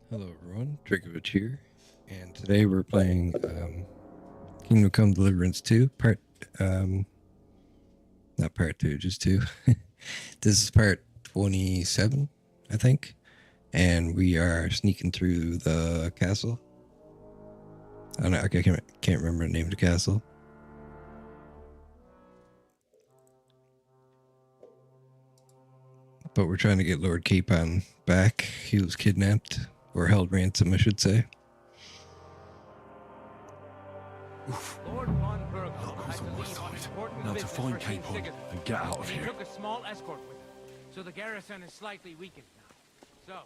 Hello everyone, Drakoviche here, and today we're playing Kingdom Come Deliverance 2, not part 2, just 2. This is part 27, I think, and we are sneaking through the castle. I can't remember the name of the castle. But we're trying to get Lord Capon back. He was kidnapped, or held ransom, I should say. Lord Von Berg had to leave on important Now to business find for King Capon Sigismund. and get out of He here. took a small escort with him, so the garrison is slightly weakened now. So,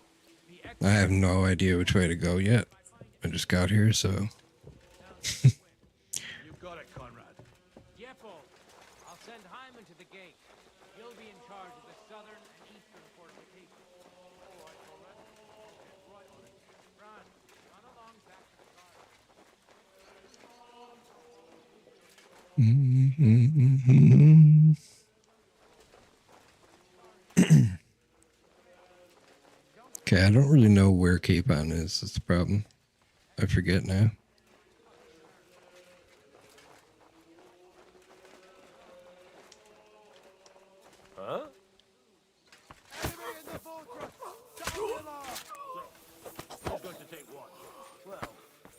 I have no idea which way to go yet. I just got here, so... You got it, Conrad. Jeffo, I'll send Hyman to the gate. He'll be in charge of the southern and eastern fortifications. All right, Conrad. Get right on it. Run along back to the Okay, I don't really know where Capon is. That's the problem. I forget now. Huh? Who's going to take what? Well,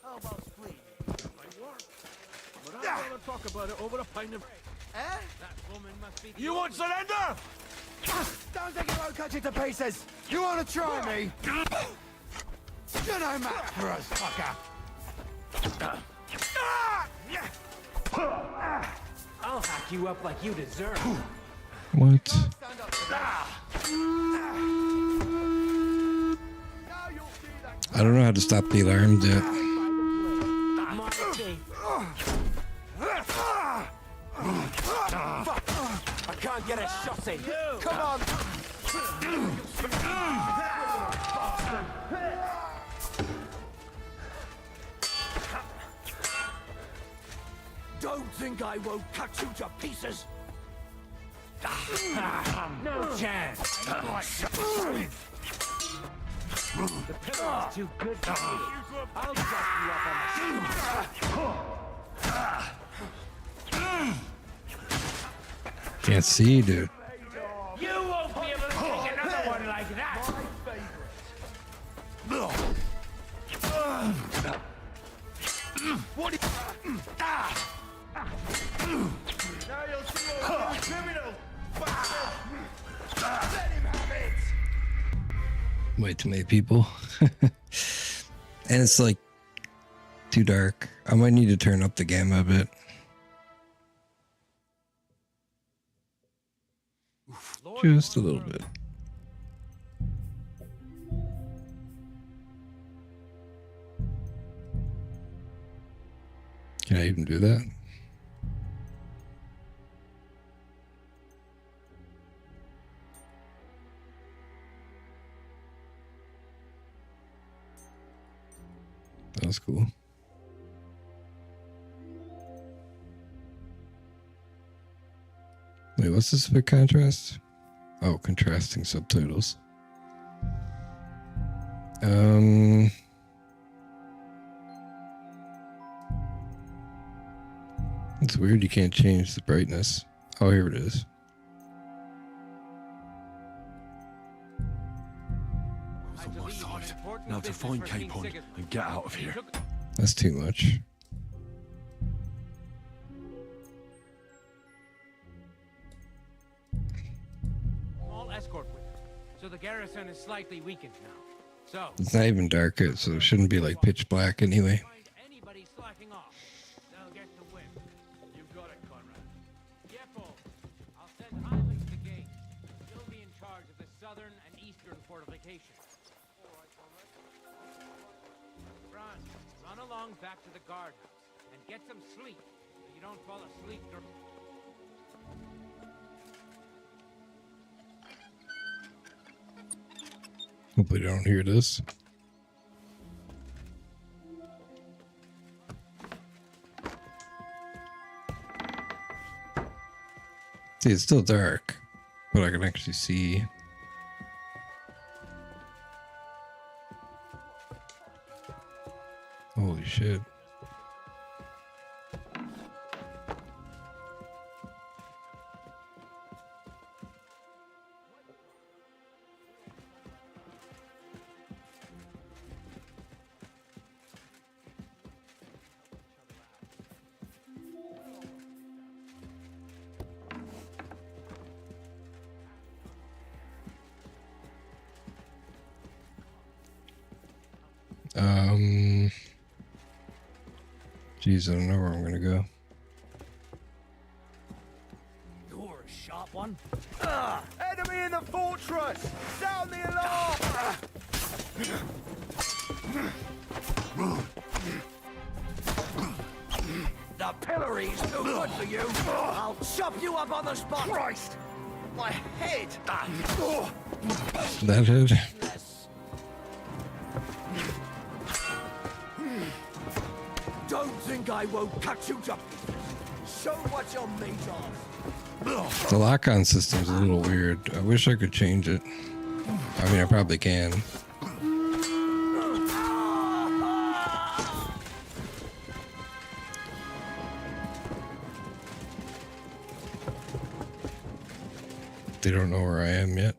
how about fleeing? Might work. But I'd rather talk about it over a pint of... Eh? That woman must be the You want only- surrender? Don't think you won't cut you to pieces. You want to try me? You're no match for us, fucker. I'll hack you up like you deserve. What? Stand up to that. Now you'll see that. I don't know how to stop the alarms yet. My faith. I can't get a shot in. Come on. Don't think I won't cut you to pieces. No chance. The pillar's too good for you. I'll drop you up on Can't see, dude. the... You won't be able to take another one like that. What? Now you'll see what a criminal. Let him have it. Way too many people. And it's like too dark. I might need to turn up the gamma a bit. Just a little bit. Can I even do that? That was cool. Wait, what's this for contrast? Oh, contrasting subtitles. It's weird you can't change the brightness. Oh, here it is. I was on my side. Now to find Capon and get out of here. That's too much. Small escort with him, so the garrison is slightly weakened now. So, It's not even dark out, so it shouldn't be like pitch black anyway. find anybody slacking off, they'll get the whip. You got it, Conrad. Jeffo, I'll send Hyman to the gate. He'll be in charge of the southern and eastern fortifications. All right, Conrad. Run along back to the guardhouse and get some sleep so you don't fall asleep during... Hopefully they don't hear this. See, it's still dark, but I can actually see Holy shit. Geez, I don't know where I'm gonna go. You're a sharp one. Enemy in the fortress! Sound the alarm! The pillory's too good for you. I'll chop you up on the spot. Christ! My head! That head? Don't think I won't cut you to... Show what you're made of. The lock-on system's a little weird. I wish I could change it. I mean, I probably can. They don't know where I am yet.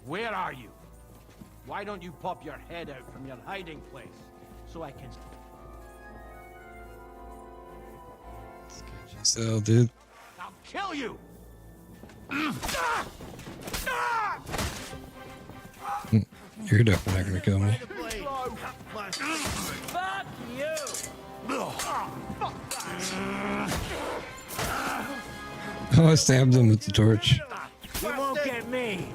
Where are you? Why don't you pop your head out from your hiding place so I can... Sketchy cell, dude. I'll kill you! You're definitely not gonna kill me. Fuck you! Oh, I stabbed him with the torch. You won't get me!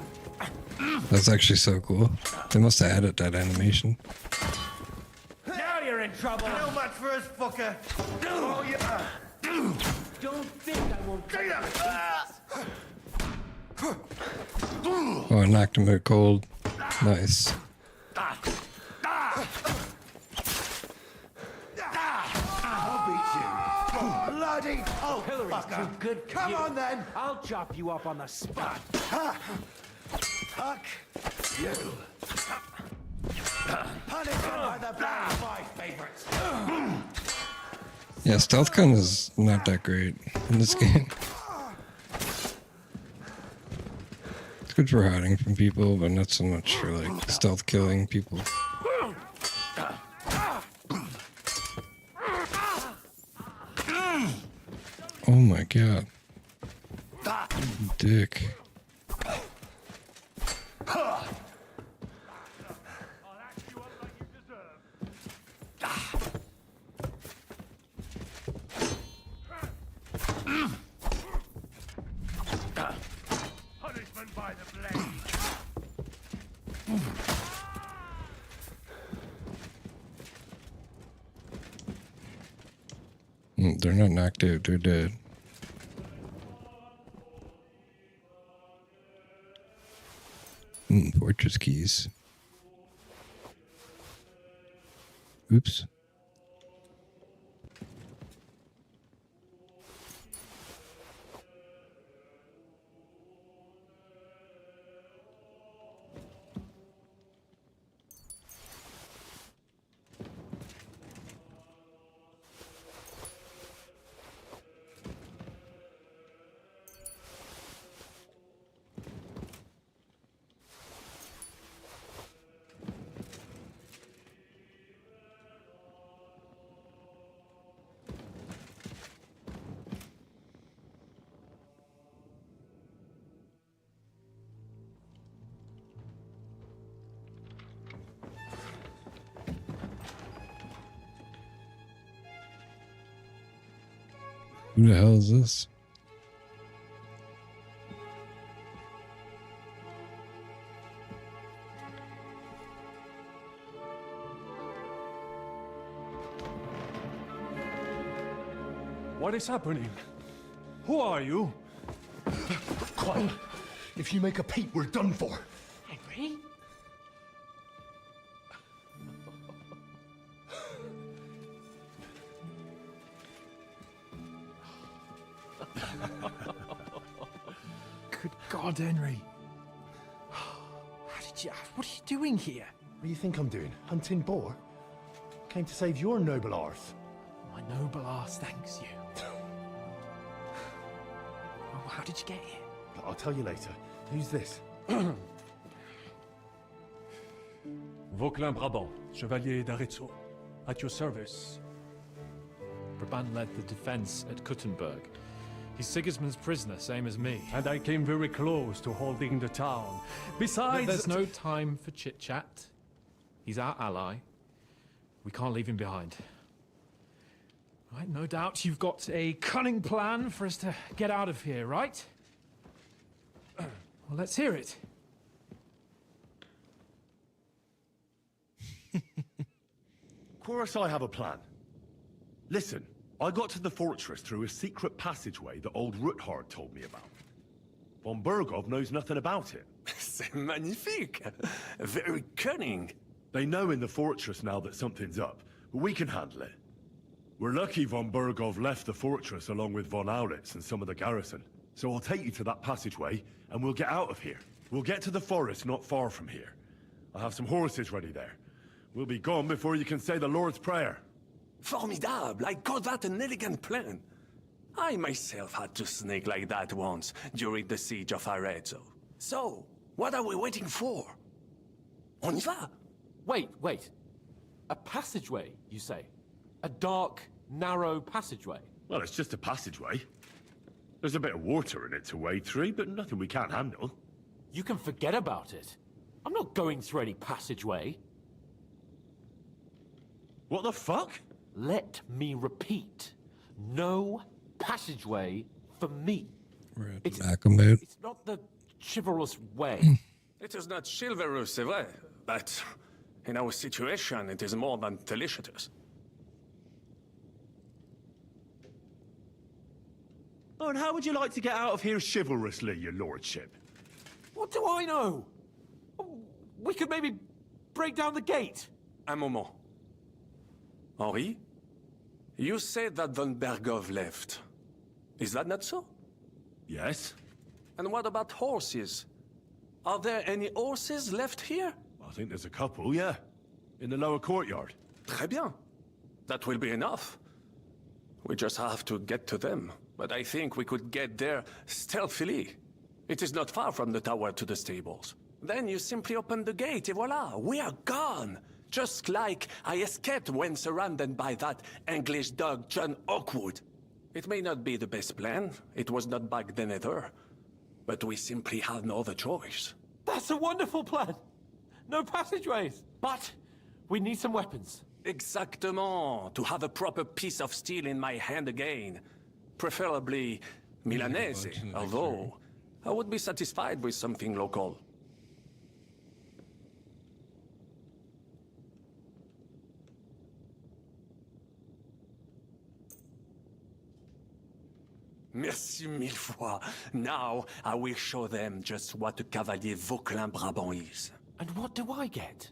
That's actually so cool. They must have added that animation. Now you're in trouble! No match for us, fucker. Oh, yeah. Don't think I won't... Oh, I knocked him out cold. Nice. I'll beat you. Bloody oh, Hillary's fucker. too good for Come you. on, then. I'll chop you up on the spot. Fuck you. Punishment by the blood of my favorites. Yeah, stealth gun is not that great in this game. It's good for hiding from people, but not so much for like stealth killing people. Oh my god. Dick. Punishment by the blade. They're not knocked out, they're dead. Fortress keys. Oops. Who the hell is this? What is happening? Who are you? Quiet. If you make a peep, we're done for. Henry? Good God, Henry. What are you doing here? What do you think I'm doing? Hunting boar? Came to save your noble arse. My noble arse thanks you. Oh, how did you get here? I'll tell you later. Who's this? Vauquelin Brabant, Chevalier d'Arezzo. At your service. Brabant led the defense at Kuttenberg. He's Sigismund's prisoner, same as me. And I came very close to holding the town. Besides... There's no time for chit-chat. He's our ally. We can't leave him behind. Right, no doubt you've got a cunning plan for us to get out of here, right? Well, let's hear it. Of course I have a plan. Listen, I got to the fortress through a secret passageway that old Ruthard told me about. Von Bergov knows nothing about it. C'est magnifique! Very cunning. They know in the fortress now that something's up, but we can handle it. We're lucky von Bergov left the fortress along with von Aulitz and some of the garrison. So I'll take you to that passageway, and we'll get out of here. We'll get to the forest not far from here. I'll have some horses ready there. We'll be gone before you can say the Lord's Prayer. Formidable! I call that an elegant plan. I myself had to sneak like that once during the siege of Arezzo. So, what are we waiting for? On y va! Wait. A passageway, you say? A dark, narrow passageway? Well, it's just a passageway. There's a bit of water in it to wade through, but nothing we can't handle. You can forget about it. I'm not going through any passageway. What the fuck? Let me repeat. No passageway for me. It's not the chivalrous way. It is not chivalrous, c'est vrai, but in our situation, it is more than delicious. Oh, and how would you like to get out of here chivalrously, your lordship? What do I know? We could maybe break down the gate. Un moment. Henri? You said that von Bergov left. Is that not so? Yes. And what about horses? Are there any horses left here? I think there's a couple, yeah. In the lower courtyard. Très bien. That will be enough. We just have to get to them. But I think we could get there stealthily. It is not far from the tower to the stables. Then you simply open the gate, et voila, we are gone! Just like I escaped when surrounded by that English dog John Oakwood. It may not be the best plan, it was not back then either. But we simply have no other choice. That's a wonderful plan. No passageways. But we need some weapons. Exactement. To have a proper piece of steel in my hand again. Preferably Milanese, although I would be satisfied with something local. Merci mille fois. Now I will show them just what a Cavalier Vauquelin Brabant is. And what do I get?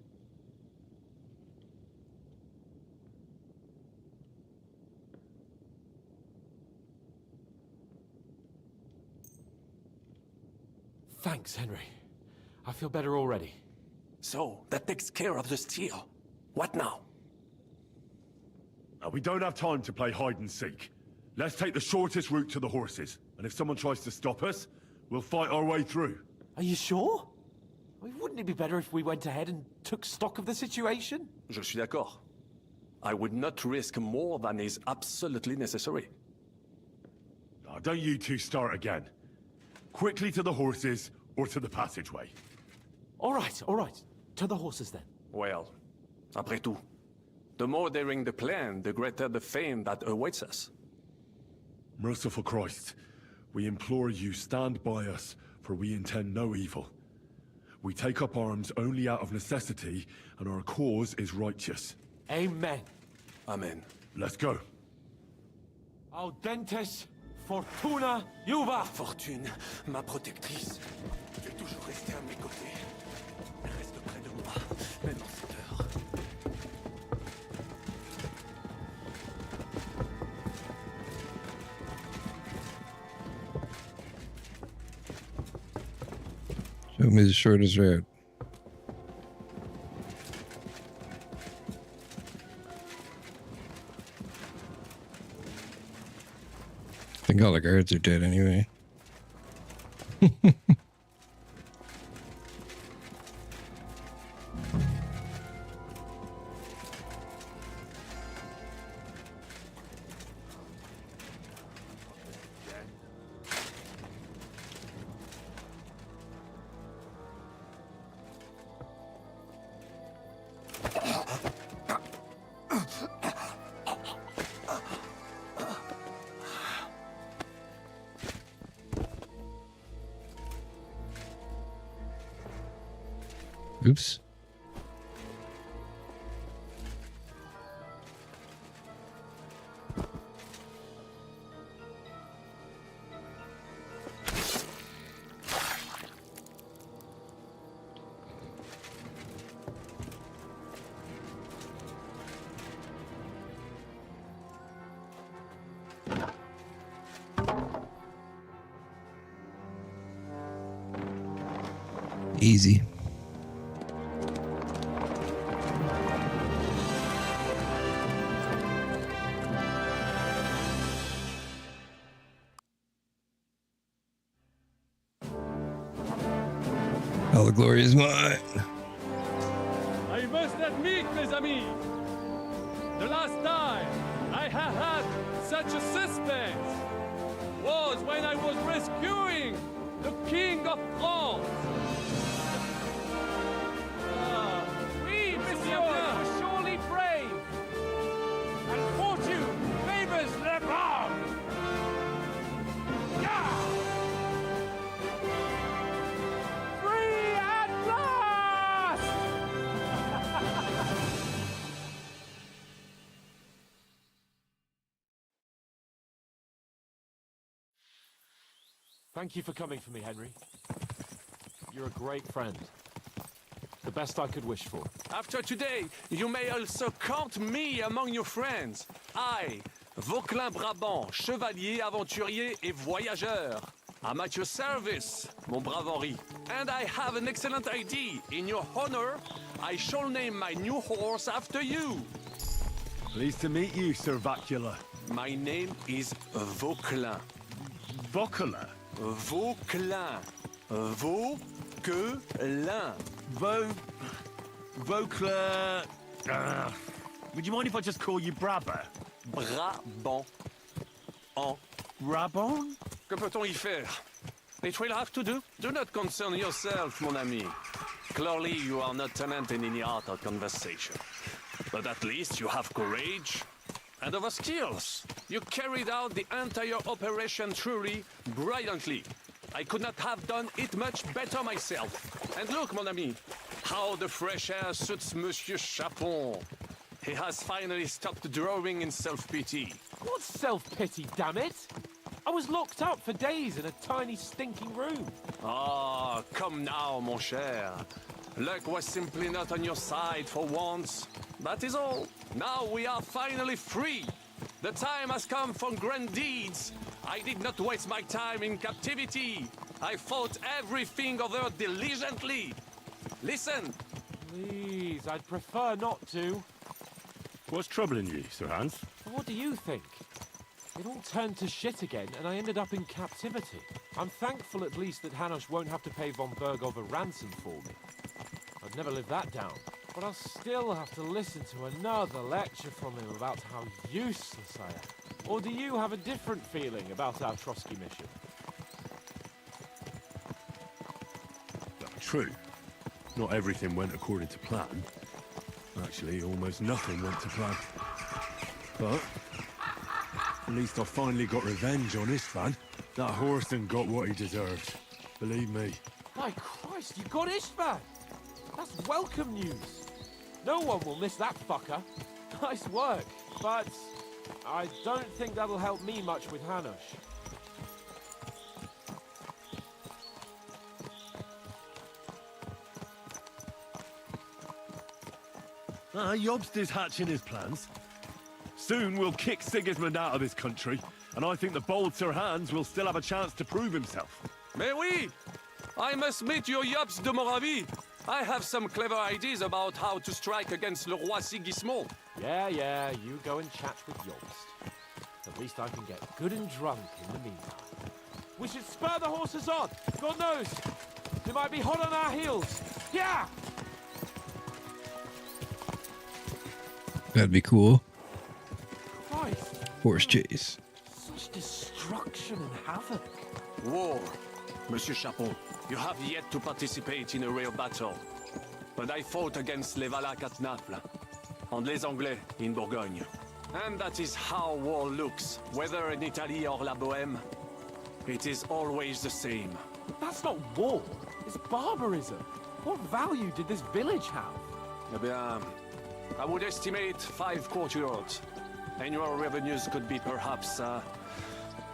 Thanks, Henry. I feel better already. So, that takes care of the steel. What now? We don't have time to play hide and seek. Let's take the shortest route to the horses. And if someone tries to stop us, we'll fight our way through. Are you sure? I mean, wouldn't it be better if we went ahead and took stock of the situation? Je suis d'accord. I would not risk more than is absolutely necessary. Don't you two start again. Quickly to the horses, or to the passageway. All right. To the horses then. Well, après tout, the more daring the plan, the greater the fame that awaits us. Merciful Christ, we implore you stand by us, for we intend no evil. We take up arms only out of necessity, and our cause is righteous. Amen. Amen. Let's go. Audentes Fortuna Juva. Fortune, ma protectrice. Tu es toujours resté à mes côtés. Reste près de moi, même en cette heure. Show me the shortest route. I think all the guards are dead anyway. Oops. Easy. All the glory is mine. I must admit, mes amis, the last time I have had such a suspense was when I was rescuing the King of France. Oui, monsieur, you are surely brave, and fortune favors le brave. Yeah! Free at last! Thank you for coming for me, Henry. You're a great friend. The best I could wish for. After today, you may also count me among your friends. I, Vauquelin Brabant, chevalier, aventurier et voyageur. I'm at your service, mon brave Henri. And I have an excellent idea. In your honor, I shall name my new horse after you. Pleased to meet you, Sir Vacula. My name is Vauquelin. Vauquelin? Vauquelin. Vauquelin. Vauquelin... would you mind if I just call you Brabber? Brabant. En. Brabant? Que peut-on y faire? It will have to do. Do not concern yourself, mon ami. Clearly, you are not tenant in any art or conversation. But at least you have courage and other skills. You carried out the entire operation truly brilliantly. I could not have done it much better myself. And look, mon ami, how the fresh air suits Monsieur Chapon. He has finally stopped drawing in self-pity. What self-pity, damn it? I was locked up for days in a tiny stinking room. Ah, come now, mon cher. Luck was simply not on your side for once. That is all. Now we are finally free. The time has come for grand deeds. I did not waste my time in captivity. I fought everything over diligently. Listen. Please, I'd prefer not to. What's troubling you, Sir Hans? What do you think? It all turned to shit again, and I ended up in captivity. I'm thankful at least that Hanush won't have to pay von Bergov a ransom for me. I'd never live that down. But I'll still have to listen to another lecture from him about how useless I am. Or do you have a different feeling about our Trotsky mission? True. Not everything went according to plan. Actually, almost nothing went to plan. But at least I finally got revenge on Istvan. That Horson got what he deserved. Believe me. My Christ, you got Istvan! That's welcome news. No one will miss that fucker. Nice work, but I don't think that'll help me much with Hanush. Jobst is hatching his plans. Soon we'll kick Sigismund out of this country, and I think the bold Sir Hans will still have a chance to prove himself. Mais oui! I must meet your Jobst de Moravie. I have some clever ideas about how to strike against Le Roi Sigismund. Yeah, you go and chat with Jobst. At least I can get good and drunk in the meantime. We should spur the horses on! God knows! They might be hot on our heels! Yeah! That'd be cool. Christ! Horse chase. Such destruction and havoc. War. Monsieur Chapon, you have yet to participate in a real battle. But I fought against les Valaques at Naples, and les Anglais in Bourgogne. And that is how war looks, whether in Italy or La Bohème. It is always the same. That's not war. It's barbarism. What value did this village have? Eh bien, I would estimate 5 courtyards. Annual revenues could be perhaps,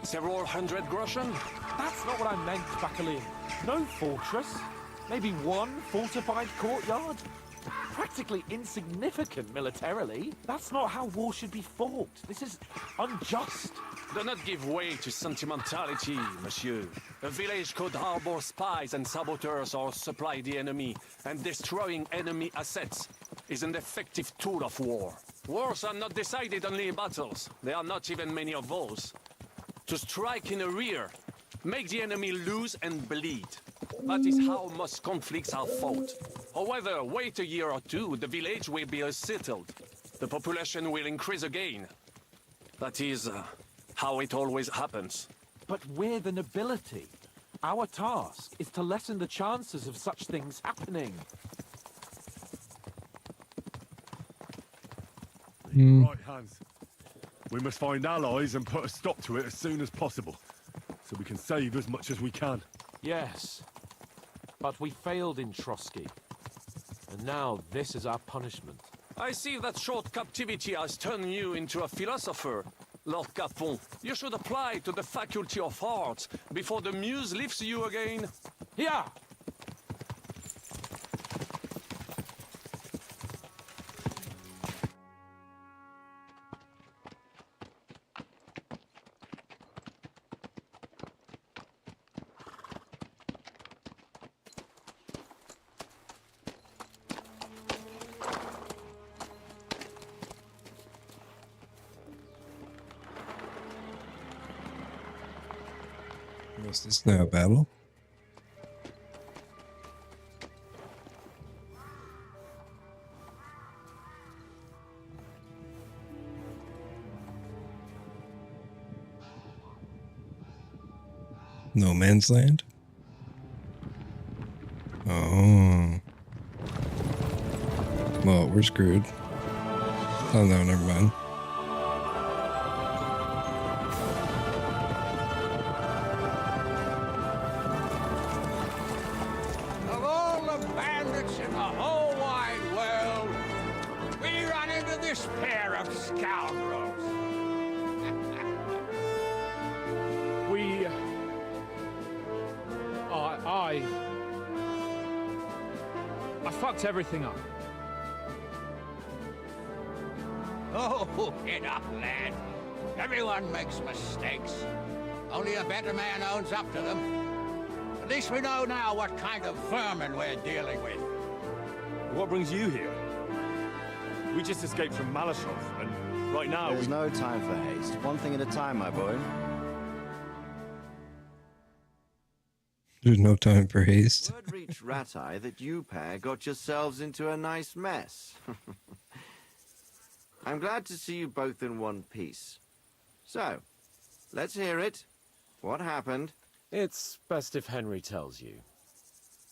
several hundred groschen. That's not what I meant, Bacalin. No fortress. Maybe one fortified courtyard. Practically insignificant militarily. That's not how war should be fought. This is unjust. Do not give way to sentimentality, monsieur. A village could harbor spies and saboteurs or supply the enemy, and destroying enemy assets is an effective tool of war. Wars are not decided only in battles. There are not even many of those. To strike in the rear, make the enemy lose and bleed. That is how most conflicts are fought. However, wait a year or two, the village will be settled. The population will increase again. That is how it always happens. But we're the nobility. Our task is to lessen the chances of such things happening. Right, Hans. We must find allies and put a stop to it as soon as possible, so we can save as much as we can. Yes. But we failed in Trotsky. And now this is our punishment. I see that short captivity has turned you into a philosopher, Lord Capon. You should apply to the Faculty of Arts before the muse lifts you again. Yeah! Is this now a battle? No Man's Land? Oh. Well, we're screwed. Oh no, never mind. Of all the bandits in the whole wide world, we run into this pair of scoundrels. We... I fucked everything up. Oh, get up, lad. Everyone makes mistakes. Only a better man owns up to them. At least we know now what kind of vermin we're dealing with. What brings you here? We just escaped from Malashov, and right now There's no time for haste. One thing at a time, my boy. There's no time for haste. Word reached Ratai that you pair got yourselves into a nice mess. I'm glad to see you both in one piece. So, let's hear it. What happened? It's best if Henry tells you.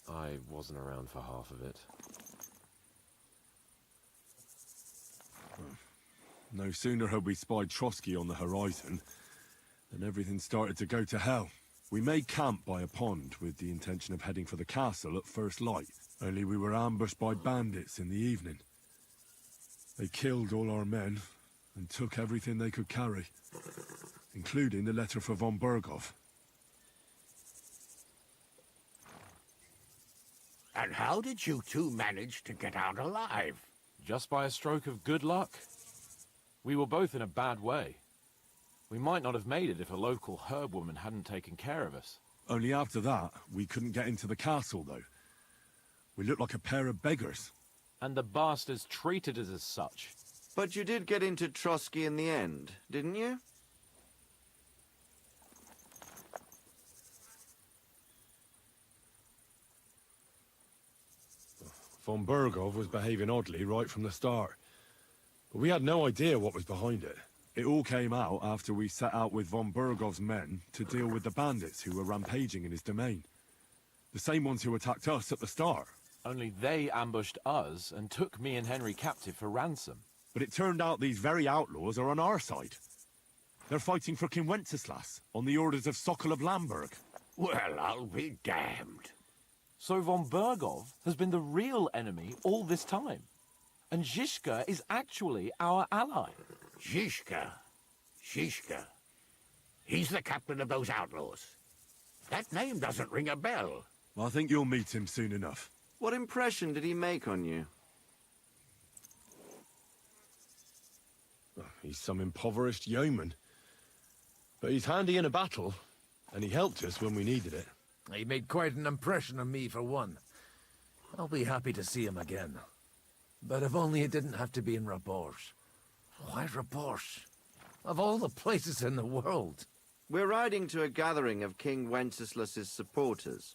I wasn't around for half of it. no sooner had we spied Trotsky on the horizon than everything started to go to hell. We made camp by a pond with the intention of heading for the castle at first light, only we were ambushed by bandits in the evening. They killed all our men, and took everything they could carry, including the letter for von Berghoff. And how did you two manage to get out alive? Just by a stroke of good luck. We were both in a bad way. We might not have made it if a local herb woman hadn't taken care of us. Only after that, we couldn't get into the castle, though. We looked like a pair of beggars. And the bastards treated us as such. But you did get into Trotsky in the end, didn't you? Von Berghoff was behaving oddly right from the start. But we had no idea what was behind it. It all came out after we set out with von Berghoff's men to deal with the bandits who were rampaging in his domain. The same ones who attacked us at the start. Only they ambushed us and took me and Henry captive for ransom. But it turned out these very outlaws are on our side. They're fighting for King Wenceslas on the orders of Sokol of Lamberg. Well, I'll be damned. So von Berghoff has been the real enemy all this time. And Zizka is actually our ally. Zizka. Zizka. He's the captain of those outlaws. That name doesn't ring a bell. I think you'll meet him soon enough. What impression did he make on you? He's some impoverished yeoman. But he's handy in a battle, and he helped us when we needed it. He made quite an impression on me, for one. I'll be happy to see him again. But if only it didn't have to be in Rabosh. Why Rabosh? Of all the places in the world. We're riding to a gathering of King Wenceslas's supporters.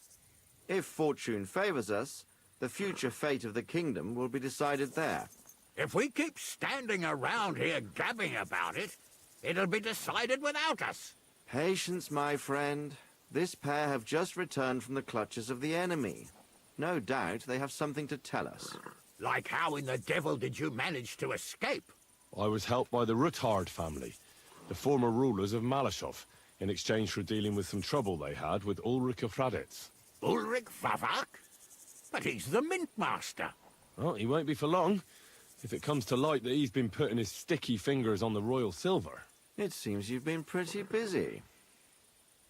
If fortune favors us, the future fate of the kingdom will be decided there. If we keep standing around here gabbing about it, it'll be decided without us. Patience, my friend. This pair have just returned from the clutches of the enemy. No doubt they have something to tell us. Like how in the devil did you manage to escape? I was helped by the Ruthard family, the former rulers of Malashov, in exchange for dealing with some trouble they had with Ulrich of Raditz. Ulrich Vavak? But he's the mint master. Well, he won't be for long, if it comes to light that he's been putting his sticky fingers on the royal silver. It seems you've been pretty busy.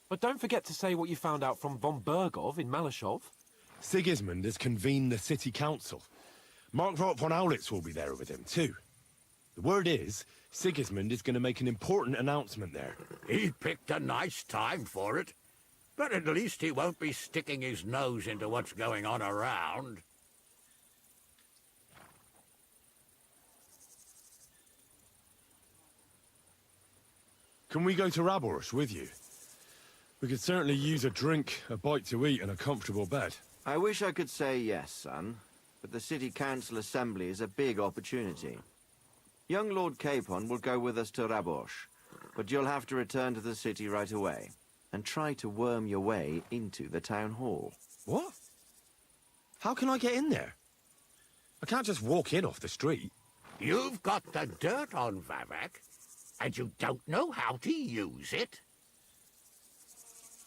But don't forget to say what you found out from von Berghoff in Malashov. Sigismund has convened the city council. Markgraf von Aulitz will be there with him, too. The word is, Sigismund is going to make an important announcement there. He picked a nice time for it. But at least he won't be sticking his nose into what's going on around. Can we go to Rabosh with you? We could certainly use a drink, a bite to eat, and a comfortable bed. I wish I could say yes, son, but the City Council Assembly is a big opportunity. Young Lord Capon will go with us to Rabosh, but you'll have to return to the city right away, and try to worm your way into the town hall. What? How can I get in there? I can't just walk in off the street. You've got the dirt on Vavak, and you don't know how to use it.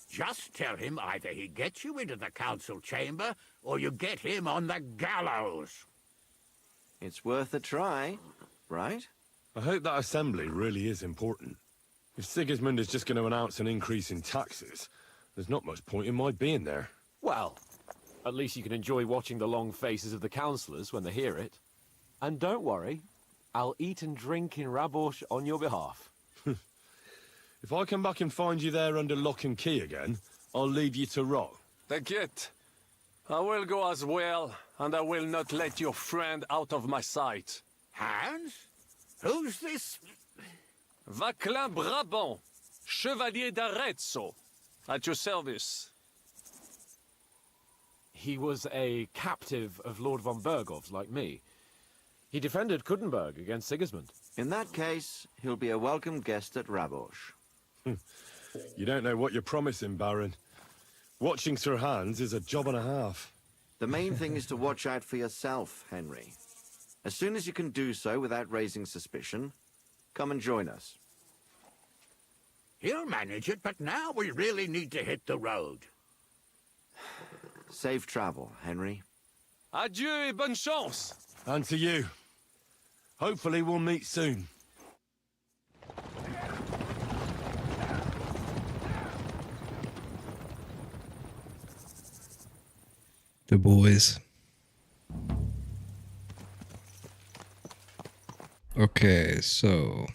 Just tell him either he gets you into the council chamber, or you get him on the gallows. It's worth a try, right? I hope that assembly really is important. If Sigismund is just going to announce an increase in taxes, there's not much point in my being there. Well, at least you can enjoy watching the long faces of the councillors when they hear it. And don't worry, I'll eat and drink in Rabosh on your behalf. If I come back and find you there under lock and key again, I'll leave you to rot. T'inquiète. I will go as well, and I will not let your friend out of my sight. Hans? Who's this? Vaclin Brabant, Chevalier d'Arezzo, at your service. He was a captive of Lord von Berghoff's, like me. He defended Kuttenberg against Sigismund. In that case, he'll be a welcome guest at Rabosh. You don't know what you're promising, Baron. Watching Sir Hans is a job and a half. The main thing is to watch out for yourself, Henry. As soon as you can do so without raising suspicion, come and join us. He'll manage it, but now we really need to hit the road. Safe travel, Henry. Adieu et bonne chance! And to you. Hopefully we'll meet soon. The boys. Okay, so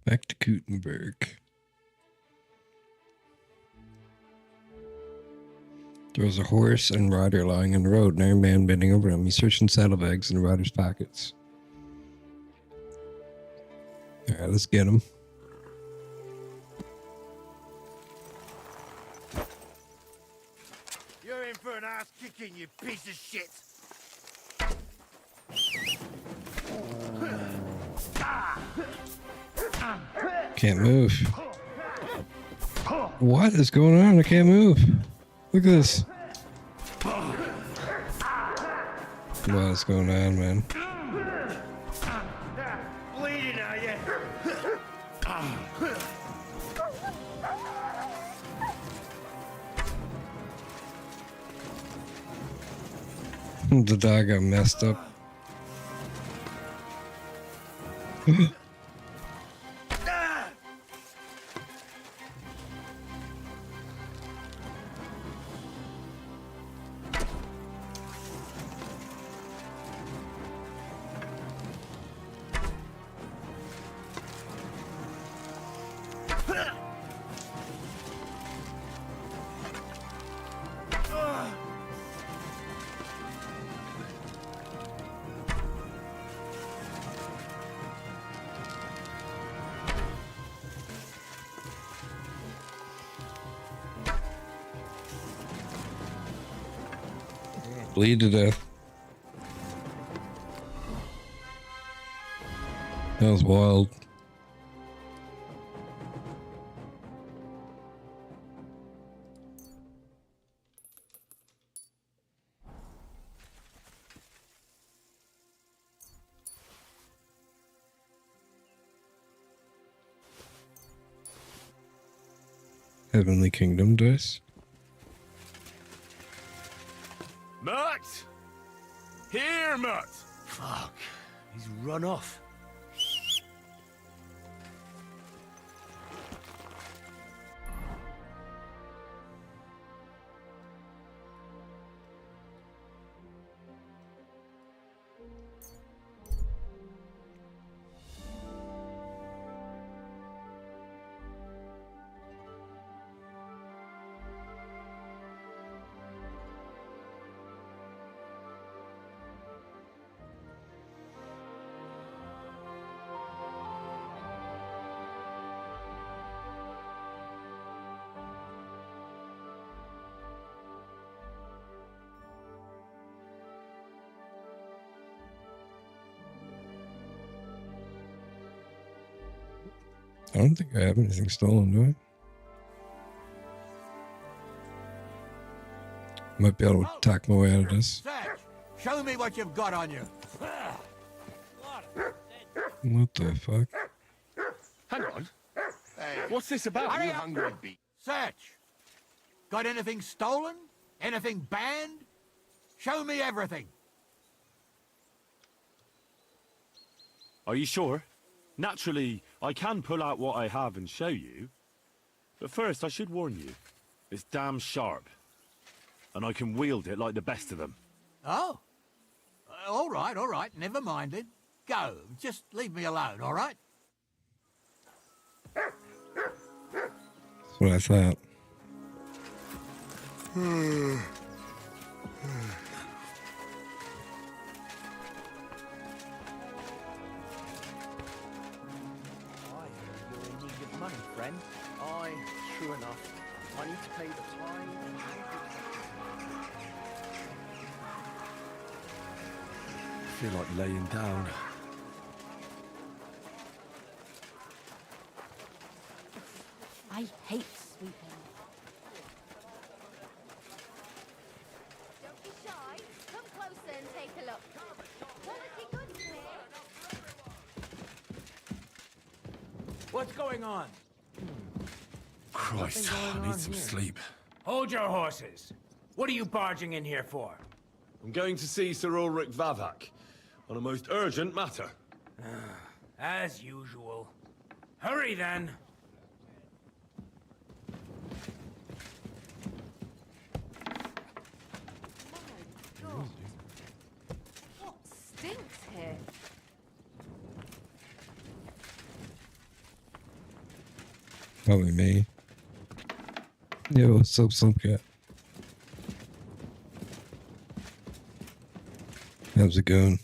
back to Gutenberg. There was a horse and rider lying in the road, and every man bending over him. He searched in saddlebags and the rider's pockets. All right, let's get him. You're in for an ass kicking, you piece of shit. Can't move. What is going on? I can't move. Look at this. What is going on, man? Bleeding, are you? The dog got messed up. Bleed to death. That was wild. Heavenly Kingdom dice. Mutt! Here, Mutt! Fuck. He's run off. I don't think I have anything stolen, do I? Might be able to talk my way out of this. Satch, show me what you've got on you. What the fuck? Hang on. What's this about, Hurry you up. hungry beast? Satch, got anything stolen? Anything banned? Show me everything. Are you sure? Naturally, I can pull out what I have and show you. But first, I should warn you. It's damn sharp. And I can wield it like the best of them. Oh? All right. Never mind it. Go. Just leave me alone, all right? That's what I thought. Money, friend. True enough. I need to pay the time. I feel like laying down. I hate sweeping. Don't be shy. Come closer and take a look. Quality goods here. What's going on? Christ, I need some sleep. Hold your horses. What are you barging in here for? I'm going to see Sir Ulrich Vavak on a most urgent matter. As usual. Hurry then. What stinks here? Probably me. Yo, what's up, Slumcat? How's it going?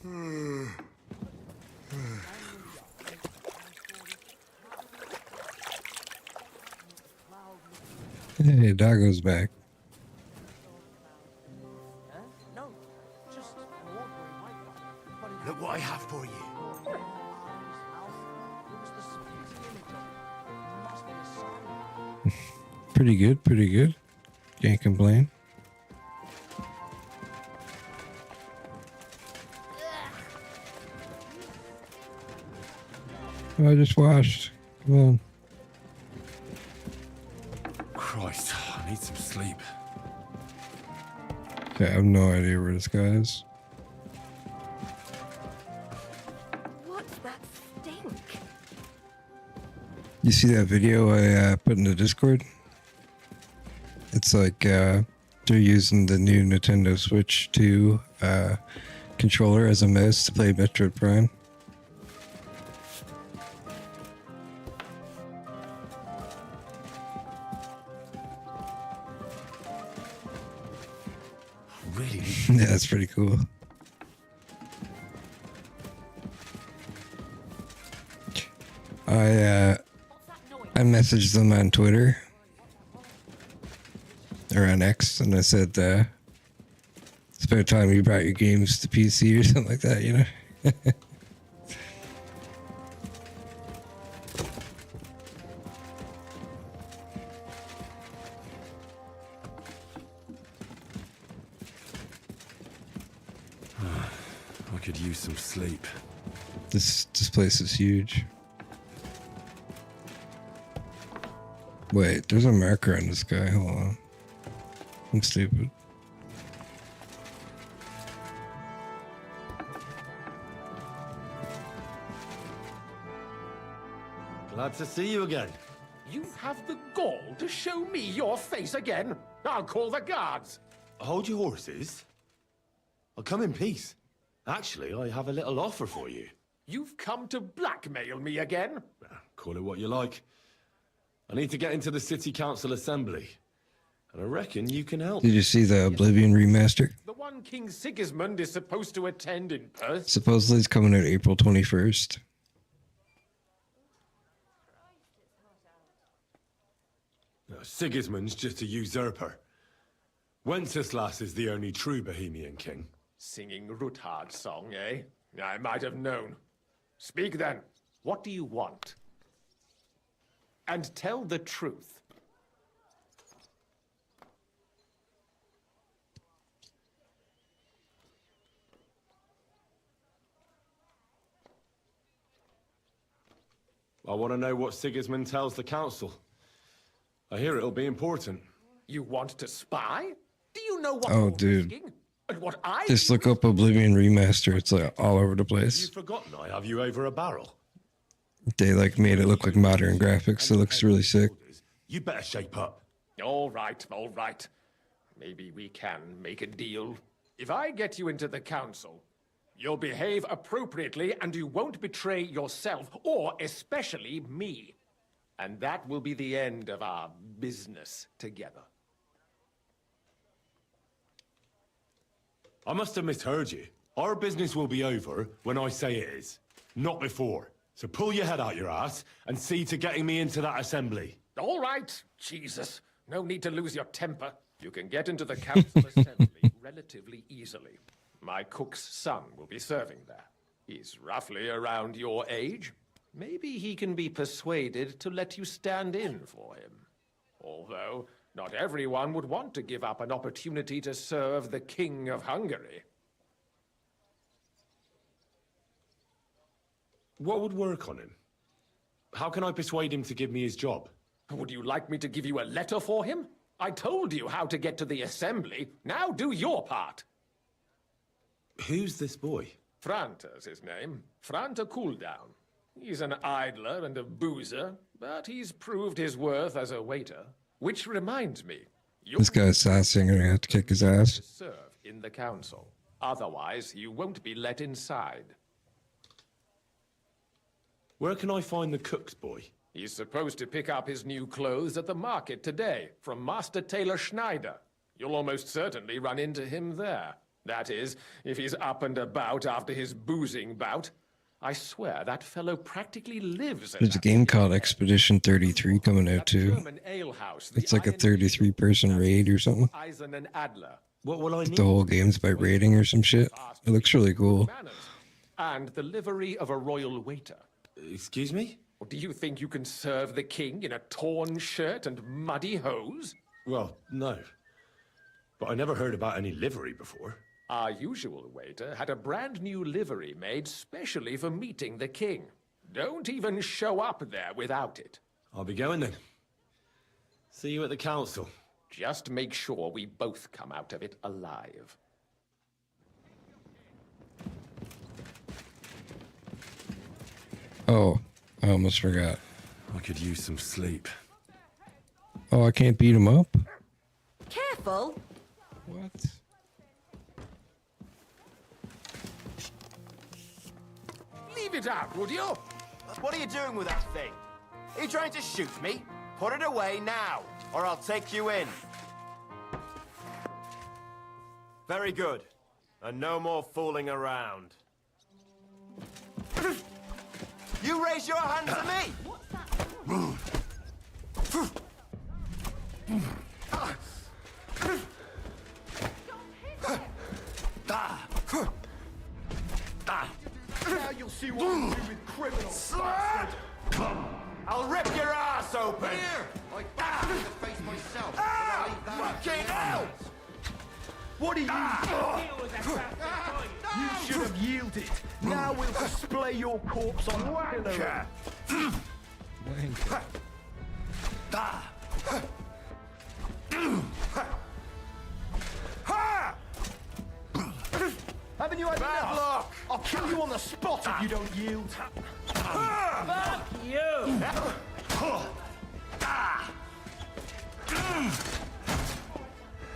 Hey, Doggo's back. No, just an ordinary white. Look what I have for you. Pretty good, pretty good. Can't complain. I just washed. Come on. Christ, I need some sleep. Okay, I have no idea where this guy is. What's that stink? You see that video I put in the Discord? It's like they're using the new Nintendo Switch 2 controller as a mouse to play Metroid Prime. Really? Yeah, that's pretty cool. I messaged them on Twitter or on X, and I said, "It's about time you brought your games to PC or something like that," you know. I could use some sleep. This place is huge. Wait, there's a marker on this guy. Hold on. I'm stupid. Glad to see you again. You have the gall to show me your face again? I'll call the guards. Hold your horses. I'll come in peace. Actually, I have a little offer for you. You've come to blackmail me again? Call it what you like. I need to get into the City Council Assembly. And I reckon you can help. Did you see the Oblivion remaster? The one King Sigismund is supposed to attend in person? Supposedly it's coming out April 21st. No, Sigismund's just a usurper. Wenceslas is the only true Bohemian king. Singing Ruthard's song, eh? I might have known. Speak then. What do you want? And tell the truth. I want to know what Sigismund tells the council. I hear it'll be important. You want to spy? Do you know what Oh, you're dude. risking? And what I Just look up Oblivion remaster. It's like all over the place. You've forgotten I have you over a barrel. They like made it look like modern graphics. It looks really sick. You better shape up. All right, all right. Maybe we can make a deal. If I get you into the council, you'll behave appropriately and you won't betray yourself, or especially me. And that will be the end of our business together. I must have misheard you. Our business will be over when I say it is, not before. So pull your head out your ass and see to getting me into that assembly. All right, Jesus. No need to lose your temper. You can get into the council assembly relatively easily. My cook's son will be serving there. He's roughly around your age. Maybe he can be persuaded to let you stand in for him. Although, not everyone would want to give up an opportunity to serve the King of Hungary. What would work on him? How can I persuade him to give me his job? Would you like me to give you a letter for him? I told you how to get to the assembly. Now do your part. Who's this boy? Franta's his name. Franta Cooldown. He's an idler and a boozer, but he's proved his worth as a waiter. Which reminds me, you This guy's sassy. I'm gonna have to kick his ass. serve in the council. Otherwise, you won't be let inside. Where can I find the cook's boy? He's supposed to pick up his new clothes at the market today from Master Tailor Schneider. You'll almost certainly run into him there. That is, if he's up and about after his boozing bout. I swear that fellow practically lives in There's a game called Expedition 33 coming out too. German alehouse. It's like a 33-person raid or something. Eisen and Adler. What will I The whole game's by raiding or some shit. It looks really cool. Manners. And the livery of a royal waiter. Excuse me? Or do you think you can serve the king in a torn shirt and muddy hose? Well, no. But I never heard about any livery before. Our usual waiter had a brand new livery made specially for meeting the king. Don't even show up there without it. I'll be going then. See you at the council. Just make sure we both come out of it alive. Oh, I almost forgot. I could use some sleep. Oh, I can't beat him up? Careful. What? Leave it out, would you? What are you doing with that thing? Are you trying to shoot me? Put it away now, or I'll take you in. Very good. And no more fooling around. You raise your hand to me! Now you'll see what we do with criminals. I'll rip your ass open! Here! I bashed in the face myself, but I'll leave that fucking hell! What are you? You should have yielded. Now we'll display your corpse on Wanker. Haven't you had enough? I'll kill you on the spot if you don't yield. Fuck you!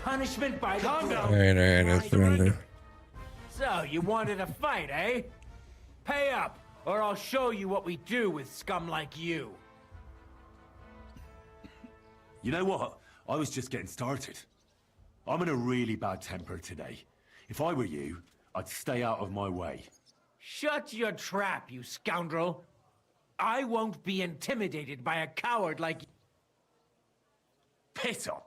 Punishment by the Alright, I surrender. So, you wanted a fight, eh? Pay up, or I'll show you what we do with scum like you. You know what? I was just getting started. I'm in a really bad temper today. If I were you, I'd stay out of my way. Shut your trap, you scoundrel. I won't be intimidated by a coward like you. Piss off!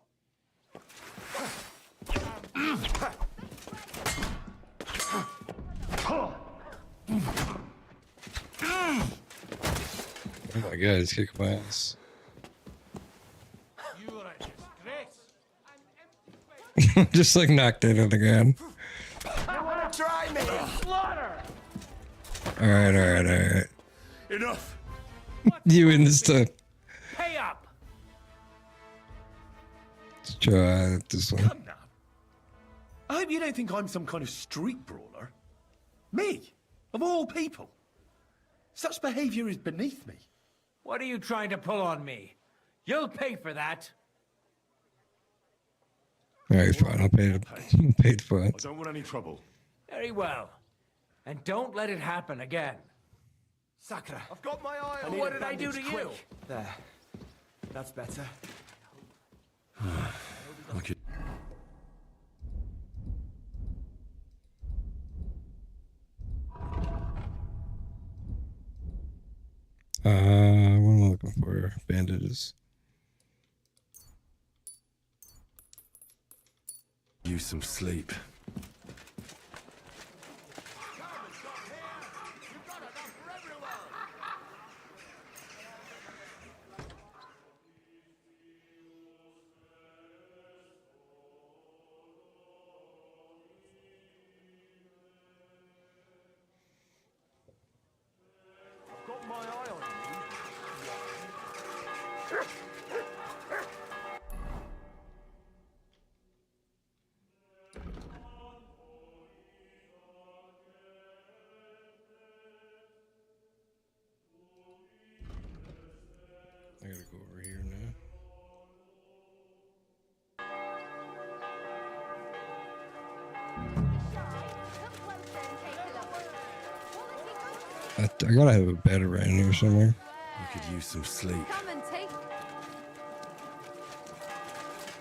Oh my god, he's kicking my ass. You are a disgrace. Just like knocked it on the ground. You wanna try me? Slaughter! Alright. Enough! You in this time. Pay up! Let's try this one. Come now. I hope you don't think I'm some kind of street brawler. Me? Of all people? Such behavior is beneath me. What are you trying to pull on me? You'll pay for that. Alright, fine. I'll pay the I fines. don't want any trouble. Very well. And don't let it happen again. Sakra. I've got my eye on What did I do to you? There. That's better. I could... What am I looking for? Bandages. Use some sleep. Got my eye on you. I gotta have a bed around here somewhere. We could use some sleep. Come and take.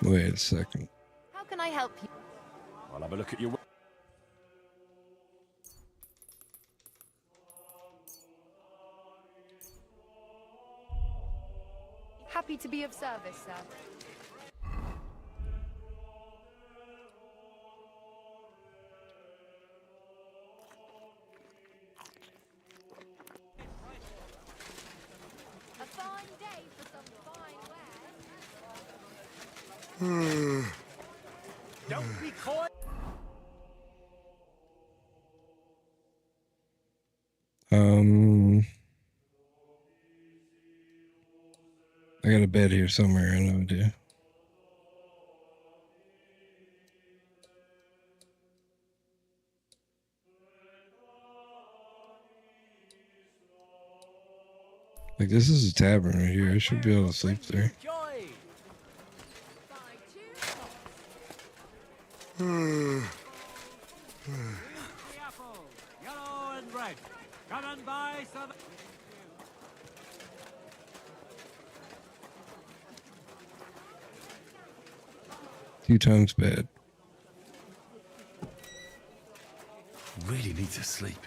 Wait a second. How can I help you? I'll have a look at your... Happy to be of service, sir. A fine day for some fine wares. Don't be coy. I got a bed here somewhere, I know I do. Like, this is a tavern right here. I should be able to sleep there. Yellow and red. Come and buy some. 2 times bed. Really need to sleep.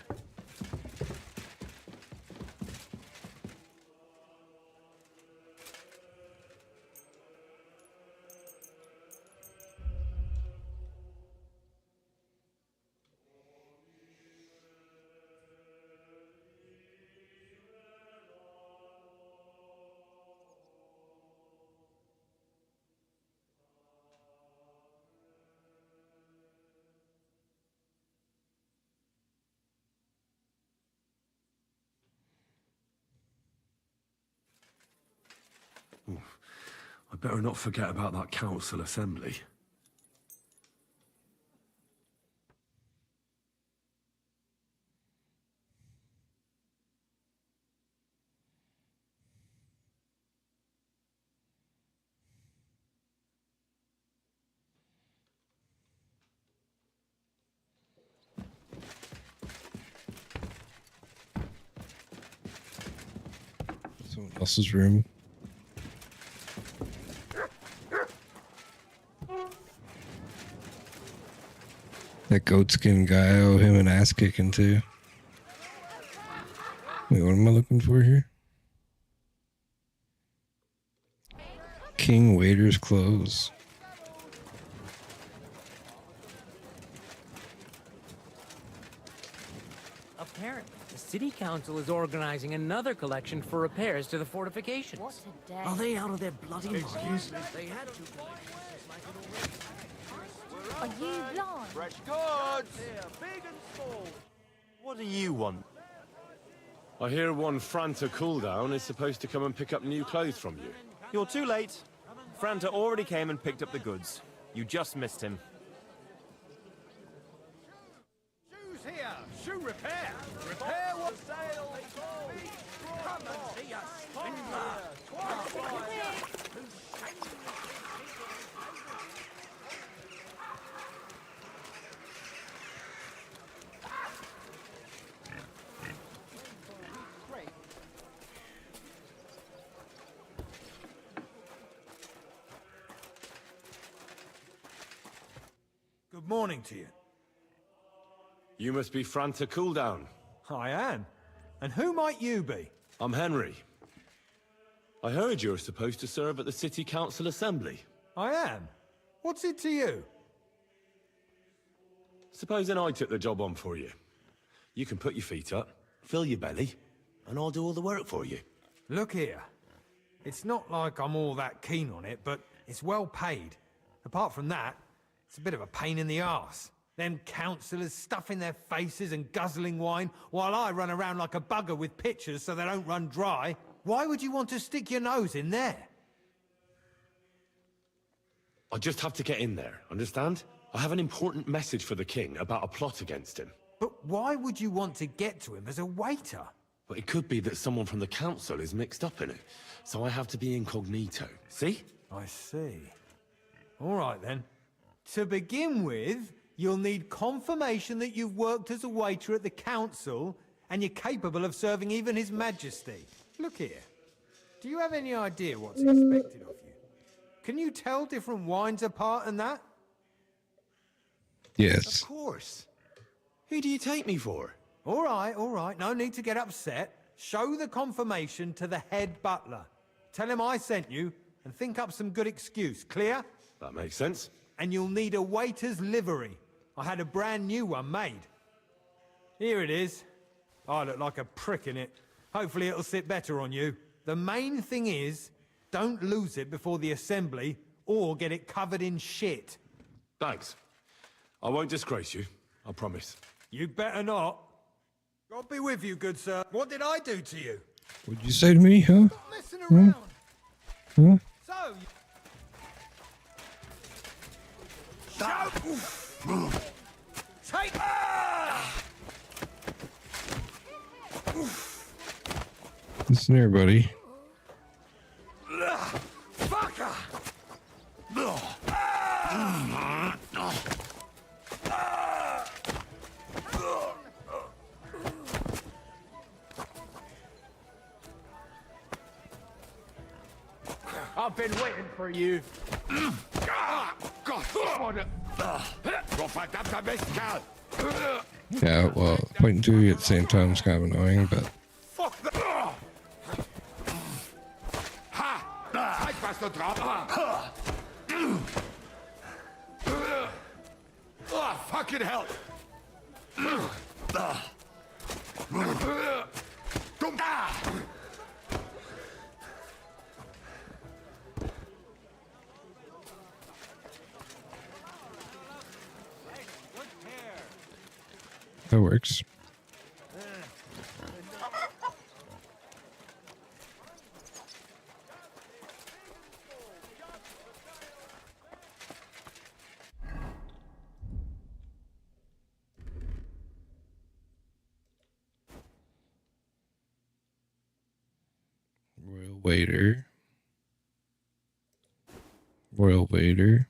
I better not forget about that council assembly. Someone else's room. That goatskin guy, I owe him an ass kicking too. Wait, what am I looking for here? King Waiter's clothes. Apparently, the city council is organizing another collection for repairs to the fortifications. What a day. Are they out of their bloody minds? Excuse me. They had to. Are you blind? Fresh goods! Here, big and small. What do you want? I hear one Franta cooldown is supposed to come and pick up new clothes from you. You're too late. Franta already came and picked up the goods. You just missed him. Shoes here! Shoe repair! Repair what sale! Come and see us! Good morning to you. You must be Franta cooldown. I am. And who might you be? I'm Henry. I heard you're supposed to serve at the city council assembly. I am. What's it to you? Supposing I took the job on for you. You can put your feet up, fill your belly, and I'll do all the work for you. Look here. It's not like I'm all that keen on it, but it's well paid. Apart from that, it's a bit of a pain in the arse. Them councillors stuffing their faces and guzzling wine, while I run around like a bugger with pitchers so they don't run dry. Why would you want to stick your nose in there? I just have to get in there, understand? I have an important message for the king about a plot against him. But why would you want to get to him as a waiter? But it could be that someone from the council is mixed up in it, so I have to be incognito. See? I see. All right then. To begin with, you'll need confirmation that you've worked as a waiter at the council and you're capable of serving even His Majesty. Look here. Do you have any idea what's expected of you? Can you tell different wines apart and that? Yes. Of course. Who do you take me for? All right. No need to get upset. Show the confirmation to the head butler. Tell him I sent you and think up some good excuse. Clear? That makes sense. And you'll need a waiter's livery. I had a brand new one made. Here it is. I look like a prick in it. Hopefully it'll sit better on you. The main thing is, don't lose it before the assembly or get it covered in shit. Thanks. I won't disgrace you, I promise. You better not. God be with you, good sir. What did I do to you? What'd you say to me, huh? Stop messing around. Huh? So, take. Listen here, buddy. Fucker! I've been waiting for you. Yeah, well, pointing to you at the same time is kind of annoying, but Fucking hell! that works. Royal waiter. Royal waiter.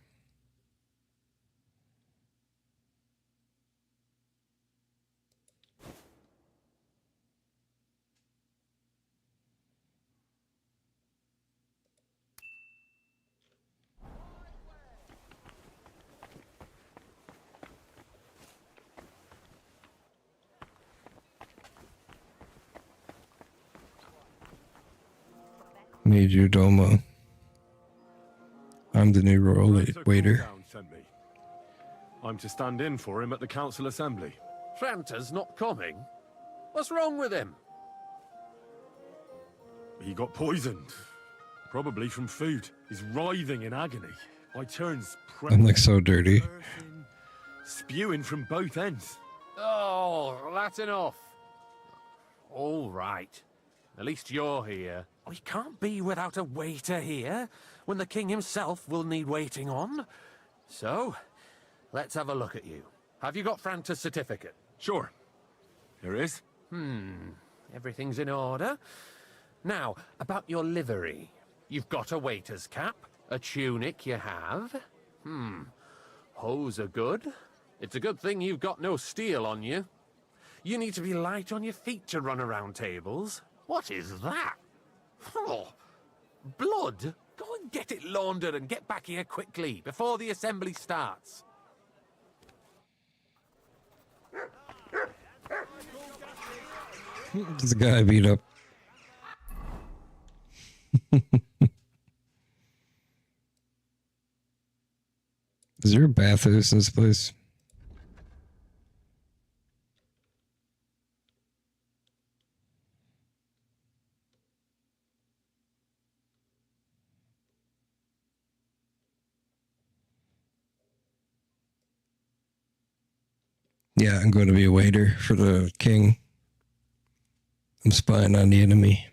Major Domo. I'm the new royal waiter. Sent me. I'm to stand in for him at the council assembly. Franta's not coming? What's wrong with him? He got poisoned. Probably from food. He's writhing in agony. By turns, I'm like so dirty. spewing from both ends. Oh, that's enough. All right. At least you're here. We can't be without a waiter here, when the king himself will need waiting on. So, let's have a look at you. Have you got Franta's certificate? Sure. Here is. Everything's in order. Now, about your livery. You've got a waiter's cap, a tunic you have. Hose are good. It's a good thing you've got no steel on you. You need to be light on your feet to run around tables. What is that? Oh, blood? Go and get it laundered and get back here quickly, before the assembly starts. This guy beat up. Is there a bathhouse in this place? Yeah, I'm going to be a waiter for the king. I'm spying on the enemy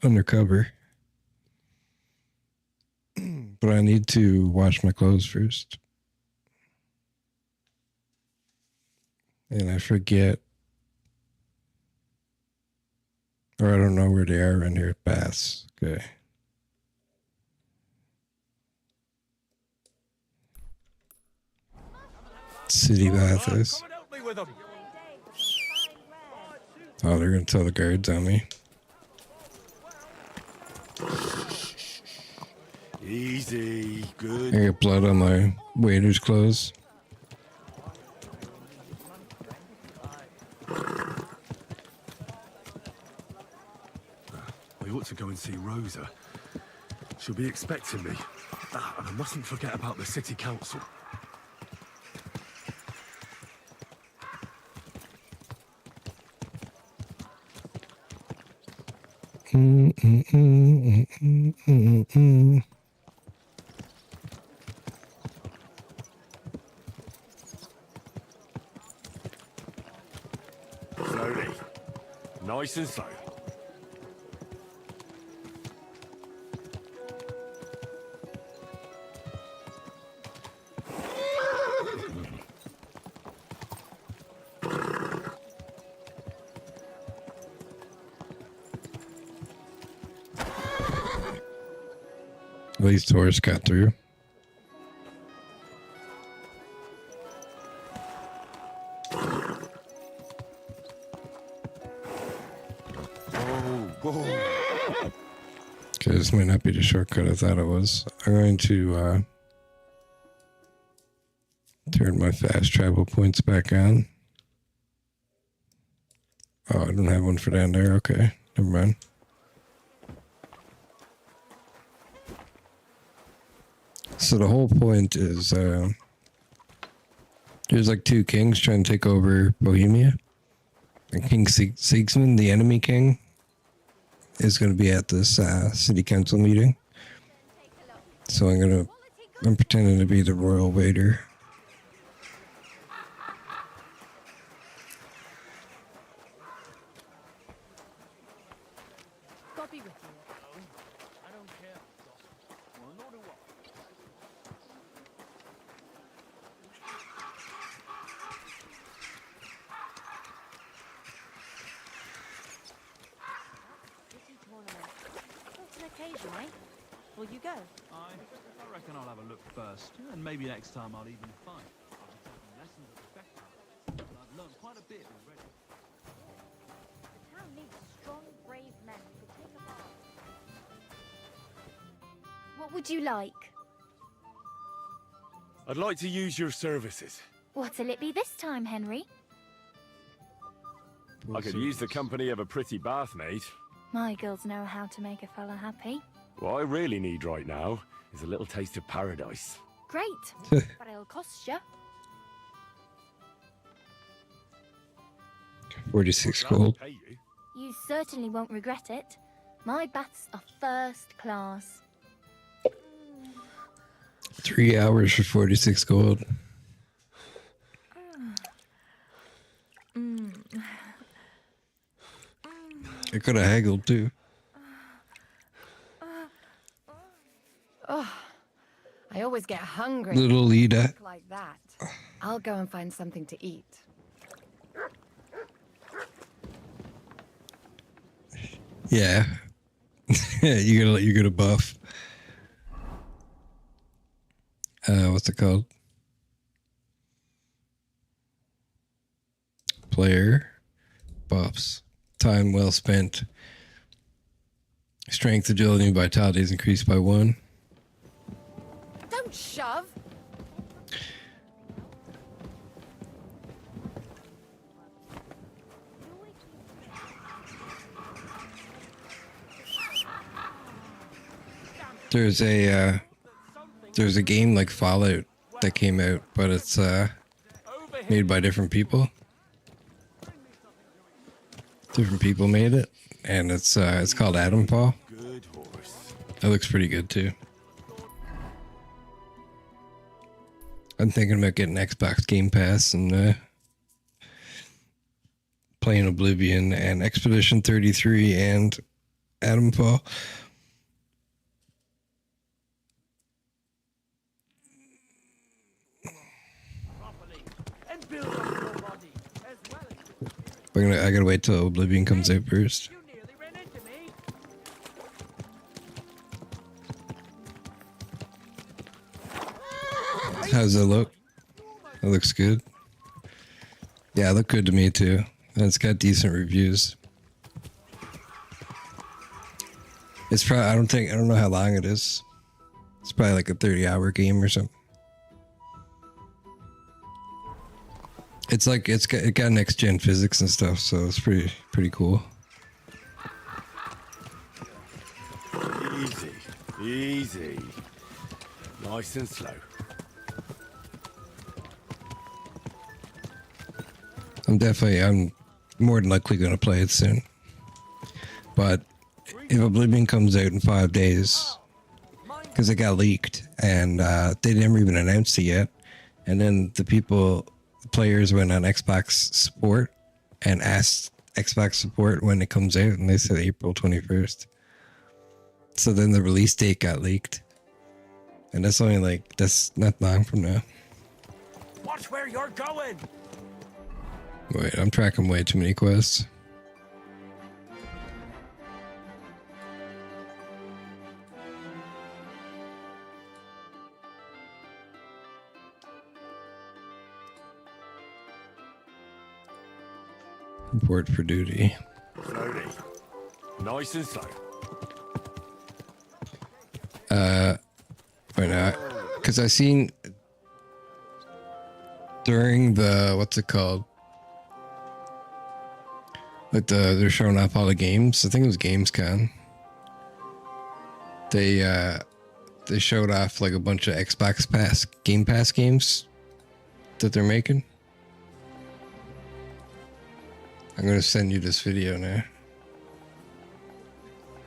undercover. But I need to wash my clothes first. And I forget. Or I don't know where they are around here. Baths. Okay. City bathhouse. Oh, they're gonna tell the guards on me. Easy, good. I get blood on my waiter's clothes. I ought to go and see Rosa. She'll be expecting me. And I mustn't forget about the city council. Slowly. Nice and slow. At least the horse got through. Okay, this might not be the shortcut I thought it was. I'm going to turn my fast travel points back on. Oh, I don't have one for down there. Okay, never mind. So the whole point is there's like two kings trying to take over Bohemia. And King Sigismund, the enemy king, is going to be at this city council meeting. So I'm pretending to be the royal waiter. God be with you. I don't care. Well, nor do I. City tournament. What's an occasion, eh? Will you go? I reckon I'll have a look first, and maybe next time I'll even fight. I'll be taking lessons at the festival. I've learned quite a bit already. The town needs strong, brave men who could take a part. What would you like? I'd like to use your services. What'll it be this time, Henry? I could use the company of a pretty bath maid. My girls know how to make a fella happy. What I really need right now is a little taste of paradise. Great, but it'll cost you. 46 gold. You certainly won't regret it. My baths are first class. 3 hours for 46 gold. I could have haggled too. Oh, I always get hungry. Little Lita. Like that. I'll go and find something to eat. Yeah. you're gonna buff. What's it called? Player buffs. Time well spent. Strength, agility, and vitality is increased by 1. Don't shove. There's a game like Fallout that came out, but it's made by different people. Different people made it, and it's called Adamfall. It looks pretty good too. I'm thinking about getting Xbox Game Pass and playing Oblivion and Expedition 33 and Adamfall. I gotta wait till Oblivion comes out first. How does it look? It looks good. Yeah, it looked good to me too. And it's got decent reviews. It's probably, I don't know how long it is. It's probably like a 30-hour game or something. It's like it got next gen physics and stuff, so it's pretty cool. Easy, easy. Nice and slow. I'm more than likely going to play it soon. But if Oblivion comes out in 5 days, because it got leaked and they never even announced it yet, and then the players went on Xbox support and asked Xbox support when it comes out, and they said April 21st. So then the release date got leaked, and that's not long from now. Watch where you're going. Wait, I'm tracking way too many quests. Report for duty. Slowly. Nice and slow. Right now, because I seen during the, what's it called? Like they're showing off all the games. I think it was Gamescom. They showed off like a bunch of Xbox Game Pass games that they're making. I'm gonna send you this video now.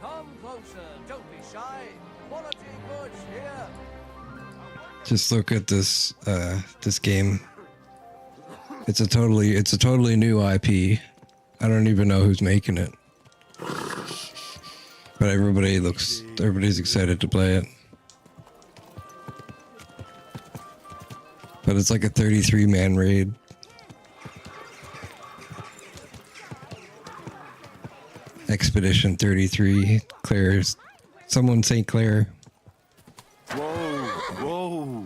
Come closer, don't be shy. Quality goods here. Just look at this this game. It's a totally new IP. I don't even know who's making it. But everybody's excited to play it. But it's like a 33-man raid. Expedition 33, someone St. Clair. Whoa.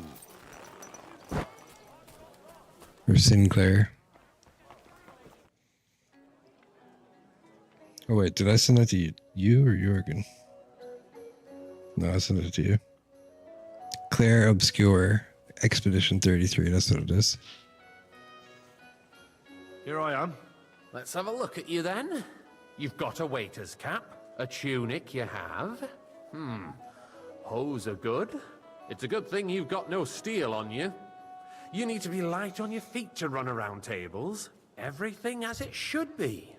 Or Sinclair. Oh wait, did I send that to you or Jorgen? No, I sent it to you. Claire Obscure, Expedition 33, that's what it is. Here I am. Let's have a look at you then. You've got a waiter's cap, a tunic you have. Hose are good. It's a good thing you've got no steel on you. You need to be light on your feet to run around tables. Everything as it should be.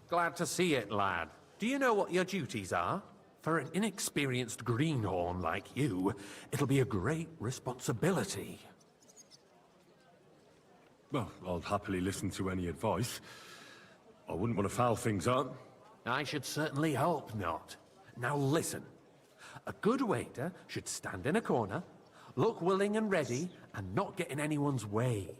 Glad to see it, lad. Do you know what your duties are? For an inexperienced greenhorn like you, it'll be a great responsibility. Well, I'll happily listen to any advice. I wouldn't want to foul things up. I should certainly hope not. Now listen. A good waiter should stand in a corner, look willing and ready, and not get in anyone's way.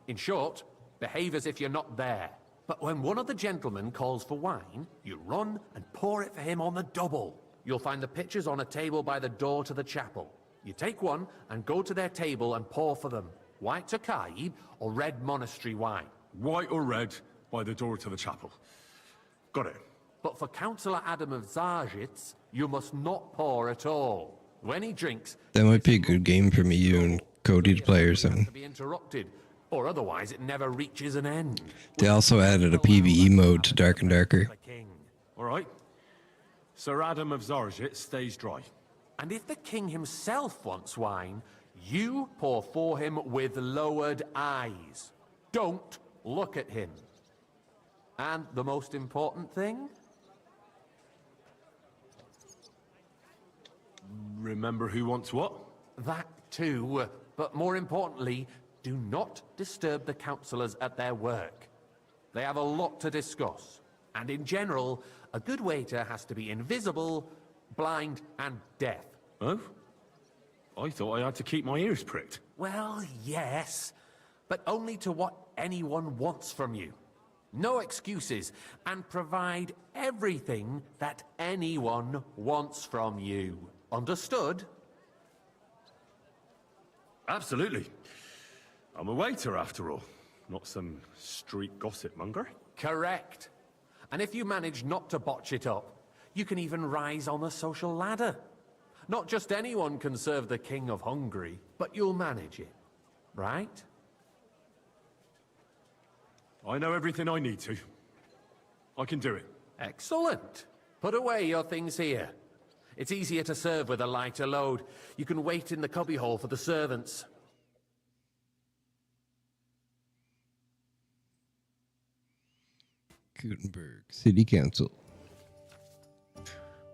In short, behave as if you're not there. But when one of the gentlemen calls for wine, you run and pour it for him on the double. You'll find the pitchers on a table by the door to the chapel. You take one and go to their table and pour for them. White Tokaib or red monastery wine. White or red by the door to the chapel. Got it. But for Councillor Adam of Zarzhitz, you must not pour at all. When he drinks... That might be a good game for me, you and Cody to play or something. ...to be interrupted, or otherwise it never reaches an end. They also added a PvE mode to Dark and Darker. All right. Sir Adam of Zarzhitz stays dry. And if the king himself wants wine, you pour for him with lowered eyes. Don't look at him. And the most important thing? Remember who wants what? That too. But more importantly, do not disturb the councillors at their work. They have a lot to discuss. And in general, a good waiter has to be invisible, blind, and deaf. Oh? I thought I had to keep my ears pricked. Well, yes, but only to what anyone wants from you. No excuses, and provide everything that anyone wants from you. Understood? Absolutely. I'm a waiter, after all. Not some street gossip monger. Correct. And if you manage not to botch it up, you can even rise on the social ladder. Not just anyone can serve the King of Hungary, but you'll manage it. Right? I know everything I need to. I can do it. Excellent. Put away your things here. It's easier to serve with a lighter load. You can wait in the cubbyhole for the servants. Gutenberg City Council.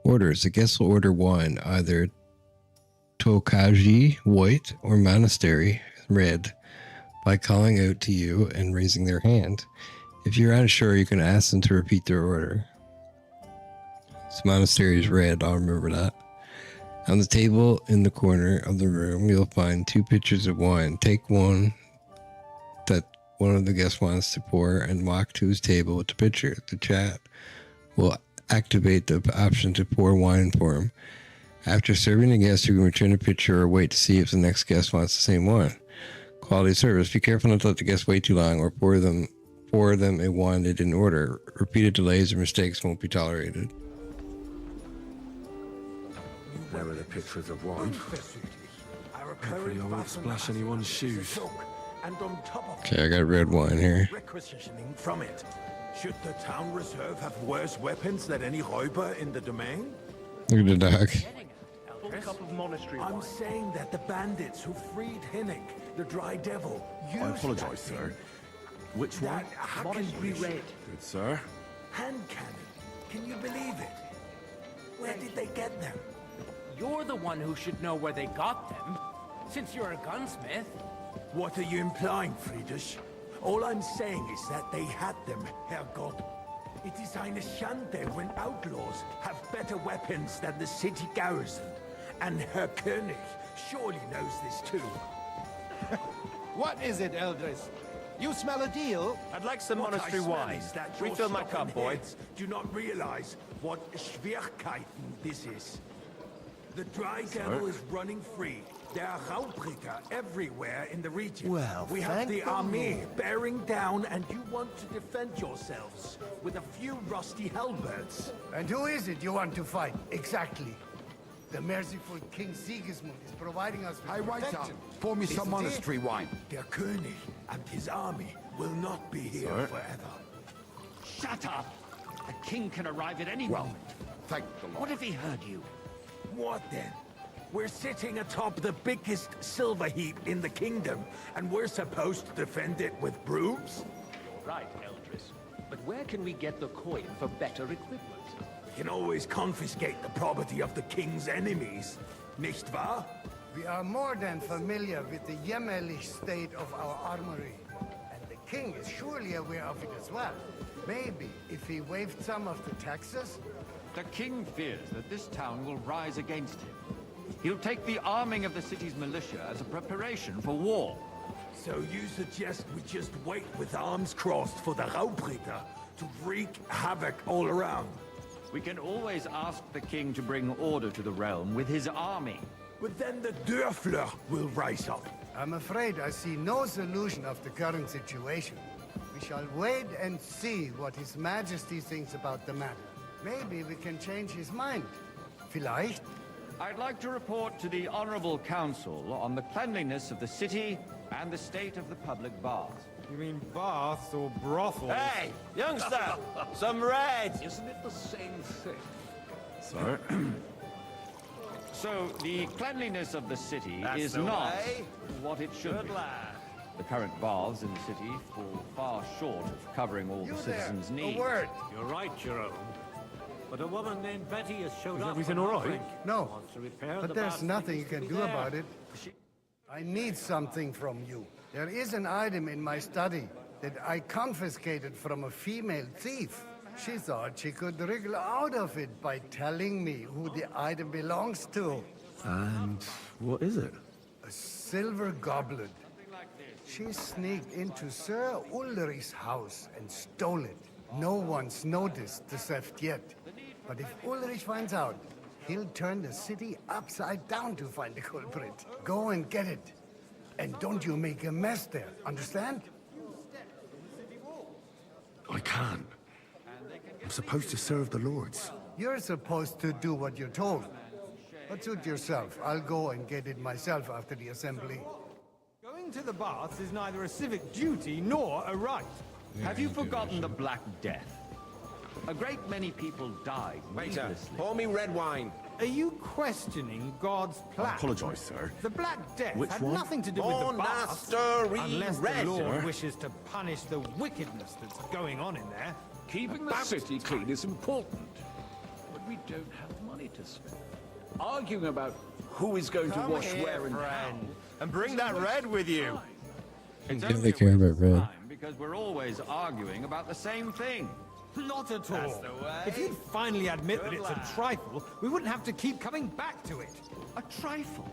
Orders. The guest will order wine, either Tokaji, white, or Monastery, red, by calling out to you and raising their hand. If you're unsure, you can ask them to repeat their order. This monastery is red, I'll remember that. On the table in the corner of the room, you'll find 2 pitchers of wine. Take one that one of the guests wants to pour and walk to his table with the pitcher. The chat will activate the option to pour wine for him. After serving the guest, you can return the pitcher or wait to see if the next guest wants the same wine. Quality service. Be careful not to let the guests wait too long or pour them a wine they didn't order. Repeated delays or mistakes won't be tolerated. There are the pictures of wine. Hopefully I won't splash anyone's shoes. Okay, I got red wine here. Requisitioning from it. Should the town reserve have worse weapons than any räuber in the domain? Look at the dog. I'm saying that the bandits who freed Hinnick, the Dry Devil, used I apologize, sir. Which one? That can be read. Good, sir. Hand cannon. Can you believe it? Where did they get them? You're the one who should know where they got them, since you're a gunsmith. What are you implying, Friedrich? All I'm saying is that they had them, Herrgott. It is eine Schande when outlaws have better weapons than the city garrison. And Herr König surely knows this too. What is it, Eldris? You smell a deal? I'd like some What monastery I smell wine. is that your Refill my stubborn cup, boy. heads do not realize what Schwierigkeiten this is. The Dry Devil is running free. There are Raubritter everywhere in the region. Well, we have thank the the army Lord. bearing down, and you want to defend yourselves with a few rusty halberds. And who is it you want to fight, exactly? The merciful King Sigismund is providing us with protection. Pour me some monastery wine. Der König and his army will not be here Sir? forever. Shut up! A king can arrive at any moment. Thank the Lord. What if he heard you? What then? We're sitting atop the biggest silver heap in the kingdom, and we're supposed to defend it with brooms? Right, Eldris. But where can we get the coin for better equipment? We can always confiscate the property of the king's enemies, nicht wahr? We are more than familiar with the jämmerlich state of our armory. And the king is surely aware of it as well. Maybe if he waived some of the taxes? The king fears that this town will rise against him. He'll take the arming of the city's militia as a preparation for war. So you suggest we just wait with arms crossed for the Raubritter to wreak havoc all around? We can always ask the king to bring order to the realm with his army. But then the Dörfler will rise up. I'm afraid I see no solution of the current situation. We shall wait and see what His Majesty thinks about the matter. Maybe we can change his mind. Vielleicht? I'd like to report to the Honorable Council on the cleanliness of the city and the state of the public baths. You mean baths or brothels? Hey, youngster! Some red! Isn't it the same thing? Sir? So, the cleanliness of the city That's is the not way. what it should Good be. lad. The current baths in the city fall far short of covering all the citizens' needs. You're right, Jerome. But a woman named Betty has showed Is up. everything from all right? Hawthorne. No, Wants to repair but the there's bath nothing that you can used to do be there. about it. I need something from you. There is an item in my study that I confiscated from a female thief. She thought she could wriggle out of it by telling me who the item belongs to. And what is it? A silver goblet. She sneaked into Sir Ulrich's house and stole it. No one's noticed the theft yet. But if Ulrich finds out, he'll turn the city upside down to find the culprit. Go and get it. And don't you make a mess there, understand? I can't. I'm supposed to serve the lords. You're supposed to do what you're told. But suit yourself. I'll go and get it myself after the assembly. Going to the baths is neither a civic duty nor a right. Have you forgotten the Black Death? A great many people died Waiter, needlessly. pour me red wine. Are you questioning God's plan? I apologize, sir. The Black Death Which had one? nothing to do with the baths, Master, unless red, the Lord sir. wishes to punish the wickedness that's going on in there. Keeping the city clean is important, but we don't have money to spend. Arguing about who is going to wash where and how. And bring that red with you. It's Yeah, only they a care waste about of red. time because we're always arguing about the same thing. Not at all. That's the way. If you'd finally admit that Good it's a lad. trifle, we wouldn't have to keep coming back to it. A trifle?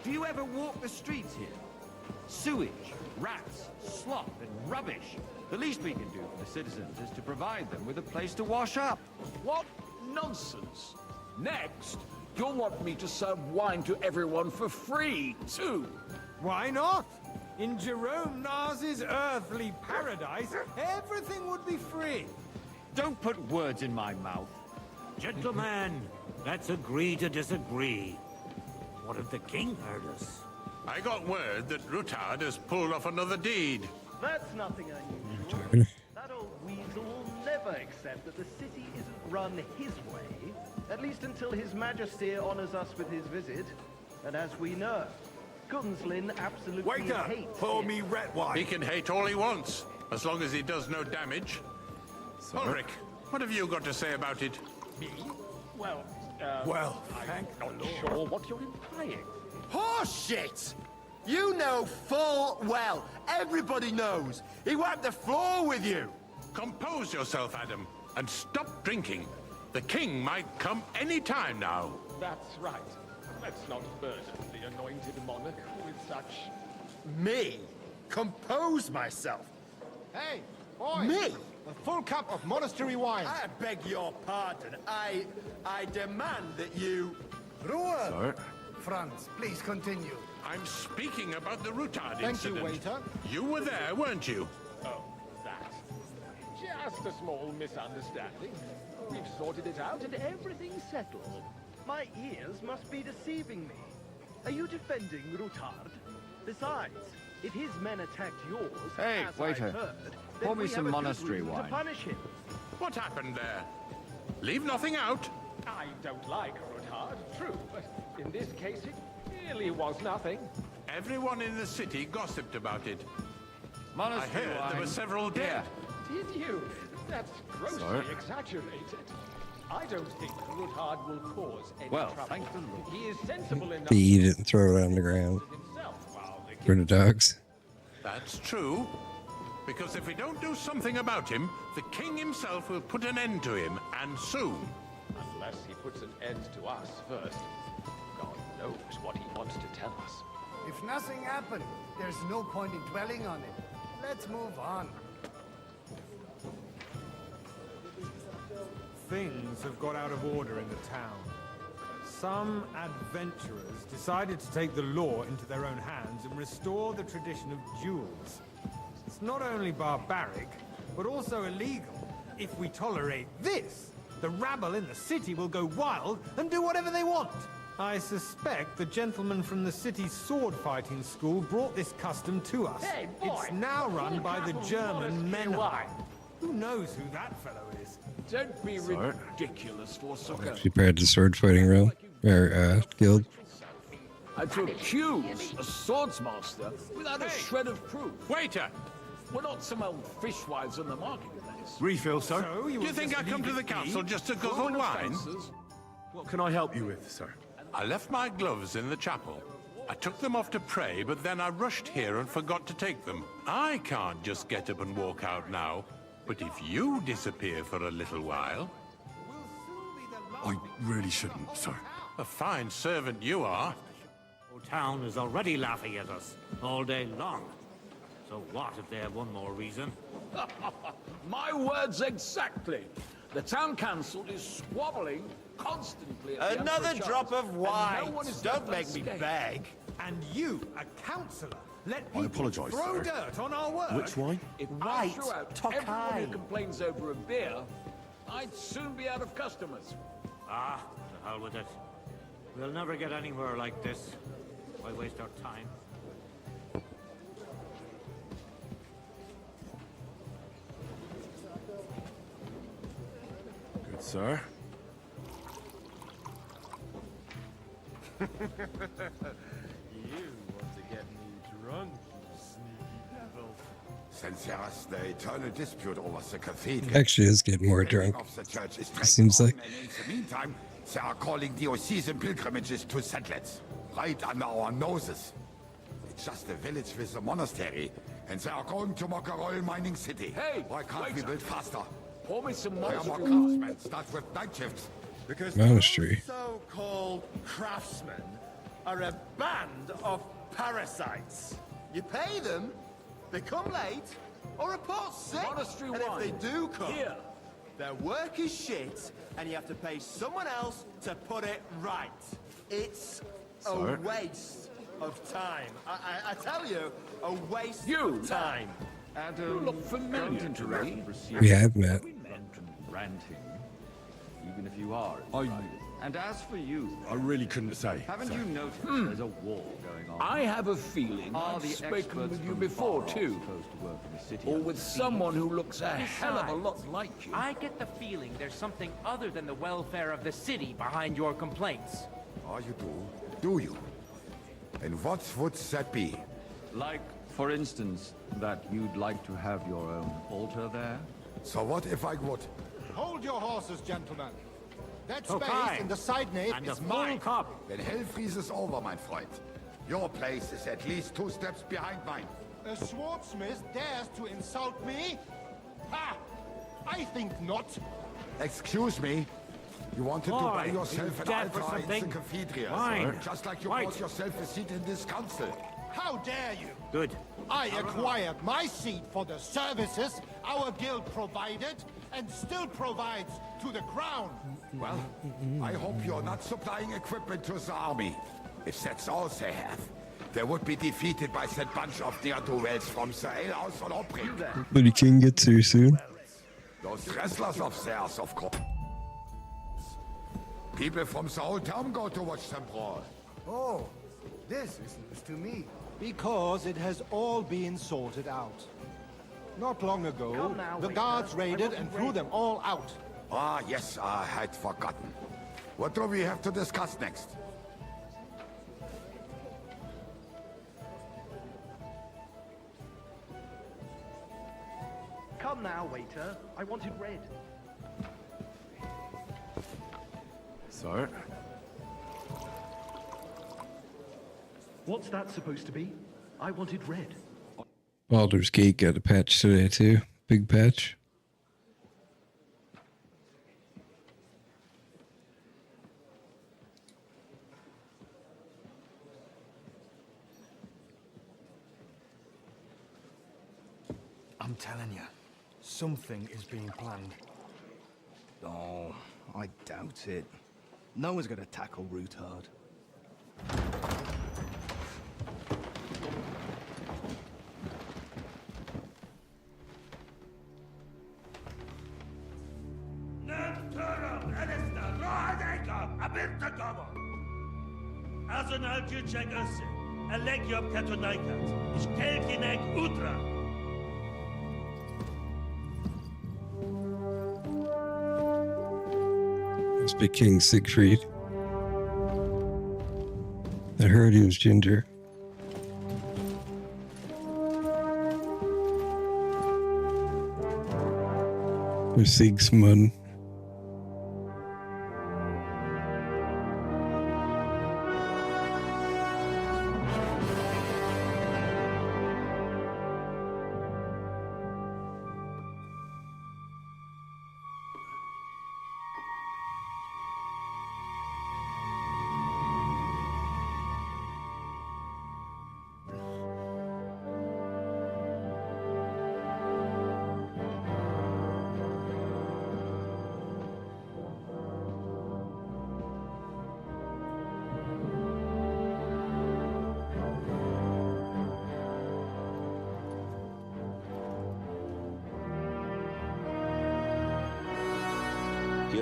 Do you ever walk the streets here? Sewage, rats, slop, and rubbish. The least we can do for the citizens is to provide them with a place to wash up. What nonsense! Next, you'll want me to serve wine to everyone for free, too. Why not? In Jerome Nars's earthly paradise, everything would be free. Don't put words in my mouth. Gentlemen, let's agree to disagree. What if the king heard us? I got word that Rutard has pulled off another deed. That's nothing unusual. That old weasel will never accept that the city isn't run his way, at least until His Majesty honors us with his visit. And as we know, Gunslin absolutely Waiter, hates pour it. me red wine. He can hate all he wants, as long as he does no damage. Ulrich, what have you got to say about it? Me? Well, thank I'm not sure what you're implying. Horseshit! You know full well. Everybody knows. He wiped the floor with you. Compose yourself, Adam, and stop drinking. The king might come any time now. That's right. Let's not burden the anointed monarch with such... Me? Compose myself? Hey, boy! Me? A full cup of monastery wine. I beg your pardon. I demand that you... Ruhe! Sir? Franz, please continue. I'm speaking about the Rutard Thank you, incident. waiter. You were there, weren't you? Oh, that. Just a small misunderstanding. We've sorted it out and Everything's settled. My ears must be deceiving me. Are you defending Rutard? Besides, if his men attacked yours, Hey, as waiter. I've heard, then Pour me we some have a good monastery reason wine. to punish him. What happened there? Leave nothing out. I don't like Rutard, true, but in this case it really was nothing. Everyone in the city gossiped about it. Monastery I heard wine. there were several dead. Did you? That's grossly Sorry. exaggerated. I don't think Rutard will cause any Well, trouble. thank the Lord. He is sensible enough They eat it and throw it on the ground himself while the for the dogs. That's true. Because if we don't do something about him, the king himself will put an end to him, and soon. Unless he puts an end to us first. God knows what he wants to tell us. If nothing happened, there's no point in dwelling on it. Let's move on. Things have got out of order in the town. Some adventurers decided to take the law into their own hands and restore the tradition of duels. It's not only barbaric, but also illegal. If we tolerate this, the rabble in the city will go wild and do whatever they want. I suspect the gentleman from the city's sword-fighting school brought this custom to us. Hey, boy! It's now run by the German Monastery wine. Menhai. Who knows who that fellow is? Don't be ridiculous, Forsucker. Actually, part of the sword fighting realm or guild. And to accuse a swordsmaster without a shred of proof. Waiter! We're not some old fishwives on the marketplace. Refill, sir. So Do you think I come to the council just to guzzle wine? What can I help you with, sir? I left my gloves in the chapel. I took them off to pray, but then I rushed here and forgot to take them. I can't just get up and walk out now. But if you disappear for a little while... I really shouldn't, sir. A fine servant you are. The town is already laughing at us all day long. So what if they have one more reason? My words exactly. The town council is squabbling constantly. At the Another Emperor drop Charles, of and wine. no one is Don't left make me unscathed. beg. And you, a councillor, Let I apologise, throw sir. dirt on our work. Which wine? If Right, I threw out everyone who complains over a beer, I'd soon be out of customers. Ah, to hell with it. We'll never get anywhere like this. Why waste our time? Good, sir. You want to get me drunk, you sneaky devil. Since there is the eternal dispute over the cathedral, Actually is getting more drunk. of the church is It seems like. and in the meantime, they are calling diocesan pilgrimages to settlers, right under our noses. It's just a village with a monastery, and they are going to make a royal mining city. Hey, why can't we build faster? Pour me some Hire more monastery. craftsmen, start with night shifts. Because Monastery. so-called craftsmen are a band of parasites. You pay them, they come late, or report sick. Monastery and wine. if they do come, Here. their work is shit, and you have to pay someone else to put it right. It's Sir? a waste of time. I tell you, a waste You, of time. You look familiar to me. We have met. Ranting, even if you are. And as for you... I really couldn't say. Haven't you noticed there's a war going on? I have a feeling Are I've the spoken experts with you from before, far off too. supposed to work in the city Or of with the someone who looks a hell of a lot like you. I get the feeling there's something other than the welfare of the city behind your complaints. Oh, you do? Do you? And what would that be? Like, for instance, that you'd like to have your own altar there? So what if I would? Hold your horses, gentlemen. That space Okay. in the side nave And a is full mine. cup. Then hell freezes over, my friend. Your place is at least 2 steps behind mine. A swordsmith dares to insult me? Ha! I think not. Excuse me? You wanted to Boy, buy yourself you an dead for altar in the something? cathedral, Fine. just like you Right. bought yourself a seat in this council. How dare you? Good. I acquired my seat for the services our guild provided and still provides to the crown. Well, I hope you're not supplying equipment to the army. If that's all they have, they would be defeated by that bunch of ne'er-do-wells from the alehouse on Opry. But he can get to soon. Those wrestlers of theirs, of course. People from the whole town go to watch them brawl. Oh, this is news to me. Because it has all been sorted out. Not long ago, Come now, the waiter. guards I raided want and to threw raid. them all out. Ah, yes, I had forgotten. What do we have to discuss next? Come now, waiter. I wanted red. Sir? What's that supposed to be? I wanted red. Baldur's Gate got a patch today too. Big patch. I'm telling you, something is being planned. Oh, I doubt it. No one's gonna tackle Rootard. Azonal Gyurcsek össze. A legjobb katonákat. És kelkinek útra. Must be King Siegfried. I heard he was ginger. Or Sigismund.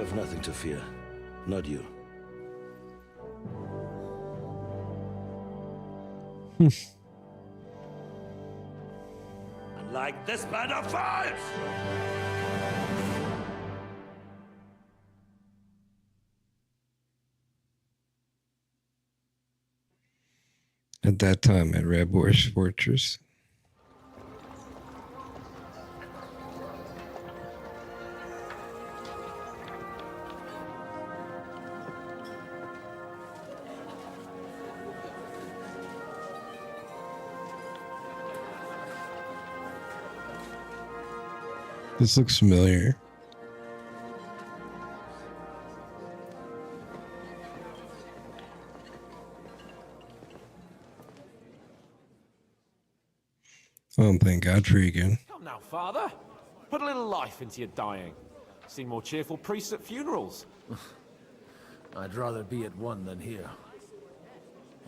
have nothing to fear. Not you. Like this band of fires! At that time at Rabor's fortress. This looks familiar. Oh, I'm playing Godfrey again. Come now, Father. Put a little life into your dying. See more cheerful priests at funerals. I'd rather be at one than here.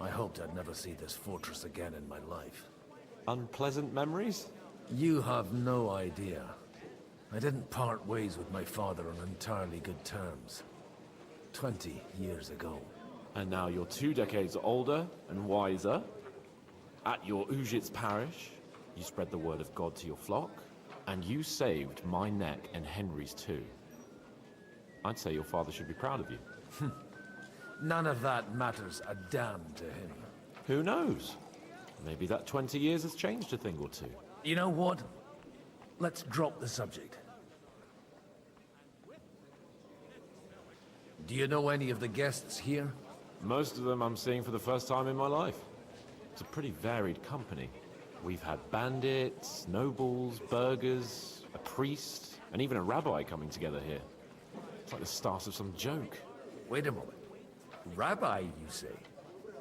I hoped I'd never see this fortress again in my life. Unpleasant memories? You have no idea. I didn't part ways with my father on entirely good terms. 20 years ago. And now you're 2 decades older and wiser. At your Ujit's parish, you spread the word of God to your flock, and you saved my neck and Henry's too. I'd say your father should be proud of you. None of that matters a damn to him. Who knows? Maybe that 20 years has changed a thing or two. You know what? Let's drop the subject. Do you know any of the guests here? Most of them I'm seeing for the first time in my life. It's a pretty varied company. We've had bandits, nobles, burghers, a priest, and even a rabbi coming together here. It's like the start of some joke. Wait a moment. Rabbi, you say?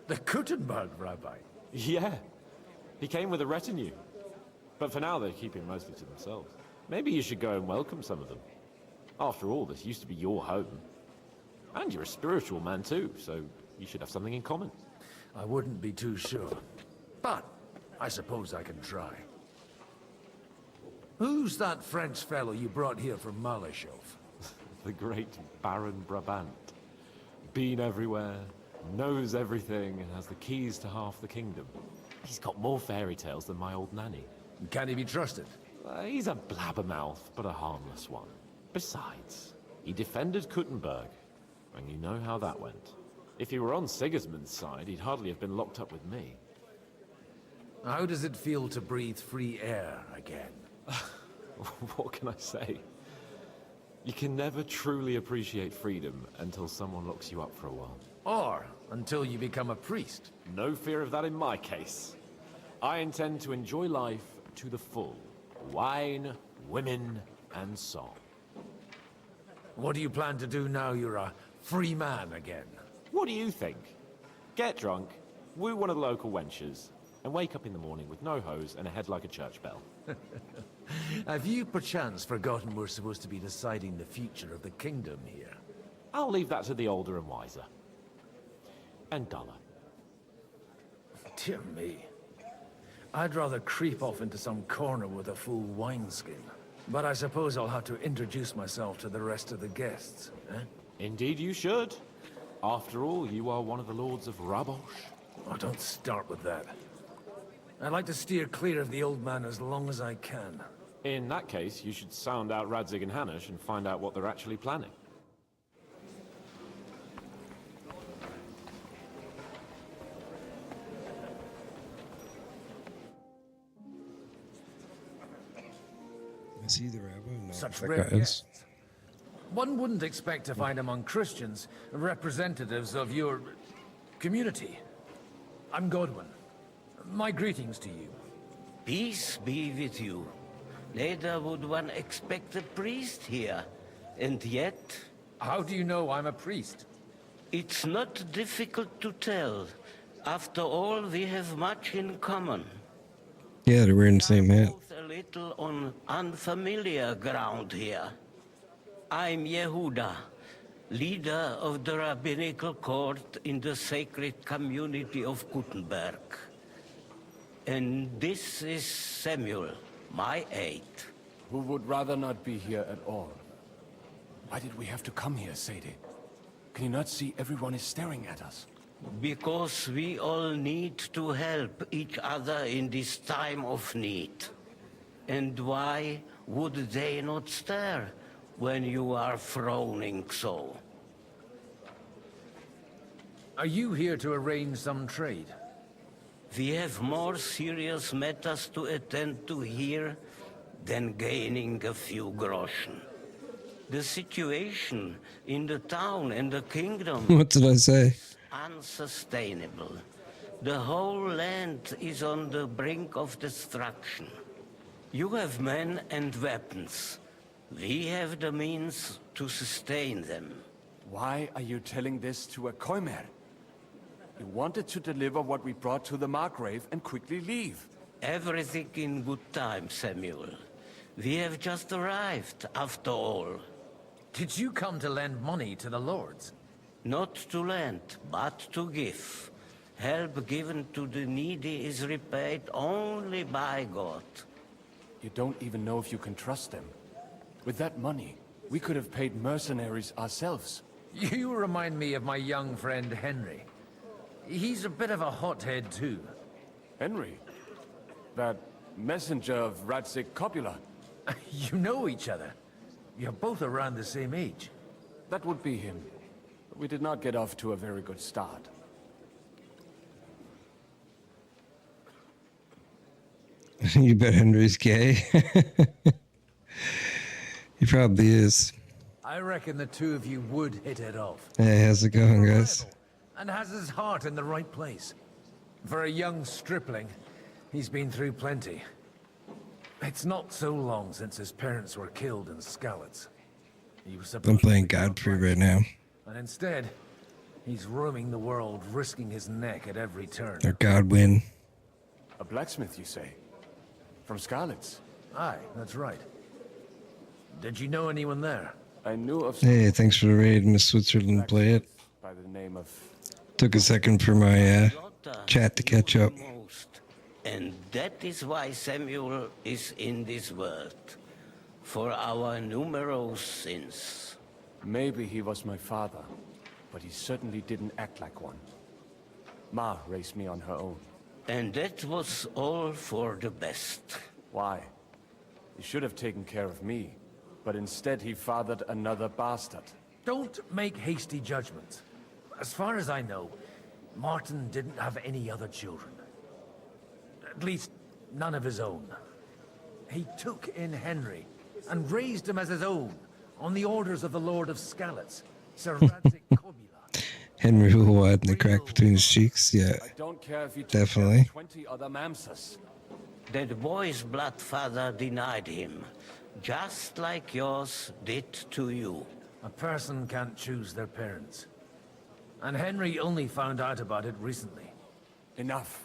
The Kuttenberg rabbi? Yeah. He came with a retinue. But for now, they're keeping mostly to themselves. Maybe you should go and welcome some of them. After all, this used to be your home. And you're a spiritual man too, so you should have something in common. I wouldn't be too sure. But I suppose I can try. Who's that French fellow you brought here from Malachov? The great Baron Brabant. Been everywhere, knows everything, and has the keys to half the kingdom. He's got more fairy tales than my old nanny. Can he be trusted? He's a blabbermouth, but a harmless one. Besides, he defended Kuttenberg, and you know how that went. If he were on Sigismund's side, he'd hardly have been locked up with me. How does it feel to breathe free air again? What can I say? You can never truly appreciate freedom until someone locks you up for a while. Or until you become a priest. No fear of that in my case. I intend to enjoy life to the full. Wine, women, and song. What do you plan to do now you're a free man again? What do you think? Get drunk, woo one of the local wenches, and wake up in the morning with no hose and a head like a church bell. Have you perchance forgotten we're supposed to be deciding the future of the kingdom here? I'll leave that to the older and wiser. And duller. Dear me. I'd rather creep off into some corner with a full wineskin. But I suppose I'll have to introduce myself to the rest of the guests, eh? Indeed you should. After all, you are one of the lords of Rabosh. Oh, don't start with that. I'd like to steer clear of the old man as long as I can. In that case, you should sound out Radzig and Hanush and find out what they're actually planning. I see the rabbi. No, Such that rare guy is. guests. One wouldn't expect to find among Christians representatives of your community. I'm Godwin. My greetings to you. Peace be with you. Neither would one expect a priest here. And yet... How do you know I'm a priest? It's not difficult to tell. After all, we have much in common. Yeah, they're wearing the same hat. Both a little on unfamiliar ground here. I'm Yehuda, leader of the rabbinical court in the sacred community of Gutenberg. And this is Samuel, my aide. Who would rather not be here at all. Why did we have to come here, Sadie? Can you not see everyone is staring at us? Because we all need to help each other in this time of need. And why would they not stare when you are frowning so? Are you here to arrange some trade? We have more serious matters to attend to here than gaining a few groschen. The situation in the town and the kingdom What did I say? is unsustainable. The whole land is on the brink of destruction. You have men and weapons. We have the means to sustain them. Why are you telling this to a Koimer? You wanted to deliver what we brought to the Margrave and quickly leave. Everything in good time, Samuel. We have just arrived, after all. Did you come to lend money to the lords? Not to lend, but to give. Help given to the needy is repaid only by God. You don't even know if you can trust them. With that money, we could have paid mercenaries ourselves. You remind me of my young friend Henry. He's a bit of a hothead too. Henry? That messenger of Radzik Copula? You know each other. You're both around the same age. That would be him. But we did not get off to a very good start. You bet Henry's gay. He probably is. I reckon the two of you would hit it off. Hey, how's it going, guys? And has his heart in the right place. For a young stripling, he's been through plenty. It's not so long since his parents were killed in Skalitz. He was I'm supposed playing Godfrey right now. and instead, he's roaming the world, risking his neck at every turn. Or Godwin. A blacksmith, you say? From Skalitz? Aye, that's right. Did you know anyone there? I knew of... Hey, thanks for the raid, Miss Switzerland. Play it. By the name of... Took a second for my chat to catch up. And that is why Samuel is in this world. For our numerous sins. Maybe he was my father, but he certainly didn't act like one. Ma raised me on her own. And that was all for the best. Why? He should have taken care of me, but instead he fathered another bastard. Don't make hasty judgments. As far as I know, Martin didn't have any other children. At least, none of his own. He took in Henry and raised him as his own, on the orders of the Lord of Skalitz, Sir Radzik Copula. Henry who widened the crack between his cheeks. Yeah, I don't care if he took definitely. 20 other Mamsas. That boy's blood father denied him, just like yours did to you. A person can't choose their parents. And Henry only found out about it recently. Enough.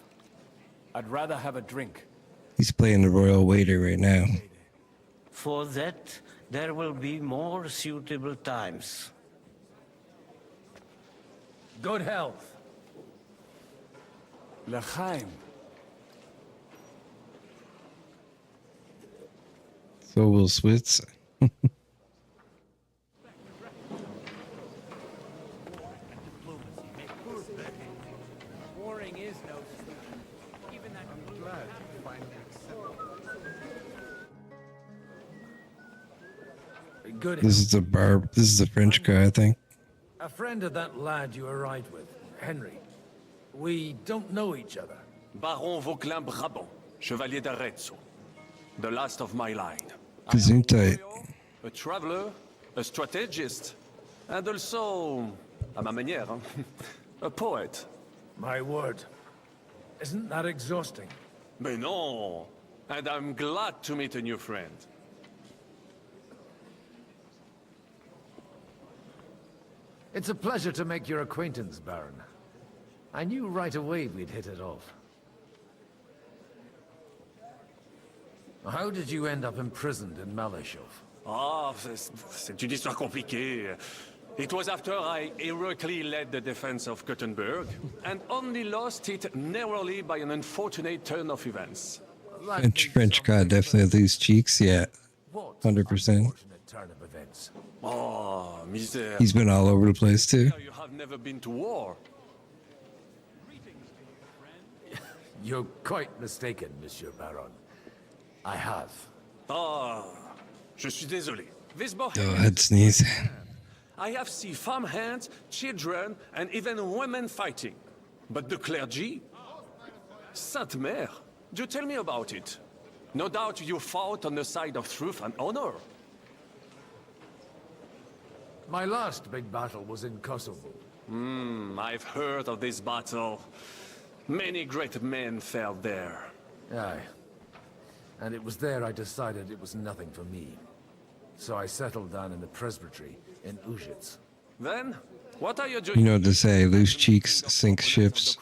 I'd rather have a drink. He's playing the royal waiter right now. For that, there will be more suitable times. Good health. L'chaim. So will Switz. Warring is no even that Good. This is the barb. This is the French guy, I think. A friend of that lad you arrived with, Henry. We don't know each other. Baron Vauquelin Brabant, Chevalier d'Arezzo. The last of my line. Gesundheit. A traveler, a strategist, and also, à ma manière, a poet. My word. Isn't that exhausting? Mais non! And I'm glad to meet a new friend. It's a pleasure to make your acquaintance, Baron. I knew right away we'd hit it off. How did you end up imprisoned in Malashov? Ah, c'est une histoire compliquée. It was after I heroically led the defense of Gothenburg, and only lost it narrowly by an unfortunate turn of events. French guy definitely loose cheeks. Yeah, 100%. Turn of events. Oh, misère. He's been all over the place too. You have never been to war. You're quite mistaken, Monsieur Baron. I have. Ah, je suis désolé. This Oh, Bohemia head sneeze. I have seen farmhands, children, and even women fighting. But the clergy? Sainte Mère, do tell me about it. No doubt you fought on the side of truth and honor. My last big battle was in Kosovo. I've heard of this battle. Many great men fell there. Aye. And it was there I decided it was nothing for me. So I settled down in the presbytery in Ujits. Then, what are you doing? You know what to say, loose cheeks sink ships.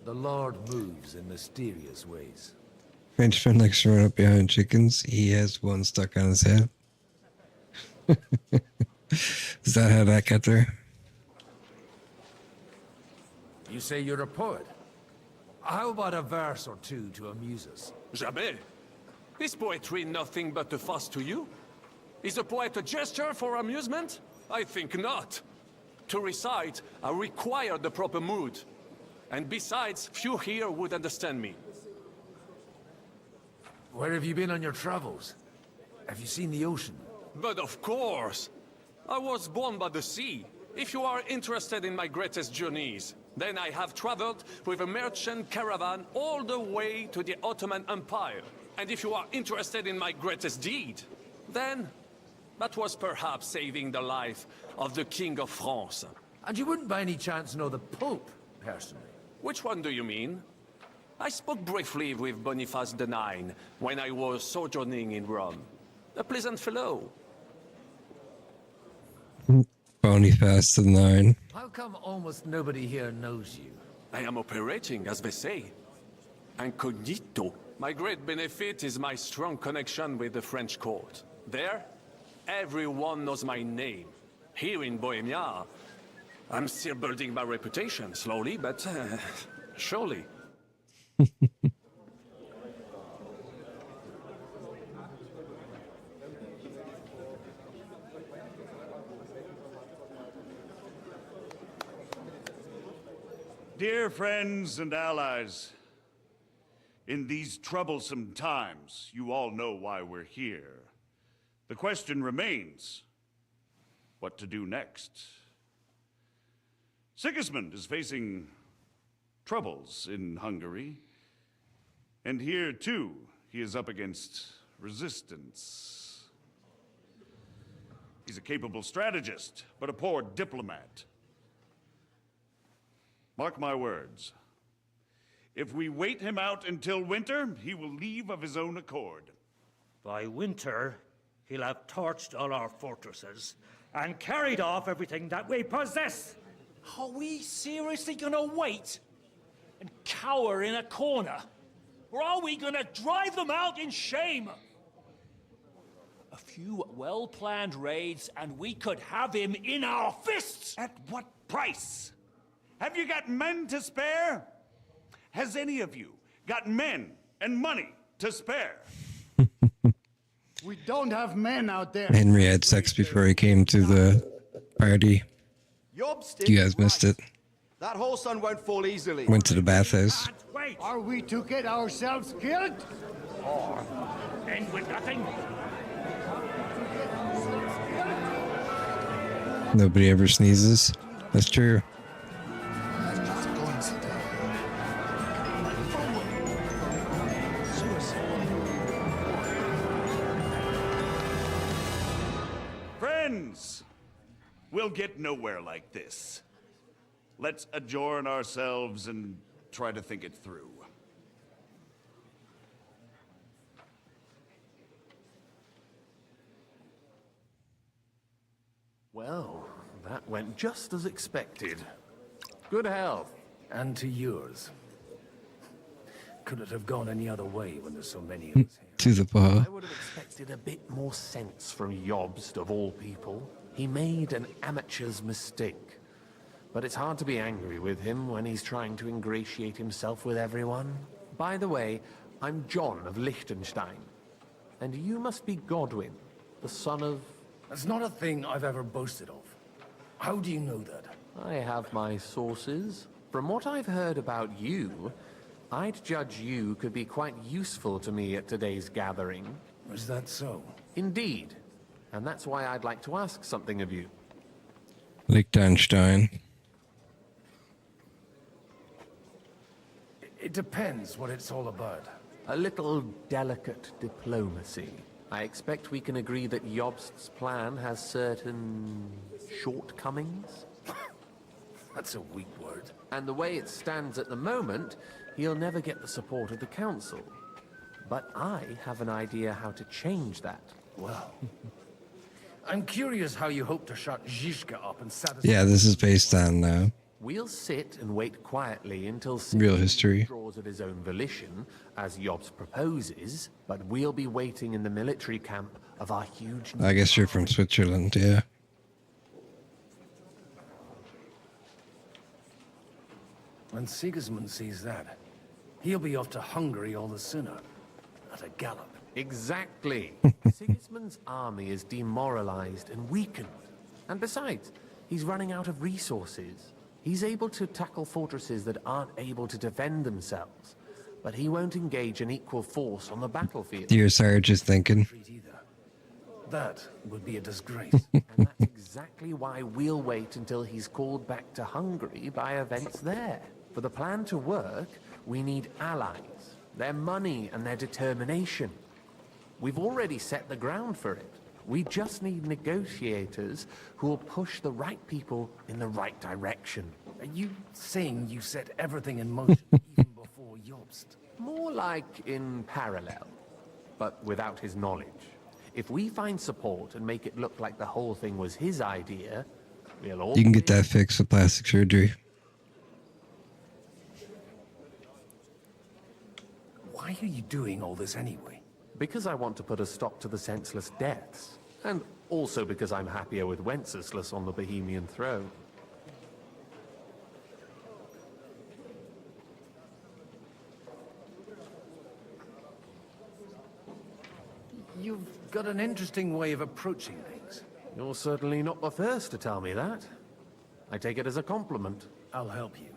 The Lord moves in mysterious ways. Frenchman likes to run up behind chickens. He has one stuck on his head. Is that how that got there? You say you're a poet? How about a verse or two to amuse us? Jamais. Is poetry nothing but a fuss to you? Is a poet a gesture for amusement? I think not. To recite, I require the proper mood. And besides, few here would understand me. Where have you been on your travels? Have you seen the ocean? But of course! I was born by the sea. If you are interested in my greatest journeys, then I have traveled with a merchant caravan all the way to the Ottoman Empire. And if you are interested in my greatest deed, then that was perhaps saving the life of the King of France. And you wouldn't by any chance know the Pope, personally? Which one do you mean? I spoke briefly with Boniface IX when I was sojourning in Rome. A pleasant fellow. Boniface IX. How come almost nobody here knows you? I am operating, as they say. Incognito. My great benefit is my strong connection with the French court. There, everyone knows my name. Here in Bohemia, I'm still building my reputation, slowly, but surely. Dear friends and allies, in these troublesome times, you all know why we're here. The question remains, what to do next? Sigismund is facing troubles in Hungary, and here, too, he is up against resistance. He's a capable strategist, but a poor diplomat. Mark my words. If we wait him out until winter, he will leave of his own accord. By winter, he'll have torched all our fortresses and carried off everything that we possess. Are we seriously gonna wait and cower in a corner? Or are we gonna drive them out in shame? A few well-planned raids and we could have him in our fists! At what price? Have you got men to spare? Has any of you got men and money to spare? We don't have men out there. Henry had sex before he came to the party. You guys missed it. That whole sun won't fall easily. Went to the bathhouse. Wait! Are we to get ourselves killed? Or end with nothing? Nobody ever sneezes. That's true. Friends, we'll get nowhere like this. Let's adjourn ourselves and try to think it through. Well, that went just as expected. Good health. And to yours. Could it have gone any other way when there's so many of us here? To the paw. I would have expected a bit more sense from Jobst, of all people. He made an amateur's mistake. But it's hard to be angry with him when he's trying to ingratiate himself with everyone. By the way, I'm John of Liechtenstein. And you must be Godwin. The son of... That's not a thing I've ever boasted of. How do you know that? I have my sources. From what I've heard about you, I'd judge you could be quite useful to me at today's gathering. Is that so? Indeed. And that's why I'd like to ask something of you. Liechtenstein. It depends what it's all about. A little delicate diplomacy. I expect we can agree that Jobst's plan has certain shortcomings. That's a weak word. And the way it stands at the moment, he'll never get the support of the council. But I have an idea how to change that. Well, I'm curious how you hope to shut Zizka up and satisfy... Yeah, this is based on We'll sit and wait quietly until real history. draws of his own volition, as Jobst proposes, but we'll be waiting in the military camp of our huge... I guess you're from Switzerland, yeah. When Sigismund sees that, he'll be off to Hungary all the sooner. At a gallop. Exactly. Sigismund's army is demoralized and weakened. And besides, he's running out of resources. He's able to tackle fortresses that aren't able to defend themselves. But he won't engage an equal force on the battlefield. Dear Sarge is thinking. That would be a disgrace. And that's exactly why we'll wait until he's called back to Hungary by events there. For the plan to work, we need allies, their money and their determination. We've already set the ground for it. We just need negotiators who will push the right people in the right direction. Are you saying you set everything in motion even before Jobst? More like in parallel, but without his knowledge. If we find support and make it look like the whole thing was his idea, we'll all... You can get that fixed with plastic surgery. Why are you doing all this anyway? Because I want to put a stop to the senseless deaths. And also because I'm happier with Wenceslas on the Bohemian throne. You've got an interesting way of approaching things. You're certainly not the first to tell me that. I take it as a compliment. I'll help you.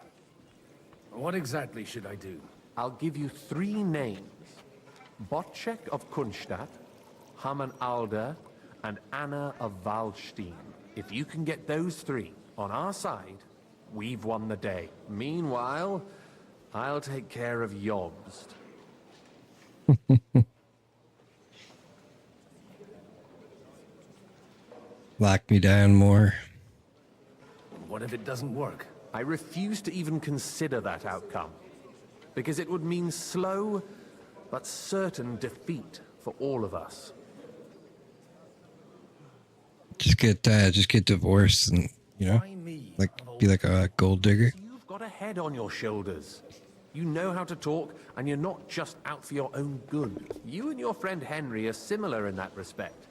What exactly should I do? I'll give you 3 names. Botchek of Kunstadt, Hamann Alder, and Anna of Waldstein. If you can get those 3 on our side, we've won the day. Meanwhile, I'll take care of Jobst. Lock me down more. What if it doesn't work? I refuse to even consider that outcome. Because it would mean slow, but certain defeat for all of us. Just get divorced and, you know, like be like a gold digger. You've got a head on your shoulders. You know how to talk, and you're not just out for your own good. You and your friend Henry are similar in that respect.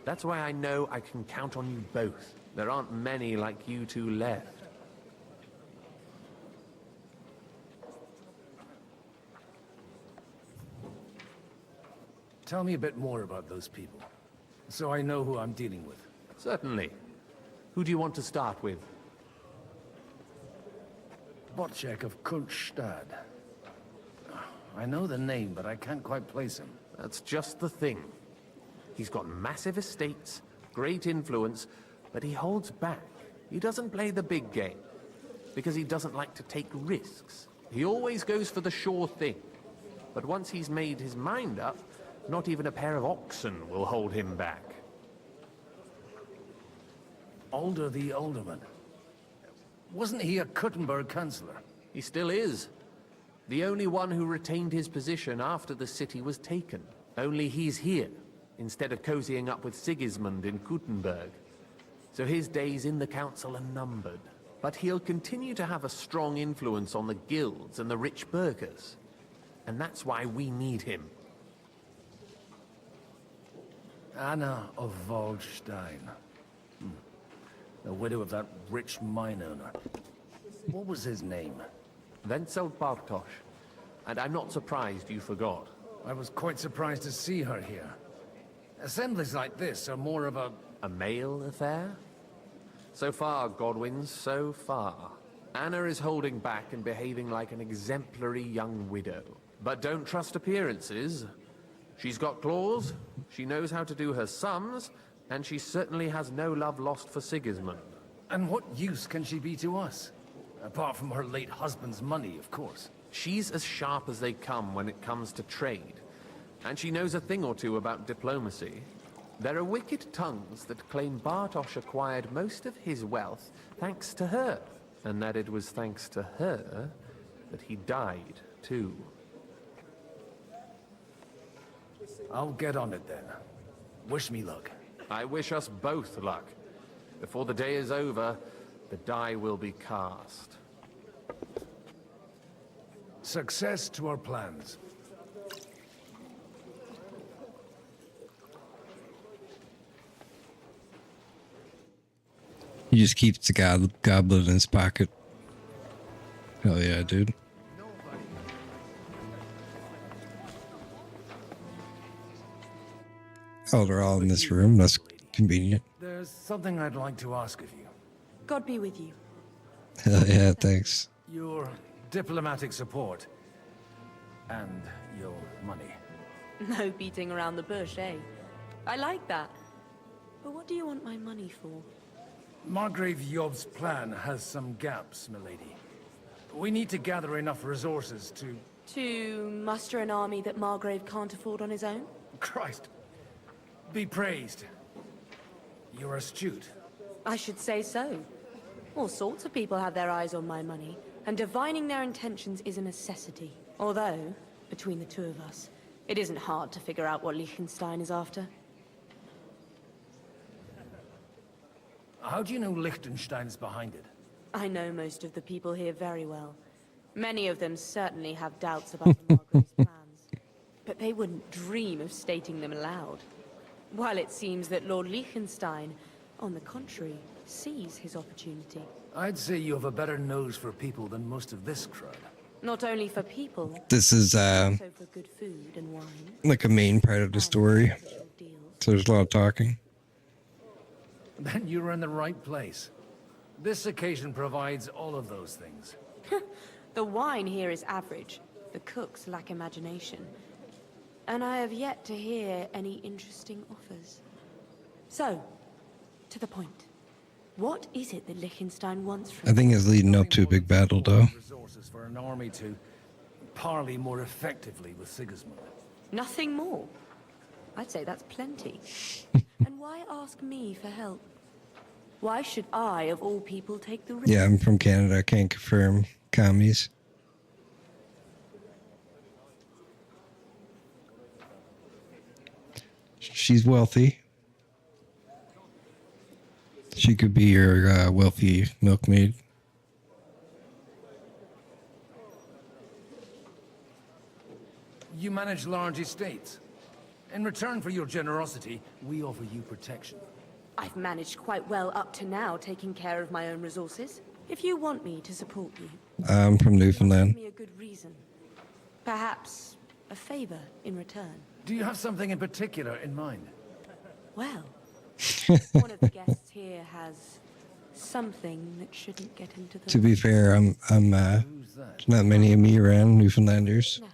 That's why I know I can count on you both. There aren't many like you two left. Tell me a bit more about those people, so I know who I'm dealing with. Certainly. Who do you want to start with? Botchek of Kunstadt. I know the name, but I can't quite place him. That's just the thing. He's got massive estates, great influence, but he holds back. He doesn't play the big game, because he doesn't like to take risks. He always goes for the sure thing. But once he's made his mind up, not even a pair of oxen will hold him back. Alder the Alderman. Wasn't he a Kuttenberg councillor? He still is. The only one who retained his position after the city was taken. Only he's here, instead of cozying up with Sigismund in Kuttenberg. So his days in the council are numbered. But he'll continue to have a strong influence on the guilds and the rich burghers. And that's why we need him. Anna of Waldstein. The widow of that rich mine owner. What was his name? Wenzel Bartosz. And I'm not surprised you forgot. I was quite surprised to see her here. Assemblies like this are more of a... A male affair? So far, Godwin, so far. Anna is holding back and behaving like an exemplary young widow. But don't trust appearances. She's got claws, she knows how to do her sums, and she certainly has no love lost for Sigismund. And what use can she be to us? Apart from her late husband's money, of course. She's as sharp as they come when it comes to trade. And she knows a thing or two about diplomacy. There are wicked tongues that claim Bartosz acquired most of his wealth thanks to her. And that it was thanks to her that he died, too. I'll get on it then. Wish me luck. I wish us both luck. Before the day is over, the die will be cast. Success to our plans. He just keeps the goblet in his pocket. Hell yeah, dude. Oh, they're all in this room. That's convenient. There's something I'd like to ask of you. God be with you. Hell yeah, thanks. Your diplomatic support. And your money. No beating around the bush, eh? I like that. But what do you want my money for? Margrave Yob's plan has some gaps, milady. We need to gather enough resources to... To muster an army that Margrave can't afford on his own? Christ. Be praised. You're astute. I should say so. All sorts of people have their eyes on my money, and divining their intentions is a necessity. Although, between the two of us, it isn't hard to figure out what Liechtenstein is after. How do you know Liechtenstein's behind it? I know most of the people here very well. Many of them certainly have doubts about the Margrave's plans, but they wouldn't dream of stating them aloud. While it seems that Lord Liechtenstein, on the contrary, sees his opportunity. I'd say you have a better nose for people than most of this crowd. Not only for people, This is also for good food and wine. like a main part of the story. So there's a lot of talking. Then you're in the right place. This occasion provides all of those things. The wine here is average. The cooks lack imagination. And I have yet to hear any interesting offers. So, to the point. What is it that Liechtenstein wants from I think it's leading up to a big battle, though. Resources for an army to parley more effectively with Sigismund. Nothing more? I'd say that's plenty. And why ask me for help? Why should I, of all people, take the risk? Yeah, I'm from Canada. I can't confirm commies. She's wealthy. She could be your wealthy milkmaid. You manage large estates. In return for your generosity, we offer you protection. I've managed quite well up to now, taking care of my own resources. If you want me to support you, I'm from Newfoundland. give me a good reason. Perhaps a favor in return. Do you have something in particular in mind? Well, one of the guests here has something that shouldn't get into the... To be fair, there's not many of me around Newfoundlanders. No.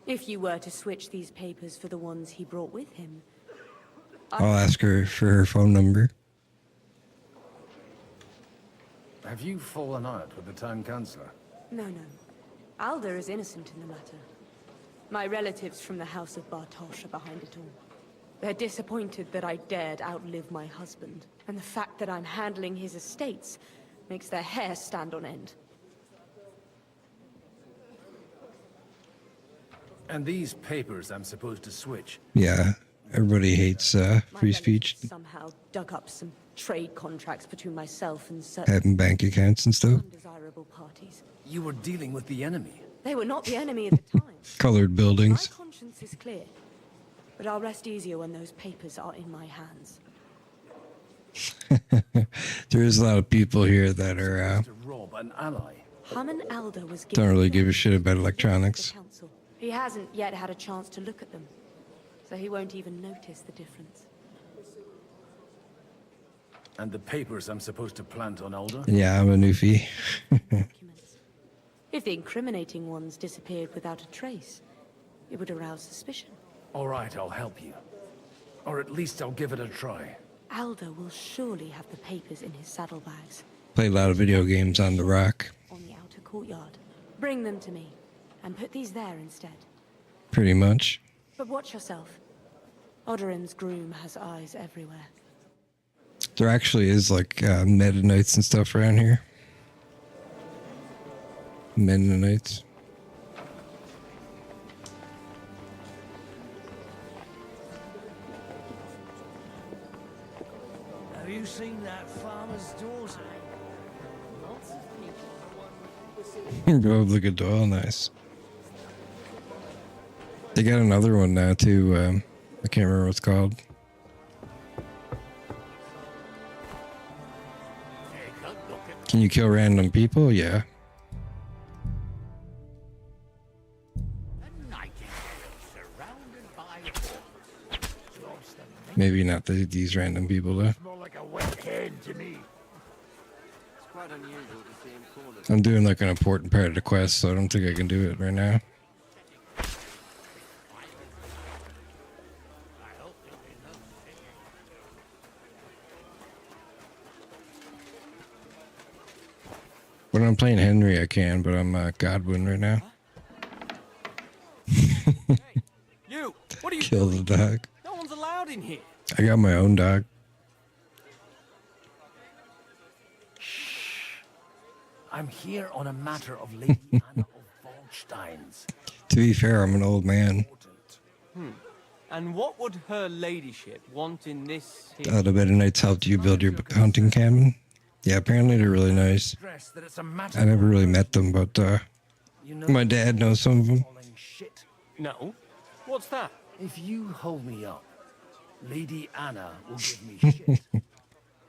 If you were to switch these papers for the ones he brought with him, I'll ask her for her phone number. Have you fallen out with the town councillor? No. Alder is innocent in the matter. My relatives from the House of Bartosz are behind it all. They're disappointed that I dared outlive my husband, and the fact that I'm handling his estates makes their hair stand on end. And these papers I'm supposed to switch. Yeah, everybody hates free speech, Somehow dug up some trade contracts between myself and certain having bank accounts and stuff. undesirable parties. You were dealing with the enemy. They were not the enemy at the time. Colored buildings. My conscience is clear, but I'll rest easier when those papers are in my hands. There is a lot of people here that are To rob an ally. Haman Alder was don't really give a shit about electronics. council. He hasn't yet had a chance to look at them. so he won't even notice the difference. And the papers I'm supposed to plant on Alder? Yeah, I'm a newfie. If the incriminating ones disappeared without a trace, it would arouse suspicion. All right, I'll help you. Or at least I'll give it a try. Aldo will surely have the papers in his saddlebags. Play a lot of video games on the rock. On the outer courtyard. Bring them to me, and put these there instead. Pretty much. But watch yourself. Odorin's groom has eyes everywhere. There actually is like Mennonites and stuff around here. Mennonites. Have you seen that farmer's daughter? Lots of people. Oh, look at Doyle, nice. They got another one now too. I can't remember what it's called. Can you kill random people? Yeah. Maybe not these random people though. More like a wet hen to me. It's quite unusual to see him cornered. I'm doing like an important part of the quest, so I don't think I can do it right now. When I'm playing Henry, I can, but I'm Godwin right now. You! What are you Kill doing? the dog. No one's allowed in here. I got my own dog. I'm here on a matter of Lady Anna of Waldstein's. To be fair, I'm an old man. And what would her ladyship want in this here? The Mennonites helped you build your hunting cabin. Yeah, apparently they're really nice. I never really met them, but my dad knows some of them. No. What's that? If you hold me up, Lady Anna will give me shit.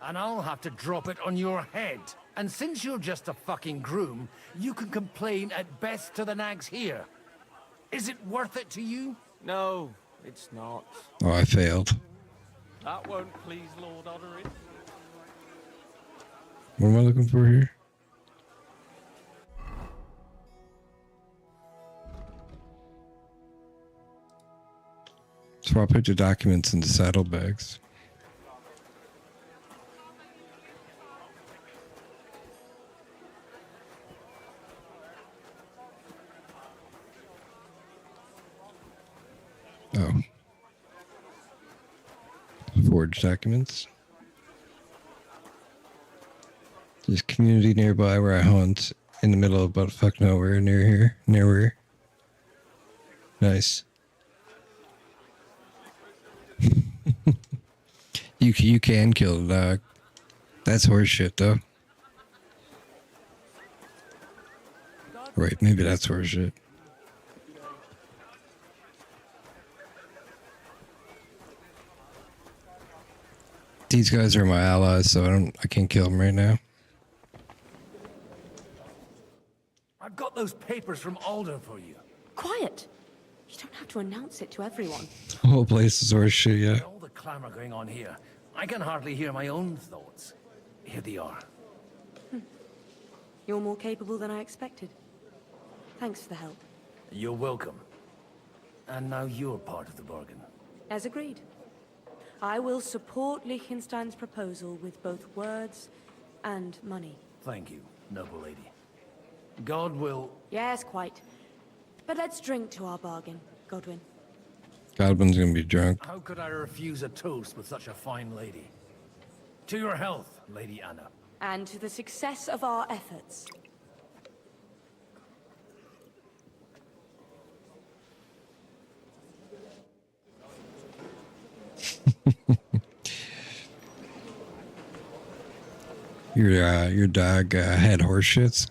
And I'll have to drop it on your head. And since you're just a fucking groom, you can complain at best to the nags here. Is it worth it to you? No, it's not. Oh, I failed. That won't please Lord Odorin. What am I looking for here? So I'll put your documents into saddlebags. Oh. Forge documents. There's community nearby where I hunt in the middle of buttfuck nowhere near here. Nowhere. Nice. You can kill the dog. That's horseshit though. Right, maybe that's horseshit. These guys are my allies, so I can't kill them right now. I've got those papers from Alder for you. Quiet! You don't have to announce it to everyone. The whole place is horseshit, yeah. All the clamor going on here, I can hardly hear my own thoughts. Here they are. You're more capable than I expected. Thanks for the help. You're welcome. And now you're part of the bargain. As agreed. I will support Liechtenstein's proposal with both words and money. Thank you, noble lady. God will... Yes, quite. But let's drink to our bargain, Godwin. Godwin's gonna be drunk. How could I refuse a toast with such a fine lady? To your health, Lady Anna. And to the success of our efforts. Your dog had horse shits.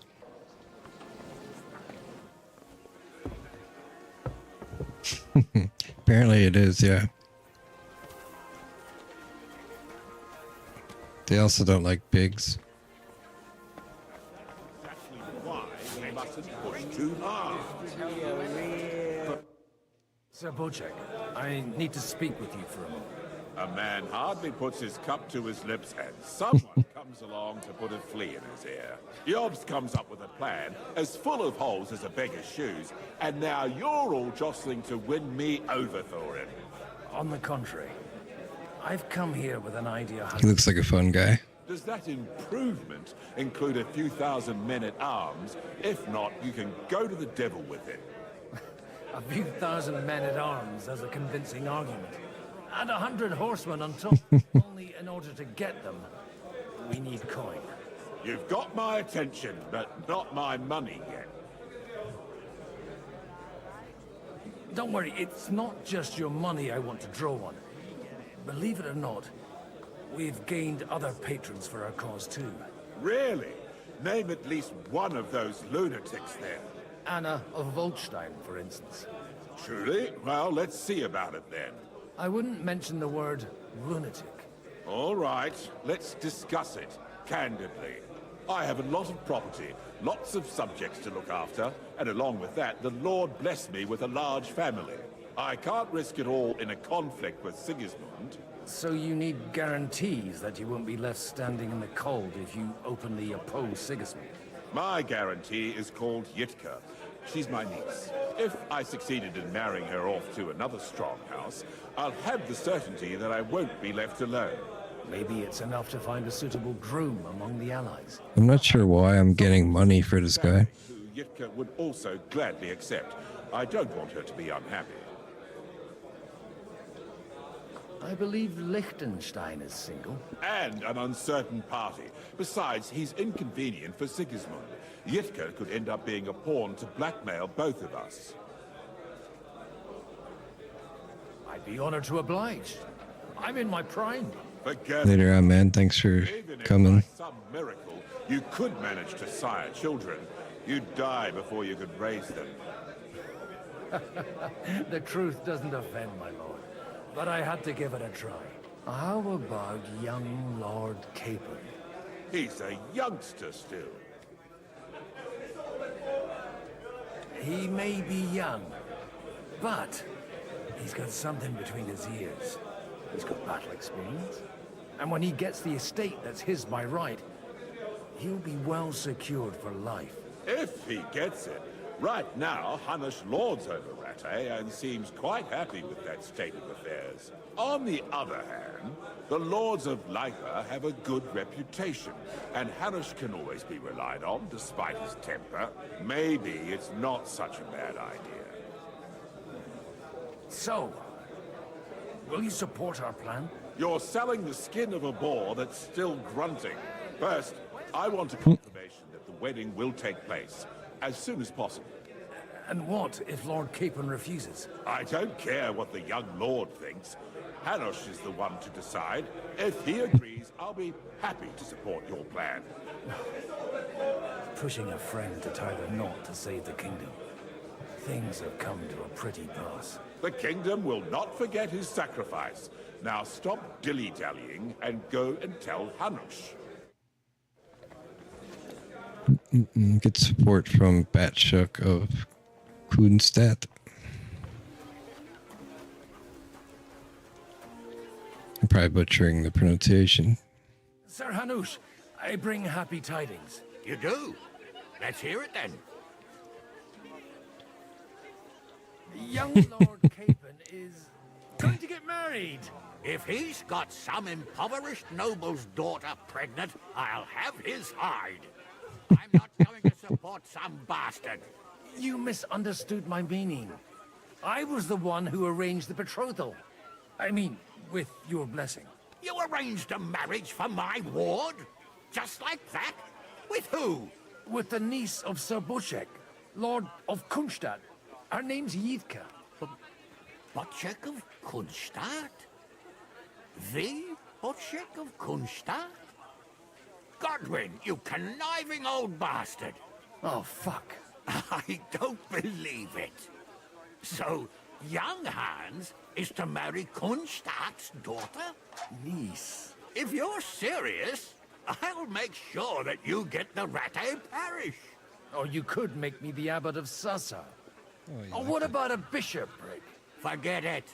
Apparently it is, yeah. They also don't like pigs. Why we mustn't push too hard. Sir Bochek, I need to speak with you for a moment. A man hardly puts his cup to his lips and someone comes along to put a flea in his ear. Yobs comes up with a plan as full of holes as a beggar's shoes, and now you're all jostling to win me over for him. On the contrary, I've come here with an idea. He looks like a fun guy. Does that improvement include a few thousand men-at-arms? If not, you can go to the devil with it. A few thousand men-at-arms as a convincing argument. And 100 horsemen on top. Only in order to get them, we need coin. You've got my attention, but not my money yet. Don't worry, it's not just your money I want to draw on. Believe it or not, we've gained other patrons for our cause too. Really? Name at least one of those lunatics then. Anna of Volstein, for instance. Truly? Well, let's see about it then. I wouldn't mention the word lunatic. All right, let's discuss it, candidly. I have a lot of property, lots of subjects to look after, and along with that, the Lord blessed me with a large family. I can't risk it all in a conflict with Sigismund. So you need guarantees that you won't be left standing in the cold if you openly oppose Sigismund? My guarantee is called Yitka. She's my niece. If I succeeded in marrying her off to another strong house, I'll have the certainty that I won't be left alone. Maybe it's enough to find a suitable groom among the allies. I'm not sure why I'm getting money for this guy. Who Yitka would also gladly accept. I don't want her to be unhappy. I believe Liechtenstein is single. And an uncertain party. Besides, he's inconvenient for Sigismund. Yitka could end up being a pawn to blackmail both of us. I'd be honored to oblige. I'm in my prime. Forget Later on, man. Thanks for Even if coming. by some miracle you could manage to sire children, you'd die before you could raise them. The truth doesn't offend, my lord. But I had to give it a try. How about young Lord Capon? He's a youngster still. He may be young, but he's got something between his ears. He's got battle experience. And when he gets the estate that's his by right, he'll be well secured for life. If he gets it. Right now, Hanush lords over Rattay and seems quite happy with that state of affairs. On the other hand, the lords of Leica have a good reputation, and Hanush can always be relied on despite his temper. Maybe it's not such a bad idea. So, will you support our plan? You're selling the skin of a boar that's still grunting. First, I want a confirmation that the wedding will take place as soon as possible. And what if Lord Capon refuses? I don't care what the young lord thinks. Hanush is the one to decide. If he agrees, I'll be happy to support your plan. Pushing a friend to tie the knot to save the kingdom. Things have come to a pretty pass. The kingdom will not forget his sacrifice. Now stop dilly-dallying and go and tell Hanush. Get support from Batshuk of Kudenstadt. I'm probably butchering the pronunciation. Sir Hanush, I bring happy tidings. You do? Let's hear it then. Young Lord Capon is going to get married. If he's got some impoverished noble's daughter pregnant, I'll have his hide. I'm not going to support some bastard. You misunderstood my meaning. I was the one who arranged the betrothal. I mean, with your blessing. You arranged a marriage for my ward? Just like that? With who? With the niece of Sir Bochek, Lord of Kunstadt. Her name's Yitka. Bochek of Kunstadt? The Bochek of Kunstadt? Godwin, you conniving old bastard! Oh, fuck. I don't believe it. So, young Hans is to marry Kunstadt's daughter? Niece. If you're serious, I'll make sure that you get the Rattay parish. Or you could make me the abbot of Sassa. Or what about a bishopric? Forget it.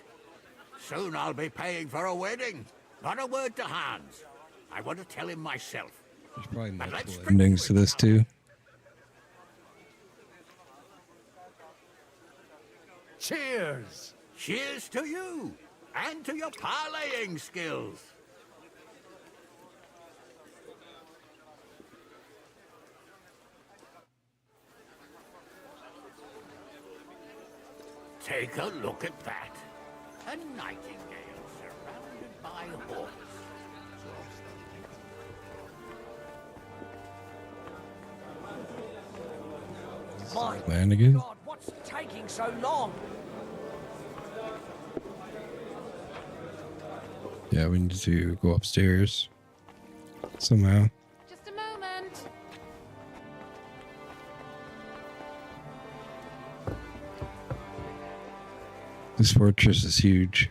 Soon I'll be paying for a wedding. Not a word to Hans. I want to tell him myself. There's probably But let's multiple endings to this too. Cheers! Cheers to you! And to your parleying skills! Take a look at that. A nightingale surrounded by hawks. My Land again? God, what's taking so long? Yeah, we need to go upstairs somehow. Just a moment. This fortress is huge.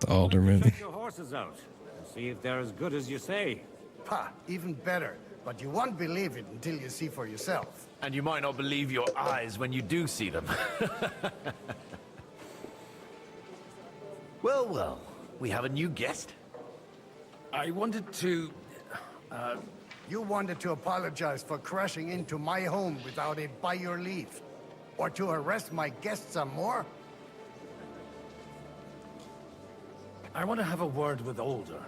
The alderman. Check your horses out and see if they're as good as you say. Pah, even better. But you won't believe it until you see for yourself. And you might not believe your eyes when you do see them. Well, well, we have a new guest. I wanted to... You wanted to apologize for crashing into my home without it by your leave. Or to arrest my guests some more? I want to have a word with Older.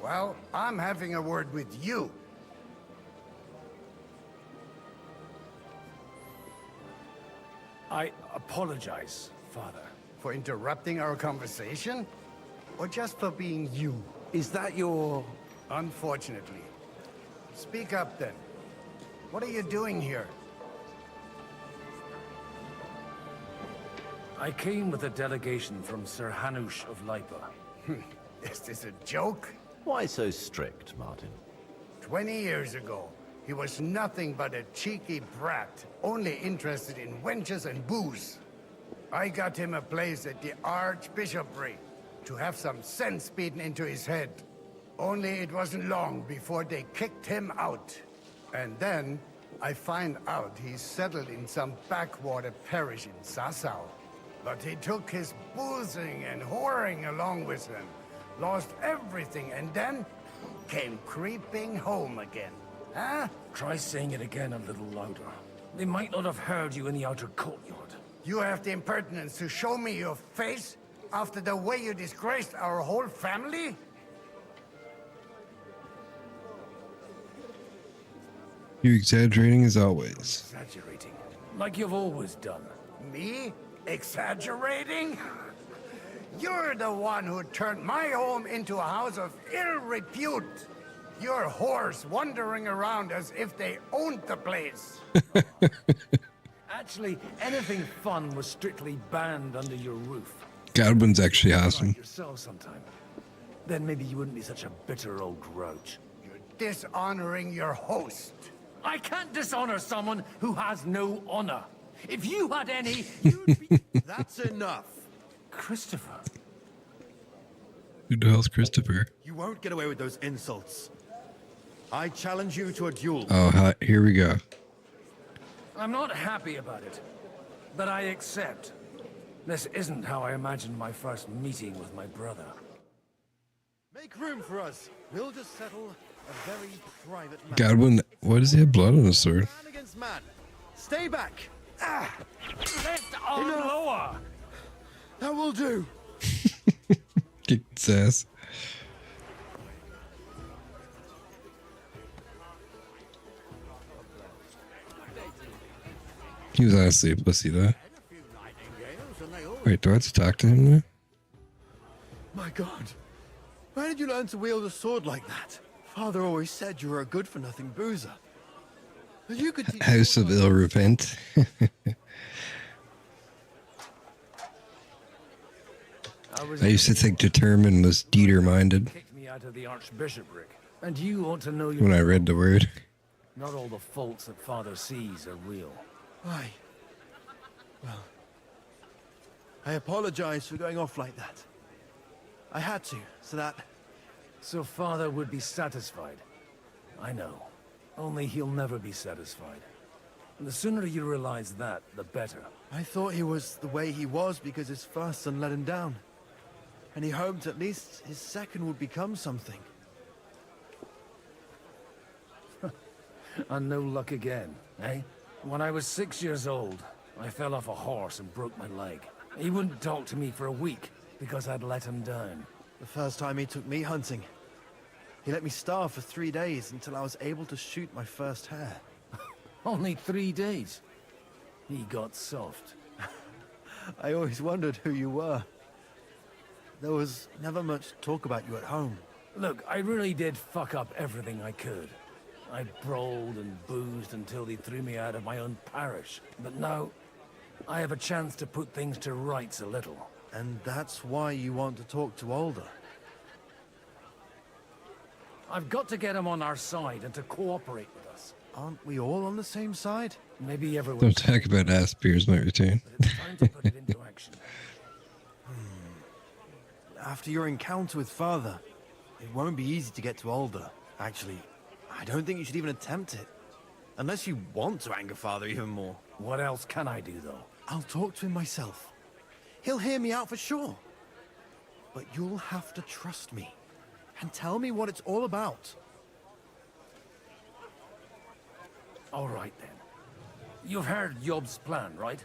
Well, I'm having a word with you. I apologize, Father. For interrupting our conversation? Or just for being you? Is that your... Unfortunately. Speak up then. What are you doing here? I came with a delegation from Sir Hanush of Lipa. Is this a joke? Why so strict, Martin? 20 years ago, he was nothing but a cheeky brat, only interested in wenches and booze. I got him a place at the Archbishopric to have some sense beaten into his head. Only it wasn't long before they kicked him out. And then I find out he's settled in some backwater parish in Sassau. But he took his boozing and whoring along with him, lost everything, and then came creeping home again. Huh? Try saying it again a little louder. They might not have heard you in the outer courtyard. You have the impertinence to show me your face after the way you disgraced our whole family? You exaggerating as always. Exaggerating. Like you've always done. Me? Exaggerating? You're the one who turned my home into a house of ill repute. Your whores wandering around as if they owned the place. Actually, anything fun was strictly banned under your roof. Godwin's actually awesome. Yourself sometime. Then maybe you wouldn't be such a bitter old grouch. You're dishonoring your host. I can't dishonor someone who has no honor. If you had any, you'd be... That's enough. Christopher. Who the hell's Christopher? You won't get away with those insults. I challenge you to a duel. Oh, hi, here we go. I'm not happy about it, but I accept. This isn't how I imagined my first meeting with my brother. Make room for us. We'll just settle a very private matter. Godwin, why does he have blood on his sword? Man against man. Stay back. Ah! Left arm lower. That will do. Kick his ass. He was honestly a pussy, though. Wait, do I have to talk to him now? My God. Where did you learn to wield a sword like that? Father always said you were a good-for-nothing boozer. You could teach House of Ill Repent. I used to think determined was Dieter-minded Kicked me out of the Archbishopric, and you ought to know your... when I read the word. Not all the faults that Father sees are real. Why? Well, I apologize for going off like that. I had to, so that... So Father would be satisfied. I know. Only he'll never be satisfied. The sooner you realize that, the better. I thought he was the way he was because his first son let him down. And he hoped at least his second would become something. And no luck again, eh? When I was 6 years old, I fell off a horse and broke my leg. He wouldn't talk to me for a week because I'd let him down. The first time he took me hunting, he let me starve for 3 days until I was able to shoot my first hare. Only 3 days. He got soft. I always wondered who you were. There was never much talk about you at home. Look, I really did fuck up everything I could. I brawled and boozed until they threw me out of my own parish. But now, I have a chance to put things to rights a little. And that's why you want to talk to Alder? I've got to get him on our side and to cooperate with us. Aren't we all on the same side? Maybe everyone. Don't talk about ass beers might return. It's time to put it into action. After your encounter with Father, it won't be easy to get to Alder. Actually, I don't think you should even attempt it. Unless you want to anger Father even more. What else can I do, though? I'll talk to him myself. He'll hear me out for sure. But you'll have to trust me. And tell me what it's all about. All right, then. You've heard Yob's plan, right?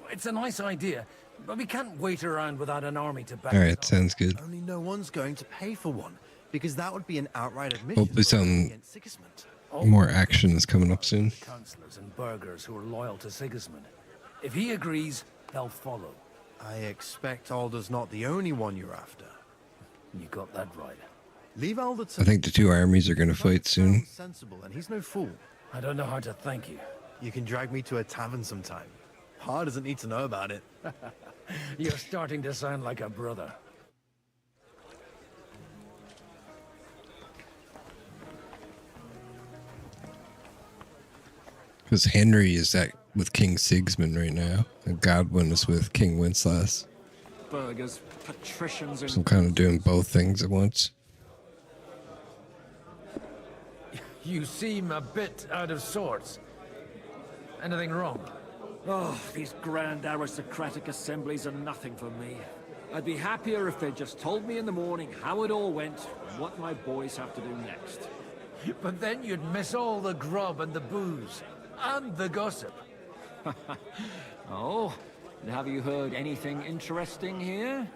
It's a nice idea, but we can't wait around without an army to back All right, sounds good. Only no one's going to pay for one, because that would be an outright admission. Hopefully some against Sigismund. more action is coming up soon. Councillors and burghers who are loyal to Sigismund. If he agrees, they'll follow. I expect Alder's not the only one you're after. You got that right. Leave Alder to I think the two armies are going to fight soon. sensible, and he's no fool. I don't know how to thank you. You can drag me to a tavern sometime. Pa doesn't need to know about it. You're starting to sound like a brother. Because Henry is with King Sigismund right now, and Godwin is with King Wenceslas. Burghers, patricians, and So I'm kind of doing both things at once. You seem a bit out of sorts. Anything wrong? oh, these grand aristocratic assemblies are nothing for me. I'd be happier if they just told me in the morning how it all went and what my boys have to do next. But then you'd miss all the grub and the booze. And the gossip. Oh, and have you heard anything interesting here?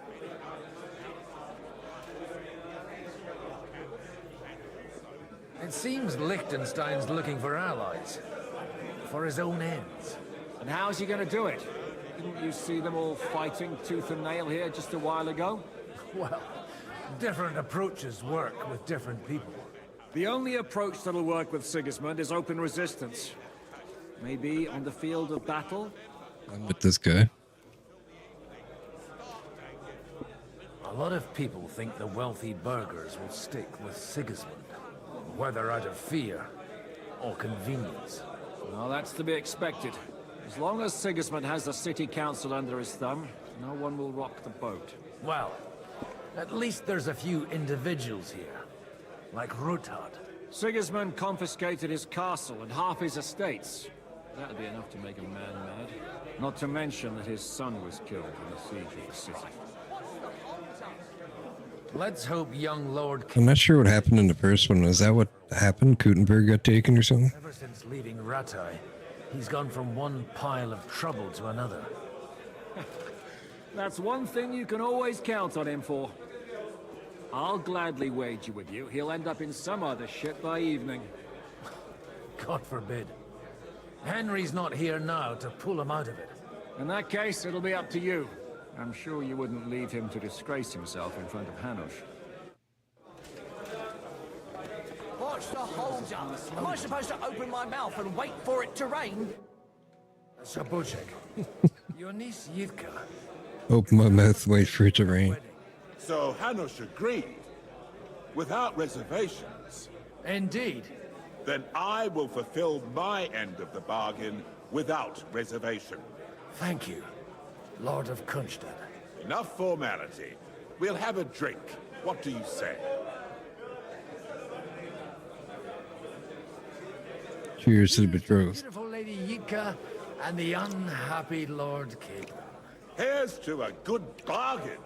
It seems Liechtenstein's looking for allies. For his own ends. And how's he gonna do it? Didn't you see them all fighting tooth and nail here just a while ago? Well, different approaches work with different people. The only approach that'll work with Sigismund is open resistance. Maybe on the field of battle? I'm with this guy. A lot of people think the wealthy burghers will stick with Sigismund, whether out of fear or convenience. Well, that's to be expected. As long as Sigismund has the city council under his thumb, no one will rock the boat. Well, at least there's a few individuals here, like Ruthard. Sigismund confiscated his castle and half his estates. That'd be enough to make a man mad. Not to mention that his son was killed in the siege of the city. Let's hope young Lord... I'm not sure what happened in the first one. Is that what happened? Kuttenberg got taken or something? Ever since leaving Rattay, he's gone from one pile of trouble to another. That's one thing you can always count on him for. I'll gladly wager with you he'll end up in some other shit by evening. God forbid. Henry's not here now to pull him out of it. In that case, it'll be up to you. I'm sure you wouldn't leave him to disgrace himself in front of Hanush. What's the hold up? Am I supposed to open my mouth and wait for it to rain? Sabuchek, your niece Yivka. Open my mouth, wait for it to rain. So Hanush agreed, without reservations. Indeed. Then I will fulfill my end of the bargain without reservation. Thank you, Lord of Kunstad. Enough formality. We'll have a drink. What do you say? Cheers to the betrothed. Beautiful Lady Yika and the unhappy Lord Cape. Here's to a good bargain.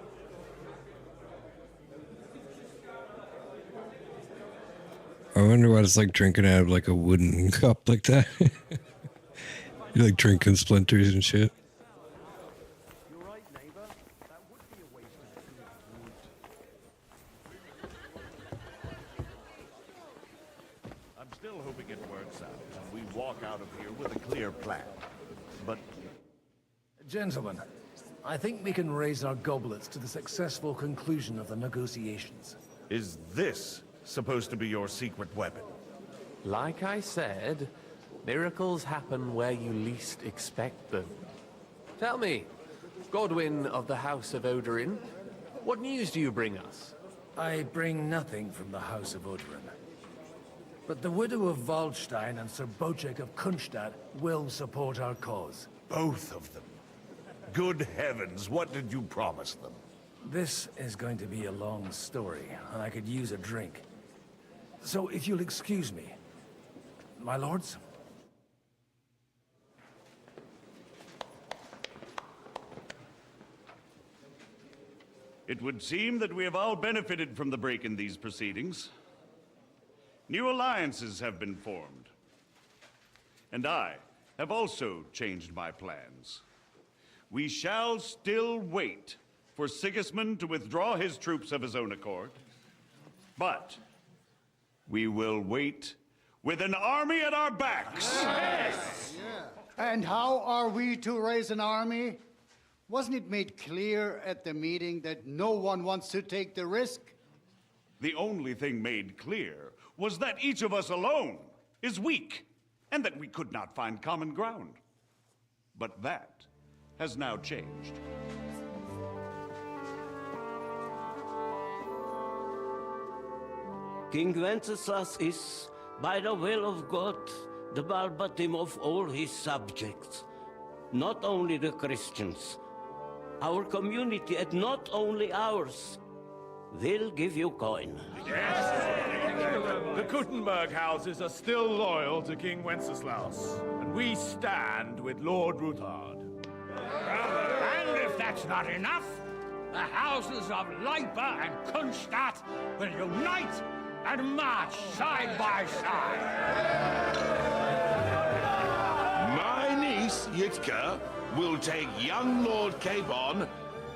I wonder what it's like drinking out of like a wooden cup like that. You're like drinking splinters and shit. I'm still hoping it works out, and we walk out of here with a clear plan. But... Gentlemen, I think we can raise our goblets to the successful conclusion of the negotiations. is this supposed to be your secret weapon? Like I said, miracles happen where you least expect them. Tell me, Godwin of the House of Odorin, what news do you bring us? I bring nothing from the House of Odorin. But the widow of Waldstein and Sir Bocek of Kunstadt will support our cause. Both of them? Good heavens, what did you promise them? This is going to be a long story, and I could use a drink. So if you'll excuse me, my lords? It would seem that we have all benefited from the break in these proceedings. New alliances have been formed. And I have also changed my plans. We shall still wait for Sigismund to withdraw his troops of his own accord. But we will wait with an army at our backs. Yes. And how are we to raise an army? Wasn't it made clear at the meeting that no one wants to take the risk? The only thing made clear was that each of us alone is weak, and that we could not find common ground. But that has now changed. King Wenceslas is, by the will of God, the Balbatim of all his subjects. Not only the Christians, our community, and not only ours, will give you coin. The Kuttenberg houses are still loyal to King Wenceslaus, and we stand with Lord Ruthard. And if that's not enough, the houses of Leipa and Kunstadt will unite and march side by side. My niece, Yitka, will take young Lord Capon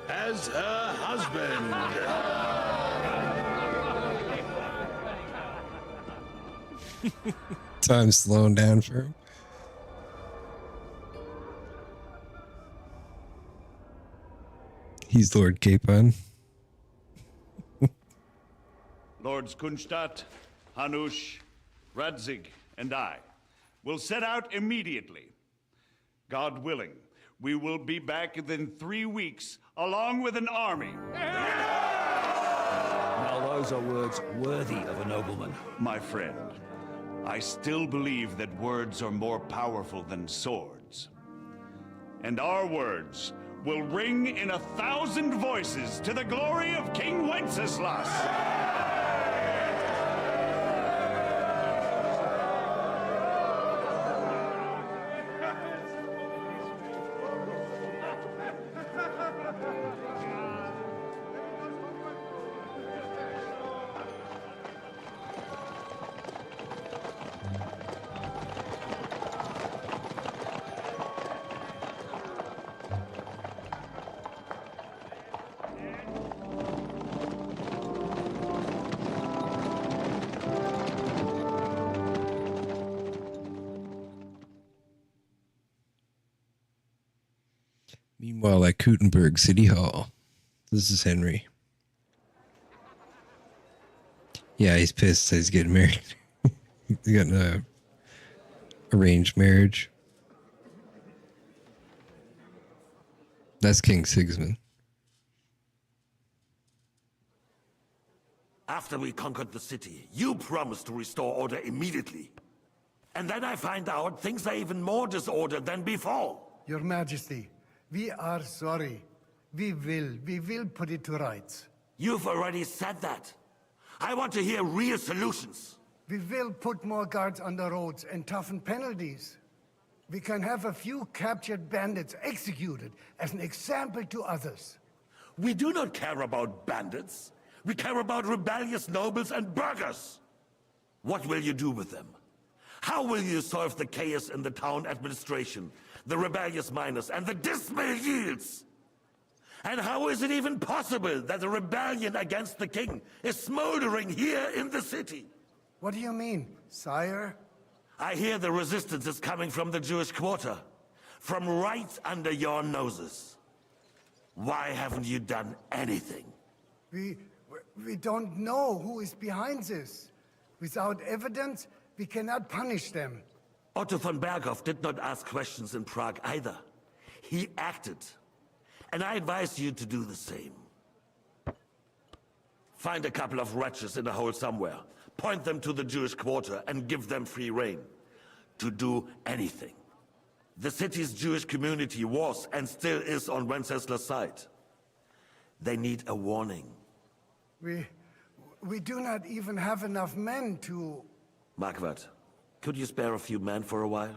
as her husband. Time's slowing down for him. He's Lord Capon. Lords Kunstadt, Hanush, Radzig, and I will set out immediately. God willing, we will be back within 3 weeks, along with an army. Now those are words worthy of a nobleman. My friend, I still believe that words are more powerful than swords. And our words will ring in 1,000 voices to the glory of King Wenceslas. Meanwhile, at Kuttenberg City Hall, this is Henry. Yeah, he's pissed that he's getting married. He's got an arranged marriage. That's King Sigismund. After we conquered the city, you promised to restore order immediately. And then I find out things are even more disordered than before. Your Majesty, we are sorry. We will put it to rights. You've already said that. I want to hear real solutions. We will put more guards on the roads and toughen penalties. We can have a few captured bandits executed as an example to others. We do not care about bandits. We care about rebellious nobles and burghers. What will you do with them? How will you solve the chaos in the town administration, the rebellious miners, and the dismal yields? And how is it even possible that a rebellion against the king is smoldering here in the city? What do you mean, sire? I hear the resistance is coming from the Jewish quarter, from right under your noses. Why haven't you done anything? We don't know who is behind this. Without evidence, we cannot punish them. Otto von Berghoff did not ask questions in Prague either. He acted. And I advise you to do the same. Find a couple of wretches in a hole somewhere. Point them to the Jewish quarter and give them free rein. To do anything. The city's Jewish community was and still is on Wencesla's side. They need a warning. We do not even have enough men to... Marquardt, could you spare a few men for a while?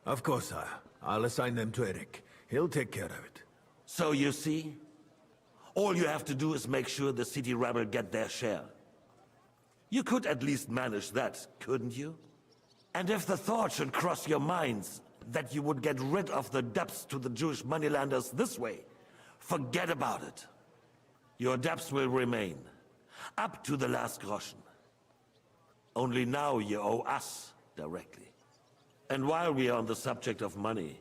Of course, sire. I'll assign them to Eric. He'll take care of it. So you see? All you have to do is make sure the city rebel get their share. You could at least manage that, couldn't you? And if the thought should cross your minds that you would get rid of the debts to the Jewish moneylanders this way, forget about it. Your debts will remain, up to the last groschen. Only now you owe us directly. And while we are on the subject of money,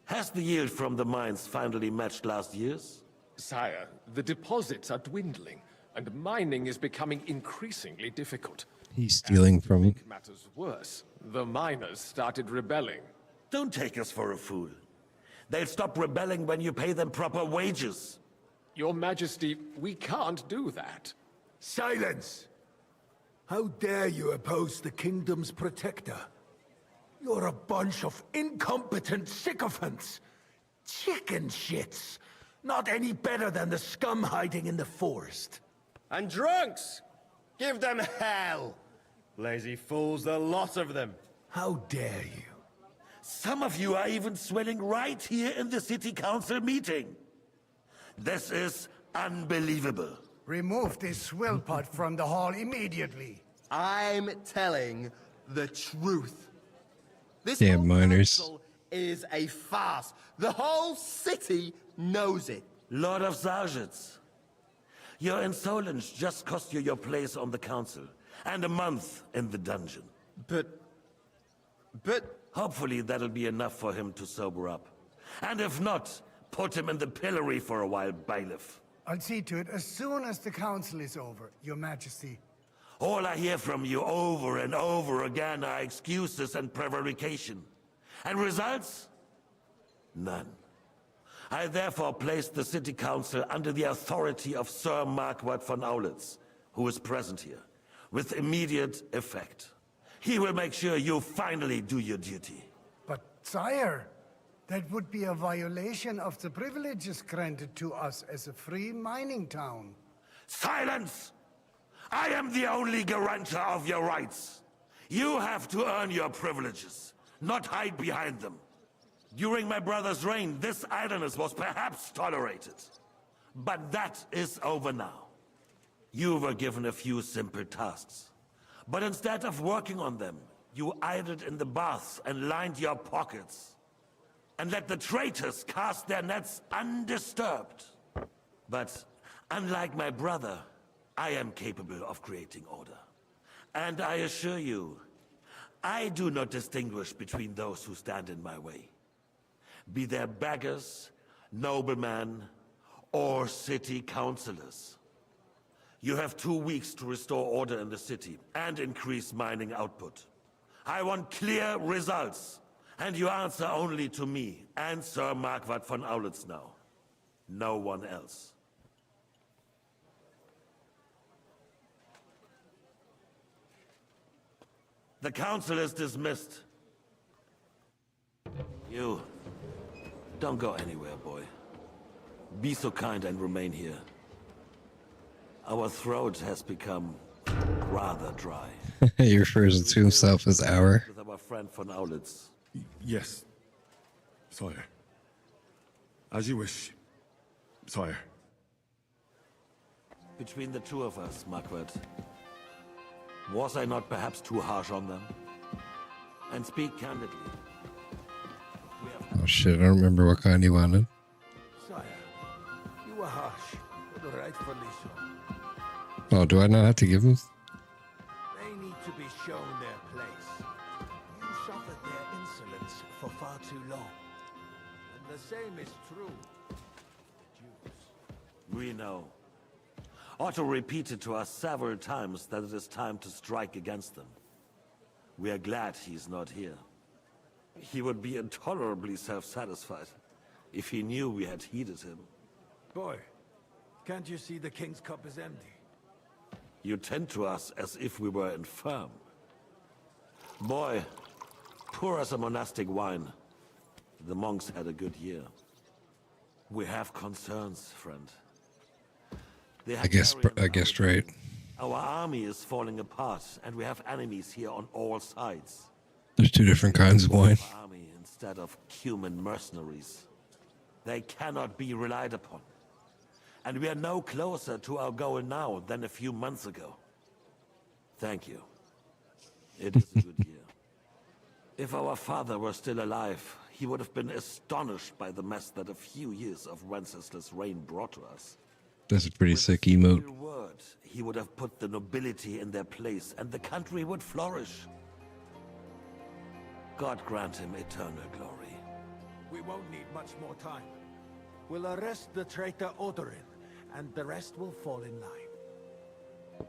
has the yield from the mines finally matched last year's? Sire, the deposits are dwindling, and mining is becoming increasingly difficult. He's stealing from... To make matters worse, the miners started rebelling. Don't take us for a fool. They'll stop rebelling when you pay them proper wages. Your Majesty, we can't do that. Silence! How dare you oppose the kingdom's protector? You're a bunch of incompetent sycophants! Chicken shits! Not any better than the scum hiding in the forest. And drunks! Give them hell! Lazy fools, the lot of them. How dare you? Some of you are even swelling right here in the city council meeting. This is unbelievable. Remove this swill pot from the hall immediately. I'm telling the truth. This Damn whole miners. council is a farce. The whole city knows it. Lord of Sargitz, your insolence just cost you your place on the council, and a month in the dungeon. But... Hopefully that'll be enough for him to sober up. And if not, put him in the pillory for a while, bailiff. I'll see to it as soon as the council is over, Your Majesty. All I hear from you over and over again are excuses and prevarication. And results? None. I therefore place the city council under the authority of Sir Marquardt von Aulitz, who is present here, with immediate effect. He will make sure you finally do your duty. But, sire, that would be a violation of the privileges granted to us as a free mining town. Silence! I am the only guarantor of your rights. You have to earn your privileges, not hide behind them. During my brother's reign, this idleness was perhaps tolerated. But that is over now. You were given a few simple tasks. But instead of working on them, you idled in the baths and lined your pockets. And let the traitors cast their nets undisturbed. But unlike my brother, I am capable of creating order. And I assure you, I do not distinguish between those who stand in my way. Be they beggars, noblemen, or city councillors. You have 2 weeks to restore order in the city and increase mining output. I want clear results, and you answer only to me and Sir Marquardt von Aulitz now. No one else. The council is dismissed. You, don't go anywhere, boy. Be so kind and remain here. Our throat has become rather dry. He refers to himself as our. With our friend von Aulitz. Yes, sire. As you wish, sire. Between the two of us, Marquardt, was I not perhaps too harsh on them? And speak candidly. Oh shit, I don't remember what kind he wanted. Sire, you were harsh, but rightfully so. Oh, do I not have to give him? They need to be shown their place. You suffered their insolence for far too long. And the same is true. We know. Otto repeated to us several times that it is time to strike against them. We are glad he's not here. He would be intolerably self-satisfied if he knew we had heeded him. Boy, can't you see the king's cup is empty? You tend to us as if we were infirm. Boy, pour us a monastic wine. The monks had a good year. We have concerns, friend. I guess right. Our army is falling apart, and we have enemies here on all sides. There's two different kinds of wine. Army instead of human mercenaries. They cannot be relied upon. And we are no closer to our goal now than a few months ago. Thank you. It is a good year. If our father were still alive, he would have been astonished by the mess that a few years of Wenceslas' reign brought to us. That's a pretty sick emote. With a word, he would have put the nobility in their place, and the country would flourish. God grant him eternal glory. We won't need much more time. We'll arrest the traitor Odorin, and the rest will fall in line.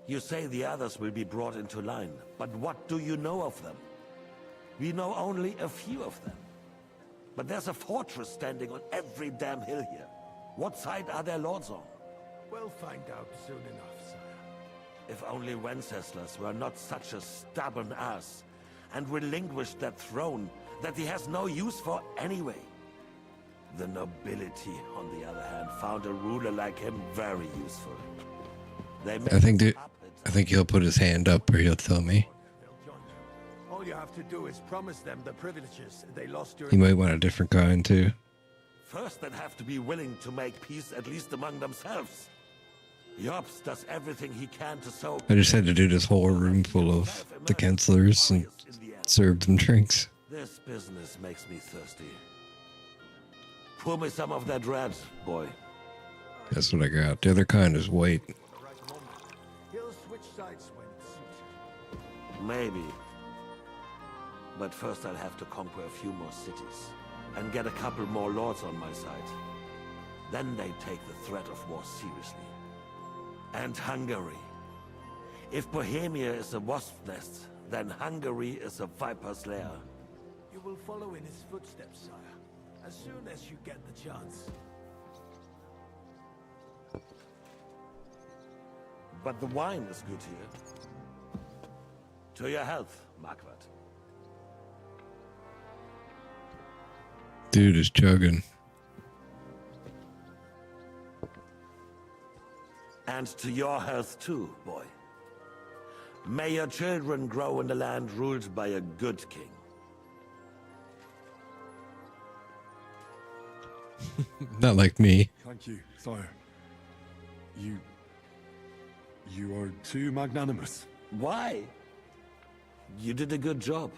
You say the others will be brought into line, but what do you know of them? We know only a few of them. But there's a fortress standing on every damn hill here. What side are their lords on? We'll find out soon enough, sire. If only Wenceslas were not such a stubborn ass, and relinquished that throne that he has no use for anyway. The nobility, on the other hand, found a ruler like him very useful. They I think he'll put his hand up, or he'll tell me. All you have to do is promise them the privileges they lost during... He might want a different kind too. First, they'd have to be willing to make peace, at least among themselves. Jobs does everything he can to sow... I just had to do this whole room full of the counselors and serve them drinks. This business makes me thirsty. Pour me some of that red, boy. That's what I got. The other kind is white. He'll switch sides when it suits him. Maybe. But first I'll have to conquer a few more cities. And get a couple more lords on my side. Then they take the threat of war seriously. And Hungary. If Bohemia is a wasp's nest, then Hungary is a viper's lair. You will follow in his footsteps, sire, as soon as you get the chance. But the wine is good here. To your health, Marquardt. Dude is chugging. And to your health too, boy. May your children grow in a land ruled by a good king. Not like me. Thank you, sire. You are too magnanimous. Why? You did a good job.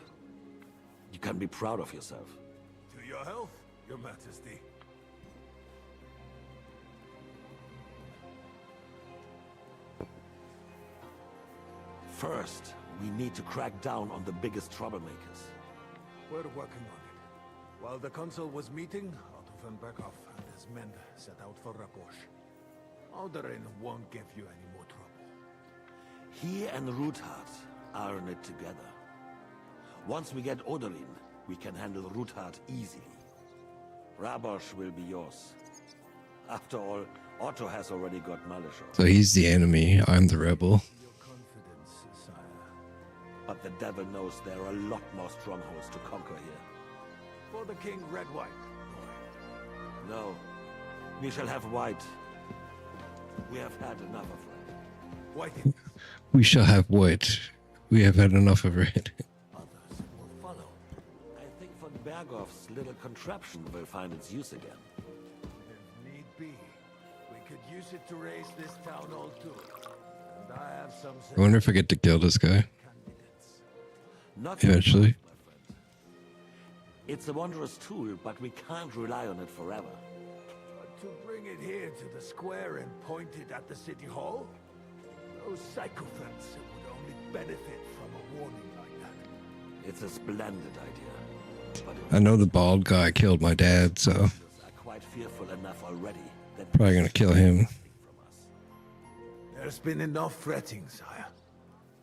You can be proud of yourself. To your health, your majesty. First, we need to crack down on the biggest troublemakers. We're working on it. While the consul was meeting, Otto von Berghoff and his men set out for Rabosch. Odorin won't give you any more trouble. He and Ruthard are in it together. Once we get Odorin, we can handle Ruthard easily. Rabosch will be yours. After all, Otto has already got Malishor. So he's the enemy, I'm the rebel. But the devil knows there are a lot more strongholds to conquer here. For the king, red wine. No, we shall have white. We have had enough of red. We shall have white. We have had enough of red. Others will follow. I think von Berghoff's little contraption will find its use again. If need be, we could use it to raise this town all too. And I have some I wonder if I get to kill this guy. Not so Eventually. fast, my friend. It's a wondrous tool, but we can't rely on it forever. But to bring it here to the square and point it at the city hall? Those sycophants would only benefit from a warning like that. It's a splendid idea. But I know the bald guy killed my dad, so are quite fearful enough already. That probably gonna kill him. There's been enough fretting, sire.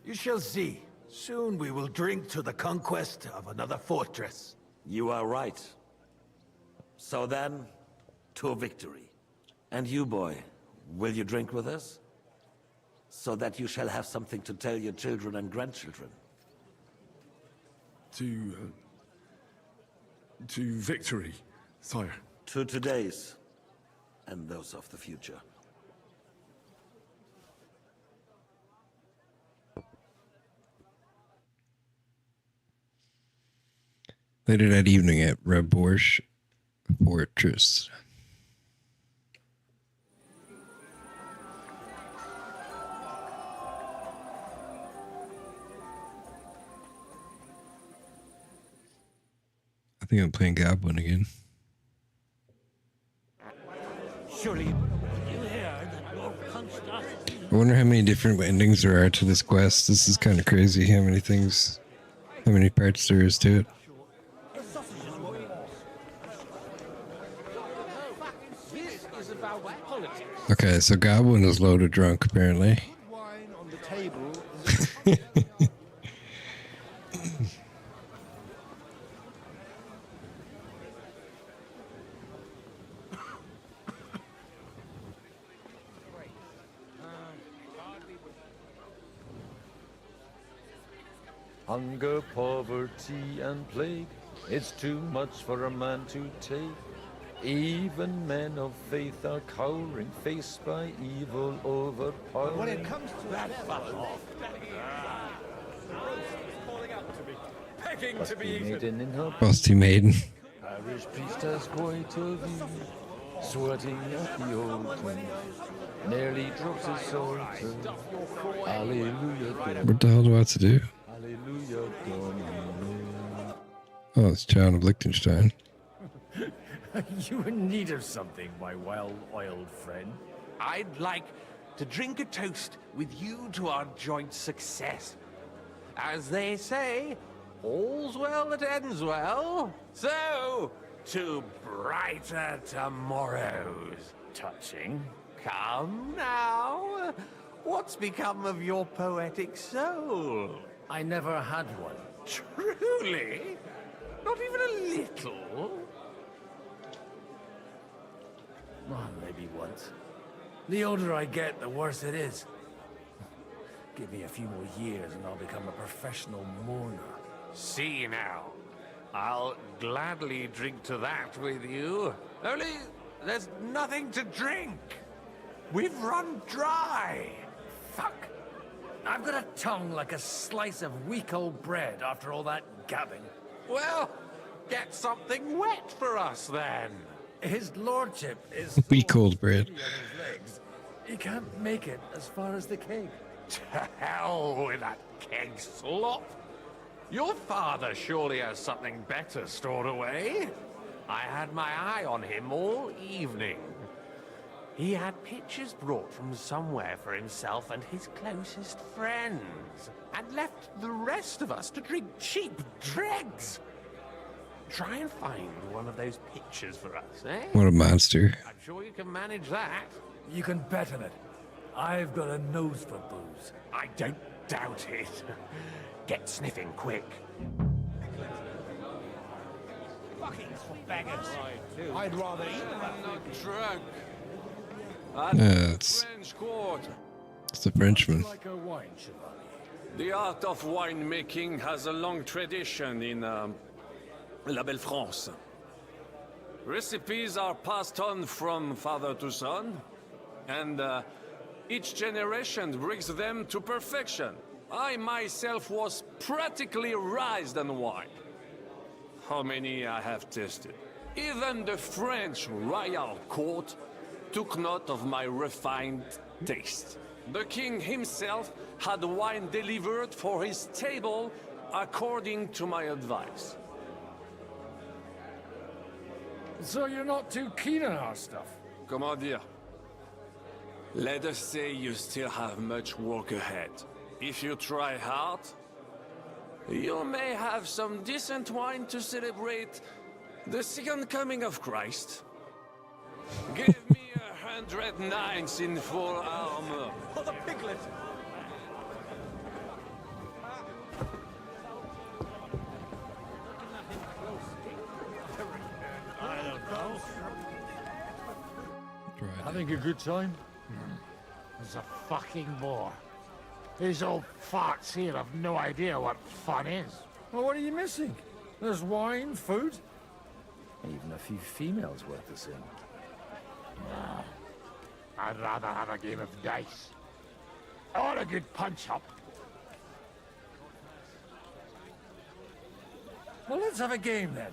You shall see. Soon we will drink to the conquest of another fortress. You are right. So then, to victory. And you, boy, will you drink with us? So that you shall have something to tell your children and grandchildren. To victory, sire. To today's, and those of the future. Later that evening at Reborsch Fortress. I think I'm playing Goblin again. Surely you hear that Lord Constance. I wonder how many different endings there are to this quest. This is kind of crazy how many things, how many parts there is to it. This is about politics. Okay, so Goblin is loaded drunk apparently. Wine on the table. Hunger, poverty, and plague, it's too much for a man to take. Even men of faith are cowering, faced by evil overpowering. When it comes to that fellow, begging to be eaten. Maiden in her Frosty Maiden. parish priest has quite a view, sweating at the altar, nearly drops his psalter. Hallelujah, What the hell do I have to do? hallelujah, Domine. Oh, it's John of Liechtenstein. You in need of something, my well-oiled friend? I'd like to drink a toast with you to our joint success. As they say, all's well that ends well. So, to brighter tomorrows. Touching. Come now. What's become of your poetic soul? I never had one. Truly? Not even a little? Well, maybe once. The older I get, the worse it is. Give me a few more years and I'll become a professional mourner. See now. I'll gladly drink to that with you. Only, there's nothing to drink. We've run dry. Fuck. I've got a tongue like a slice of weak old bread after all that gabbing. Well, get something wet for us then. His lordship is Weak cold bread. on his legs. He can't make it as far as the keg. To hell with that keg slop. Your father surely has something better stored away. I had my eye on him all evening. He had pictures brought from somewhere for himself and his closest friends, and left the rest of us to drink cheap dregs. Try and find one of those pictures for us, eh? What a monster. I'm sure you can manage that. You can bet on it. I've got a nose for booze. I don't doubt it. Get sniffing quick. Fucking beggars. I'd rather eat than not drunk. It's the Frenchman. Like a wine chevalier. The art of winemaking has a long tradition in La Belle France. Recipes are passed on from father to son, and Each generation brings them to perfection. I myself was practically raised on wine. How many I have tasted. Even the French royal court took note of my refined taste. The king himself had wine delivered for his table according to my advice. So you're not too keen on our stuff? Comment dire? Let us say you still have much work ahead. If you try hard, you may have some decent wine to celebrate the second coming of Christ. Give me 100 knights in full armor. For the piglet! I don't know. Having a good time? There's a fucking bore. These old farts here have no idea what fun is. Well, what are you missing? There's wine, food, even a few females worth the seeing. Nah. I'd rather have a game of dice. Or a good punch-up. Well, let's have a game then.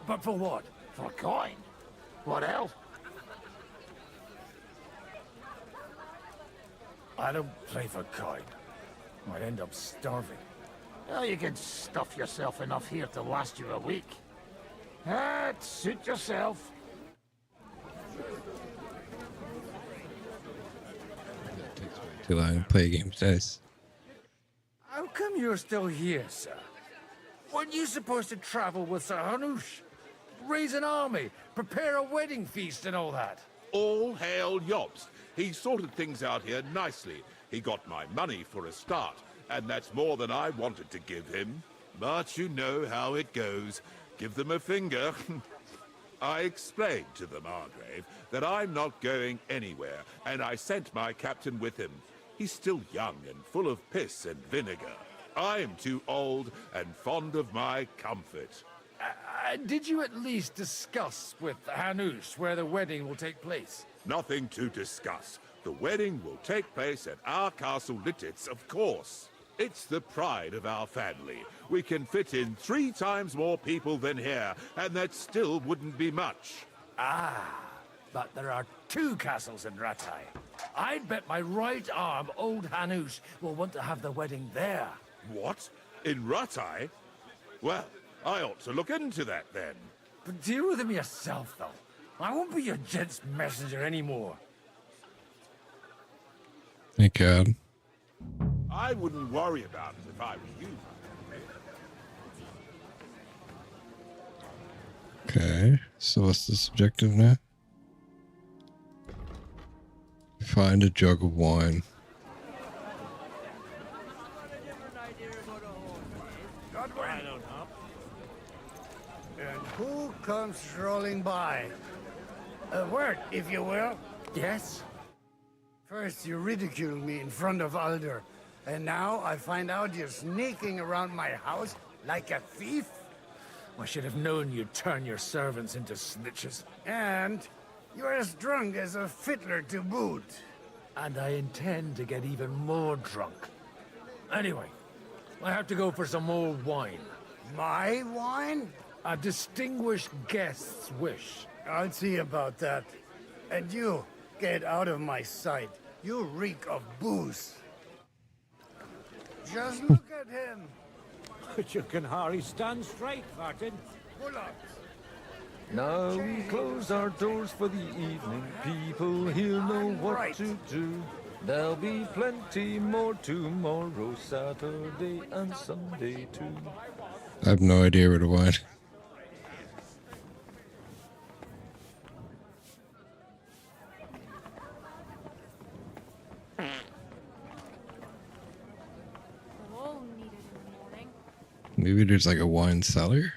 But for what? For coin. What else? I don't play for coin. Might end up starving. Well, you can stuff yourself enough here to last you a week. Suit yourself. Too long to play games dice. How come you're still here, sir? Weren't you supposed to travel with Sir Hanush? Raise an army, prepare a wedding feast and all that? All hail Yobs. He sorted things out here nicely. He got my money for a start, and that's more than I wanted to give him. But you know how it goes. Give them a finger. I explained to the Margrave that I'm not going anywhere, and I sent my captain with him. He's still young and full of piss and vinegar. I am too old and fond of my comfort. Did you at least discuss with Hanush where the wedding will take place? Nothing to discuss. The wedding will take place at our castle Littitz, of course. It's the pride of our family. We can fit in 3 times more people than here, and that still wouldn't be much. Ah, but there are 2 castles in Rattay. I'd bet my right arm old Hanush will want to have the wedding there. What? In Rattay? Well, I ought to look into that then. But deal with him yourself, though. I won't be your gent's messenger anymore. Thank God. I wouldn't worry about it if I were you. Okay, so what's the objective now? Find a jug of wine. I don't know. And who comes strolling by? A word, if you will. Yes? First, you ridiculed me in front of Alder. And now I find out you're sneaking around my house like a thief? I should have known you'd turn your servants into snitches. And you're as drunk as a fiddler to boot. And I intend to get even more drunk. Anyway, I have to go for some more wine. My wine? A distinguished guest's wish. I'll see about that. And you, get out of my sight. You reek of booze. Just look at him. But you can hardly stand straight, Martin. Pull up. Now we close our doors for the evening. People here know what to do. There'll be plenty more tomorrow, Saturday and Sunday too. I have no idea where to wine. Maybe there's like a wine cellar?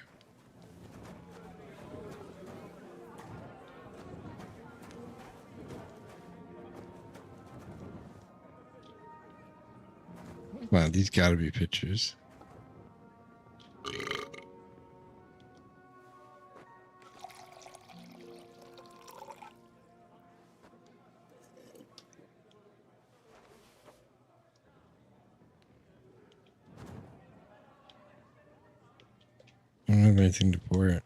Wow, these gotta be pictures. have anything to pour it.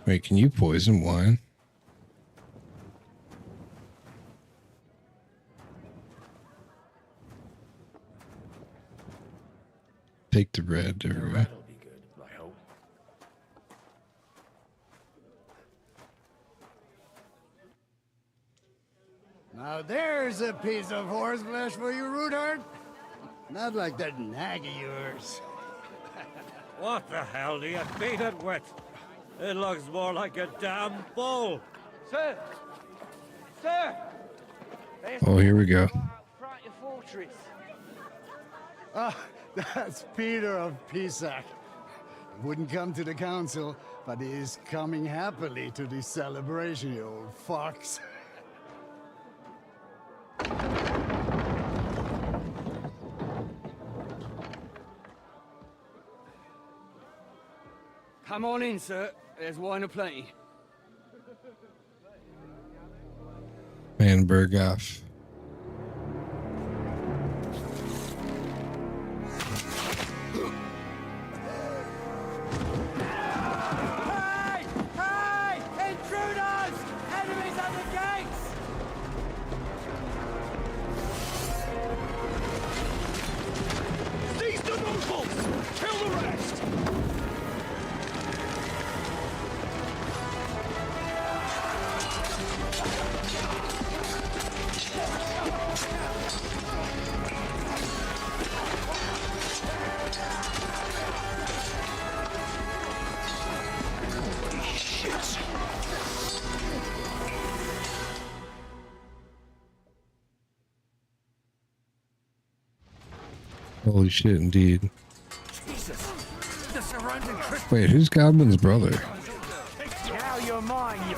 Wait, can you poison wine? Bake the bread everywhere. Now there's a piece of horseflesh for you, Rudard. Not like that nag of yours. What the hell do you beat it with? It looks more like a damn bull. Sir! Sir! Oh, here we go. Fortress. Ah, that's Peter of Pisac. Wouldn't come to the council, but he is coming happily to this celebration, you old fox. Come on in, sir. There's wine aplenty. Man, Berghoff. Hey! Hey! Intruders! Enemies at the gates! Seize the nobles! Kill the rest! Holy shit, indeed. Jesus! The surrounding crystals. Wait, who's Goblin's brother? Now you're mine, you...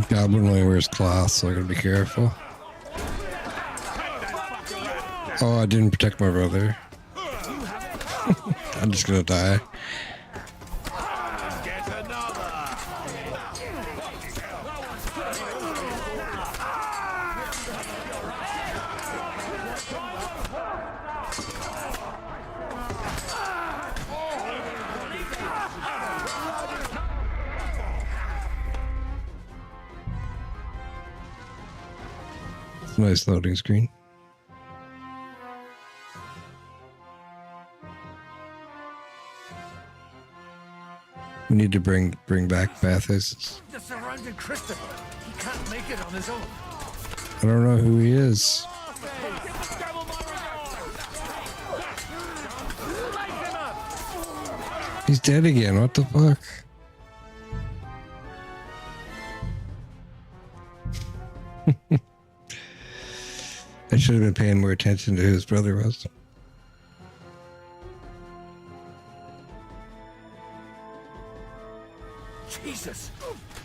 Goblin only wears cloth, so I gotta be careful. Oh, I didn't protect my brother. I'm just gonna die. Nice loading screen. We need to bring back Bathos. The surrounding Christopher. He can't make it on his own. I don't know who he is. He's dead again. What the fuck? I should have been paying more attention to who his brother was. Jesus!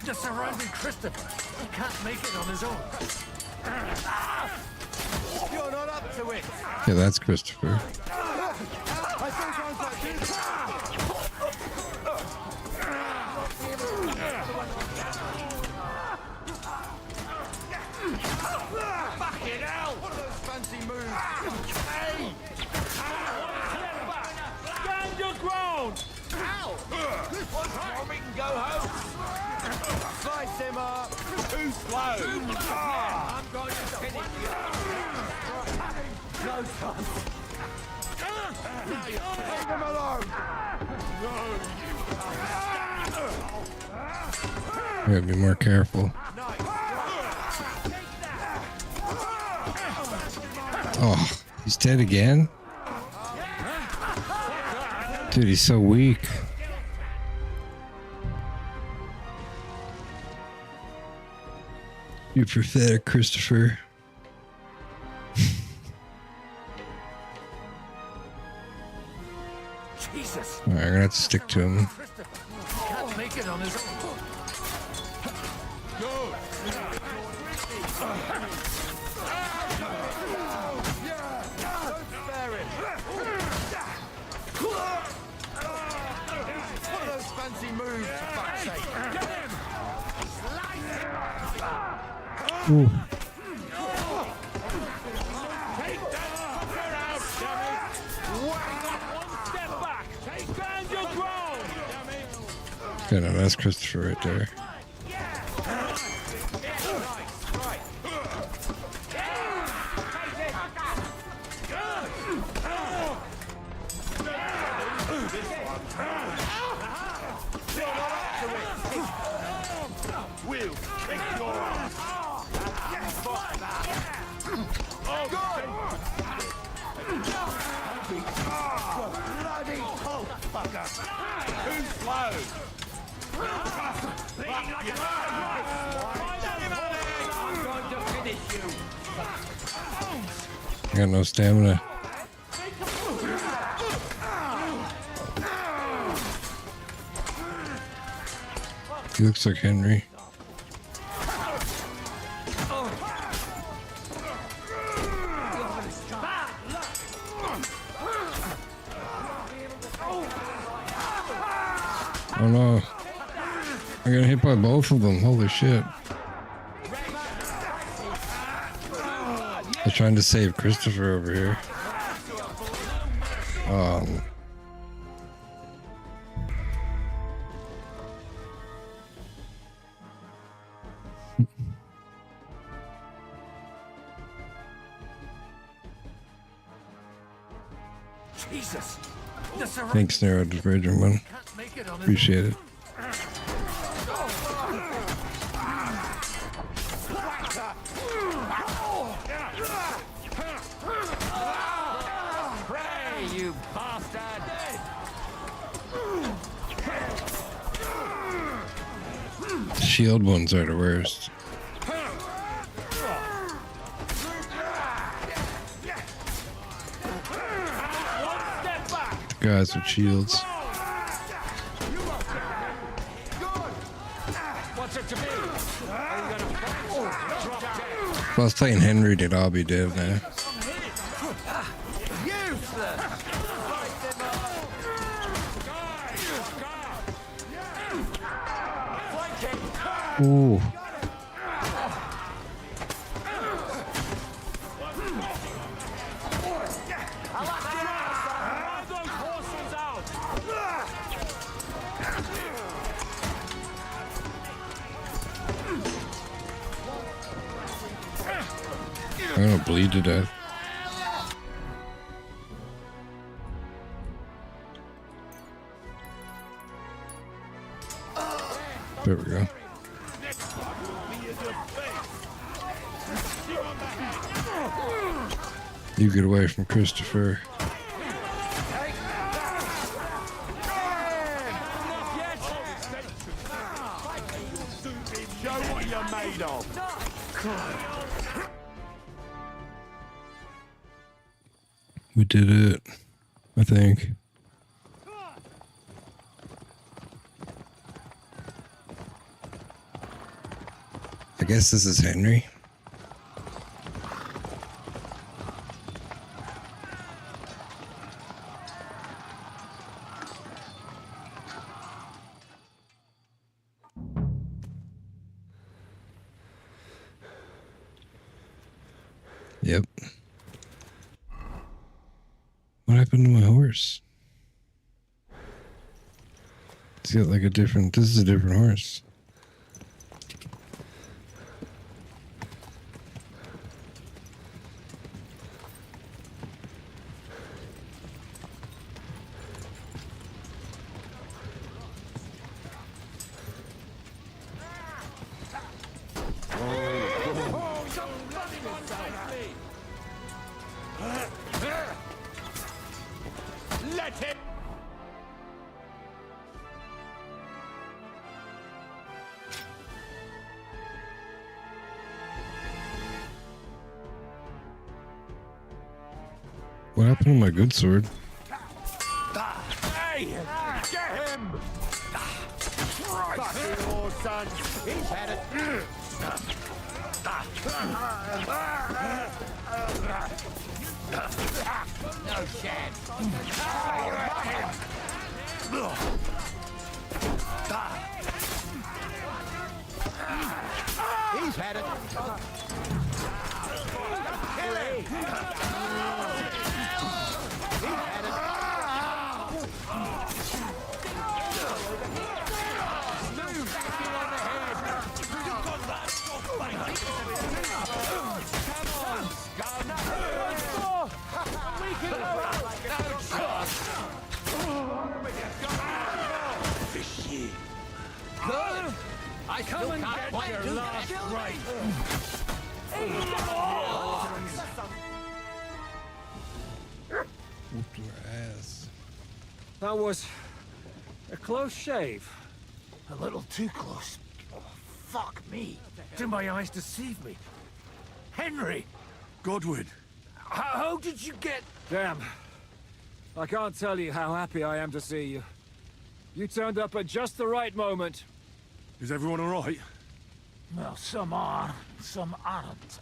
The surrounding Christopher. He can't make it on his own. You're not up to it! Yeah, that's Christopher. I think sounds like this. Fucking hell! What are those fancy moves? Hey! Stand your ground! Ow! What's wrong? We can go home. Slice him up. Too slow. I'm going to finish you. No chance. Leave him alone. I gotta be more careful. Oh, he's dead again? Dude, he's so weak. You pathetic Christopher. Jesus! Alright, I'm gonna have to stick to him. He can't make it on his own. What are those fancy moves, for fuck's sake? Get him! Ooh. Take that fucker out, dummy! One step back! Stand your ground, dummy! Kind of nice Christopher right there. We'll kick your ass! Bloody Hulk fucker! Too slow! I'm going to finish you! I got no stamina. He looks like Henry. Oh no. I got hit by both of them. Holy shit. I was trying to save Christopher over here. Jesus! Thanks, Narrow Divergent One. Appreciate it. Pray, you bastard! The shield ones are the worst. The guys with shields. What's it to be? If I was playing Henry, they'd all be dead now. Ooh. I'm gonna bleed to death. There we go. You get away from Christopher. Show what you're made of. We did it, I think. I guess this is Henry. Yep. What happened to my horse? It's got like a different, this is a different horse. Let him! What happened to my good sword? Hey! Get him! Fucking more, son! He's had it! No chance. He's had it. Kill him. He's had it. Good. I still can't quite do that. Right. Whooped your ass. That was a close shave. A little too close. Oh, fuck me. Do my eyes deceive me? Henry! Godwin! How did you get... Damn. I can't tell you how happy I am to see you. You turned up at just the right moment. Is everyone alright? Well, some are, some aren't.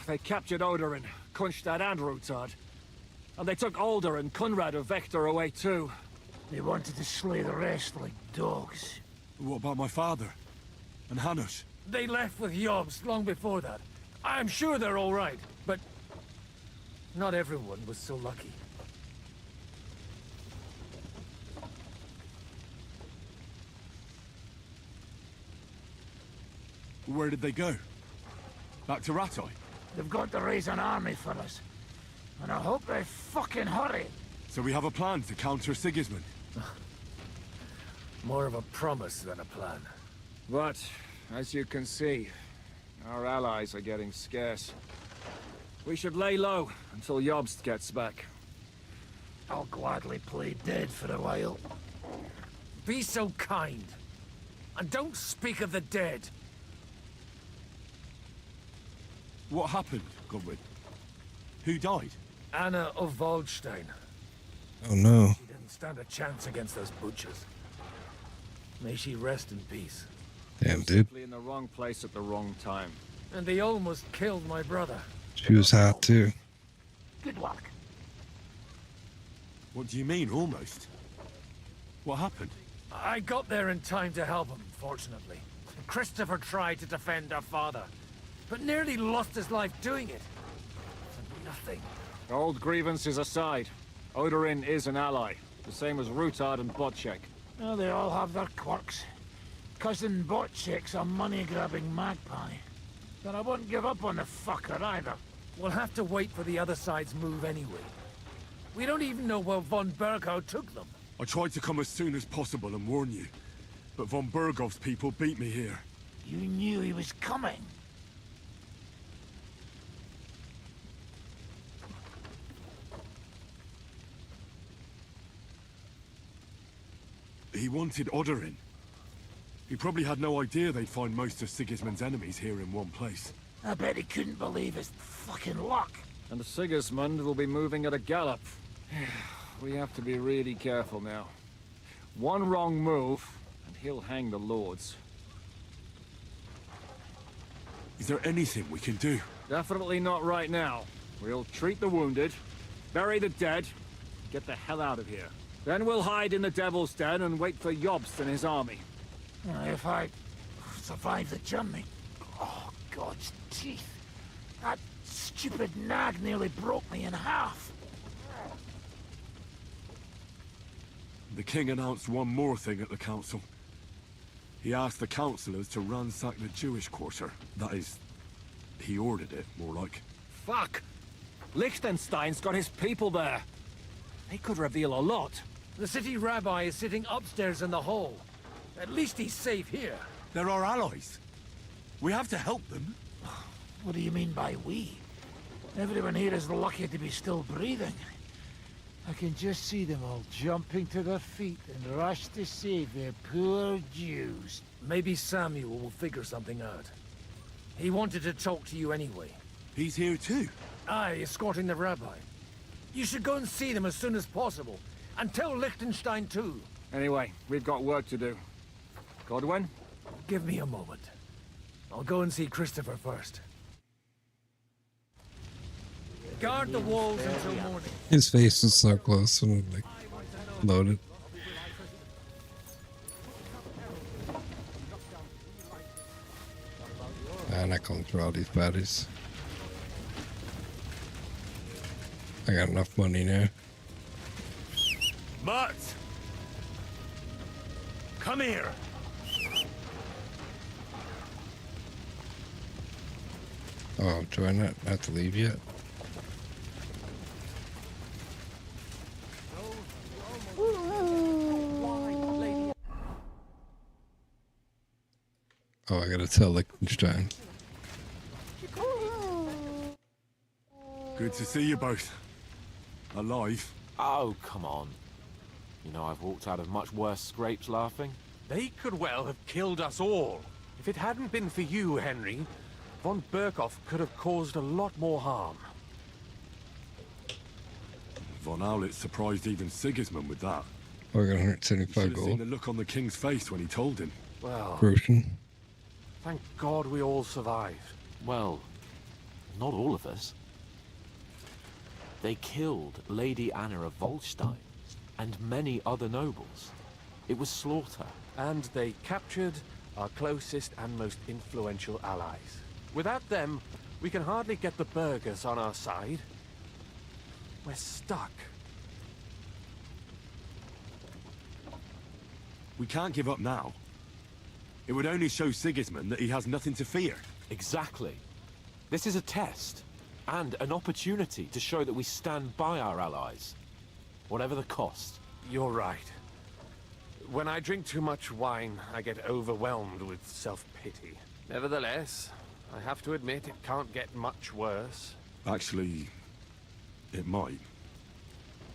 They captured Odorin, Kunstad and Rutard. And they took Alder and Kunrad of Vector away too. They wanted to slay the rest like dogs. What about my father? And Hanush? They left with Jobst long before that. I'm sure they're all right, but not everyone was so lucky. Where did they go? Back to Rattay? They've got to raise an army for us. And I hope they fucking hurry. So we have a plan to counter Sigismund? More of a promise than a plan. But, as you can see, our allies are getting scarce. We should lay low until Jobst gets back. I'll gladly play dead for a while. Be so kind. And don't speak of the dead. What happened, Godwin? Who died? Anna of Waldstein. Oh no. She didn't stand a chance against those butchers. May she rest in peace. Damn, dude. Simply in the wrong place at the wrong time. And they almost killed my brother. She was hot too. Good luck. What do you mean, almost? What happened? I got there in time to help him, fortunately. Christopher tried to defend our father, but nearly lost his life doing it. For nothing. Old grievances aside, Odorin is an ally, the same as Rutard and Botchek. Oh, they all have their quirks. Cousin Botchek's a money-grabbing magpie. But I won't give up on the fucker either. We'll have to wait for the other side's move anyway. We don't even know where von Berghow took them. I tried to come as soon as possible and warn you, but von Bergov's people beat me here. You knew he was coming. He wanted Odorin. He probably had no idea they'd find most of Sigismund's enemies here in one place. I bet he couldn't believe his fucking luck. And Sigismund will be moving at a gallop. We have to be really careful now. One wrong move, and he'll hang the lords. Is there anything we can do? Definitely not right now. We'll treat the wounded, bury the dead, get the hell out of here. Then we'll hide in the Devil's Den and wait for Jobst and his army. If I survive the journey... Oh, God's teeth. That stupid nag nearly broke me in half. The king announced one more thing at the council. He asked the councillors to ransack the Jewish quarter. That is, he ordered it, more like. Fuck! Liechtenstein's got his people there. They could reveal a lot. The city rabbi is sitting upstairs in the hall. At least he's safe here. They're our allies. We have to help them. What do you mean by we? Everyone here is lucky to be still breathing. I can just see them all jumping to their feet and rush to save their poor Jews. Maybe Samuel will figure something out. He wanted to talk to you anyway. He's here too? Aye, escorting the rabbi. You should go and see them as soon as possible. And tell Liechtenstein too. Anyway, we've got work to do. Godwin? Give me a moment. I'll go and see Christopher first. Guard the walls until morning. His face is so close when it, like, loaded. I'm not going through all these bodies. I got enough money now. Mutz! Come here! Oh, do I not have to leave yet? Oh, I gotta tell Liechtenstein. Good to see you both. Alive. Oh, come on. You know, I've walked out of much worse scrapes laughing. They could well have killed us all. If it hadn't been for you, Henry, von Berkhoff could have caused a lot more harm. Von Aulitz surprised even Sigismund with that. Oh, I got You 175 should have seen gold. the look on the king's face when he told him. Well, Groschen. thank God we all survived. Well, not all of us. They killed Lady Anna of Volstein and many other nobles. It was slaughter. And they captured our closest and most influential allies. Without them, we can hardly get the burghers on our side. We're stuck. We can't give up now. It would only show Sigismund that he has nothing to fear. Exactly. This is a test, and an opportunity to show that we stand by our allies, whatever the cost. You're right. When I drink too much wine, I get overwhelmed with self-pity. Nevertheless, I have to admit it can't get much worse. Actually, it might.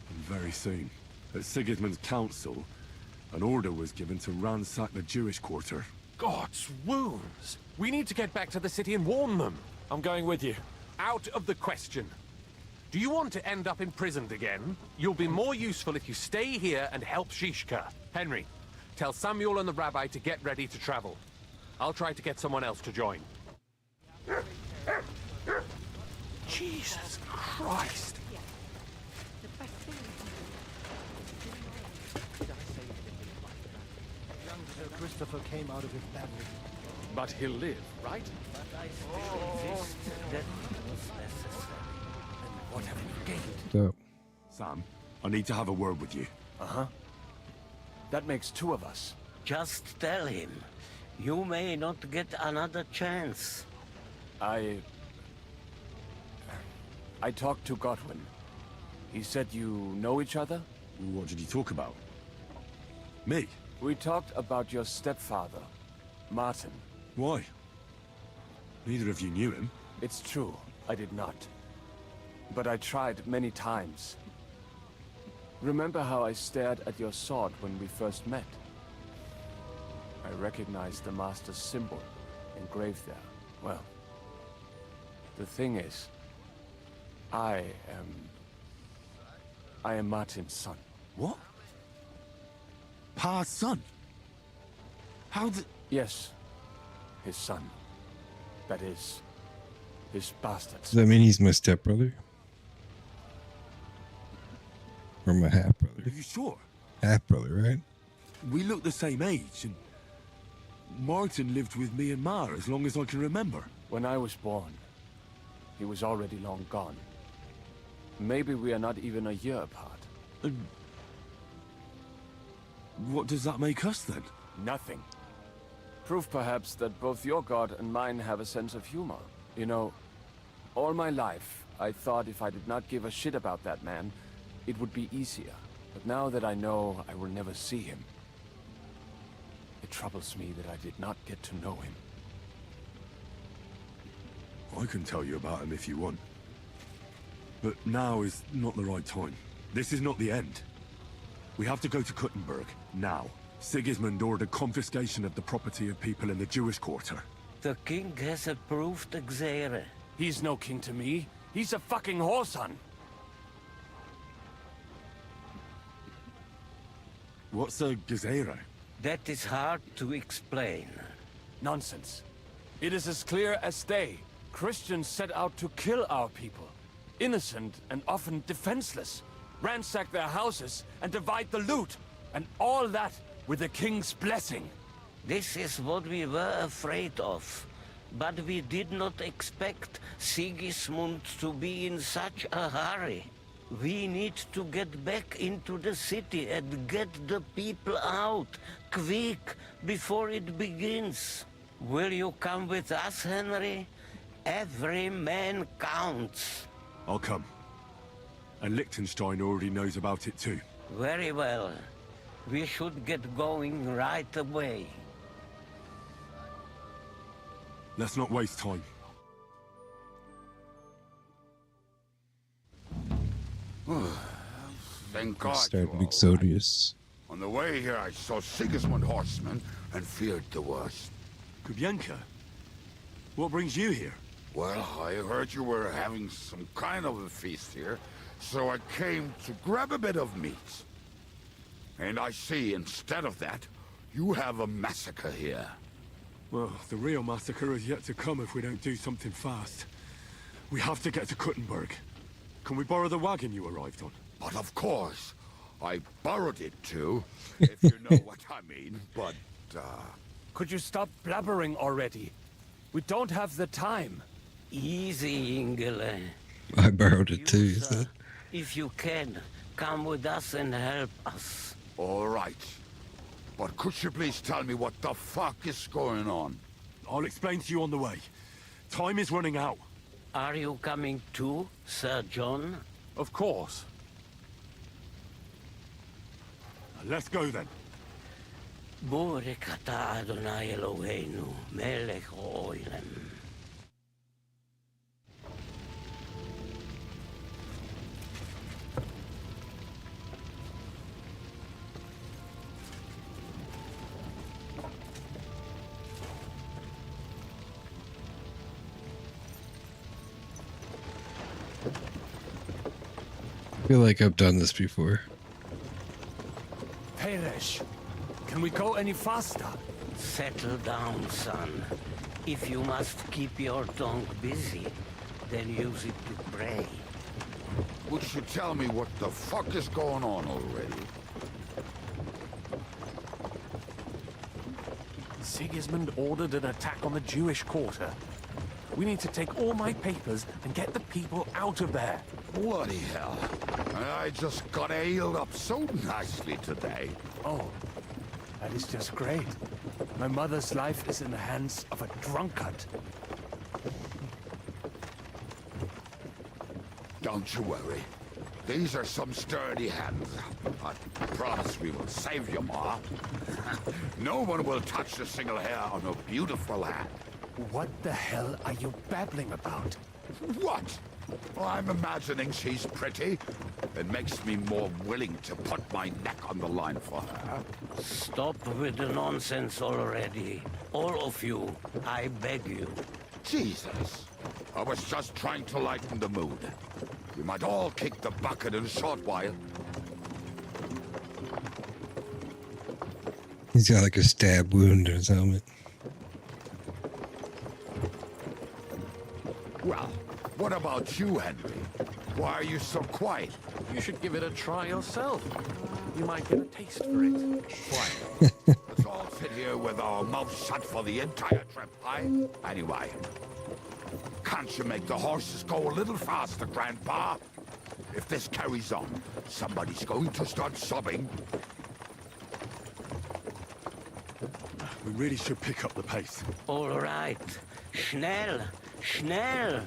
And very soon. At Sigismund's council, an order was given to ransack the Jewish quarter. God's wounds! We need to get back to the city and warn them. I'm going with you. Out of the question. Do you want to end up imprisoned again? You'll be more useful if you stay here and help Shishka. Henry, tell Samuel and the rabbi to get ready to travel. I'll try to get someone else to join. Jesus Christ! Young Sir Christopher came out of it badly. But he'll live, right? But I still insist that was necessary. And what have we gained? So, Sam, I need to have a word with you. Uh-huh. That makes two of us. Just tell him. You may not get another chance. I talked to Godwin. He said you know each other? What did you talk about? Me? We talked about your stepfather, Martin. Why? Neither of you knew him. It's true, I did not. But I tried many times. Remember how I stared at your sword when we first met? I recognized the Master's symbol engraved there. Well, the thing is, I am Martin's son. What? Pa's son? How did... Yes, his son. That is, his bastard. does that mean he's my stepbrother? Or my half-brother? Are you sure? Half-brother, right? We look the same age, and Martin lived with me and Ma as long as I can remember. When I was born, he was already long gone. Maybe we are not even a year apart. And what does that make us then? Nothing. Proof perhaps that both your god and mine have a sense of humor. You know, all my life, I thought if I did not give a shit about that man, it would be easier. But now that I know I will never see him, it troubles me that I did not get to know him. I can tell you about him if you want. But now is not the right time. This is not the end. We have to go to Kuttenberg, now. Sigismund ordered confiscation of the property of people in the Jewish quarter. The king has approved Xere. He's no king to me. He's a fucking whoreson. What's a Gezerah? That is hard to explain. Nonsense. It is as clear as day. Christians set out to kill our people. Innocent and often defenseless. Ransack their houses and divide the loot. And all that with the king's blessing. This is what we were afraid of. But we did not expect Sigismund to be in such a hurry. We need to get back into the city and get the people out, quick, before it begins. Will you come with us, Henry? Every man counts. I'll come. And Liechtenstein already knows about it too. Very well. We should get going right away. Let's not waste time. Thank God. Start Mixodius. On the way here, I saw Sigismund horsemen and feared the worst. Kubienka? What brings you here? Well, I heard you were having some kind of a feast here, so I came to grab a bit of meat. And I see, instead of that, you have a massacre here. Well, the real massacre is yet to come if we don't do something fast. We have to get to Kuttenberg. Can we borrow the wagon you arrived on? But of course. I borrowed it too, if you know what I mean, but, Could you stop blabbering already? We don't have the time. Easy, Ingele. I borrowed it too, you said. If you can, come with us and help us. All right. But could you please tell me what the fuck is going on? I'll explain to you on the way. Time is running out. Are you coming too, Sir John? Of course. Let's go then. Borekata Adonai Eloheinu, Melech Oilem. I feel like I've done this before. Peresh, can we go any faster? Settle down, son. If you must keep your tongue busy, then use it to pray. Would you tell me what the fuck is going on already? Sigismund ordered an attack on the Jewish quarter. We need to take all my papers and get the people out of there. Bloody hell. I just got ailed up so nicely today. Oh, that is just great. My mother's life is in the hands of a drunkard. Don't you worry. These are some sturdy hands. I promise we will save you, Ma. No one will touch a single hair on her beautiful head. What the hell are you babbling about? What? I'm imagining she's pretty. It makes me more willing to put my neck on the line for her. Stop with the nonsense already. All of you, I beg you. Jesus. I was just trying to lighten the mood. We might all kick the bucket in a short while. He's got like a stab wound in his helmet. Well, what about you, Henry? Why are you so quiet? You should give it a try yourself. You might get a taste for it. Quiet. Let's all sit here with our mouths shut for the entire trip, aye? Anyway, can't you make the horses go a little faster, Grandpa? If this carries on, somebody's going to start sobbing. We really should pick up the pace. All right. Schnell! Schnell!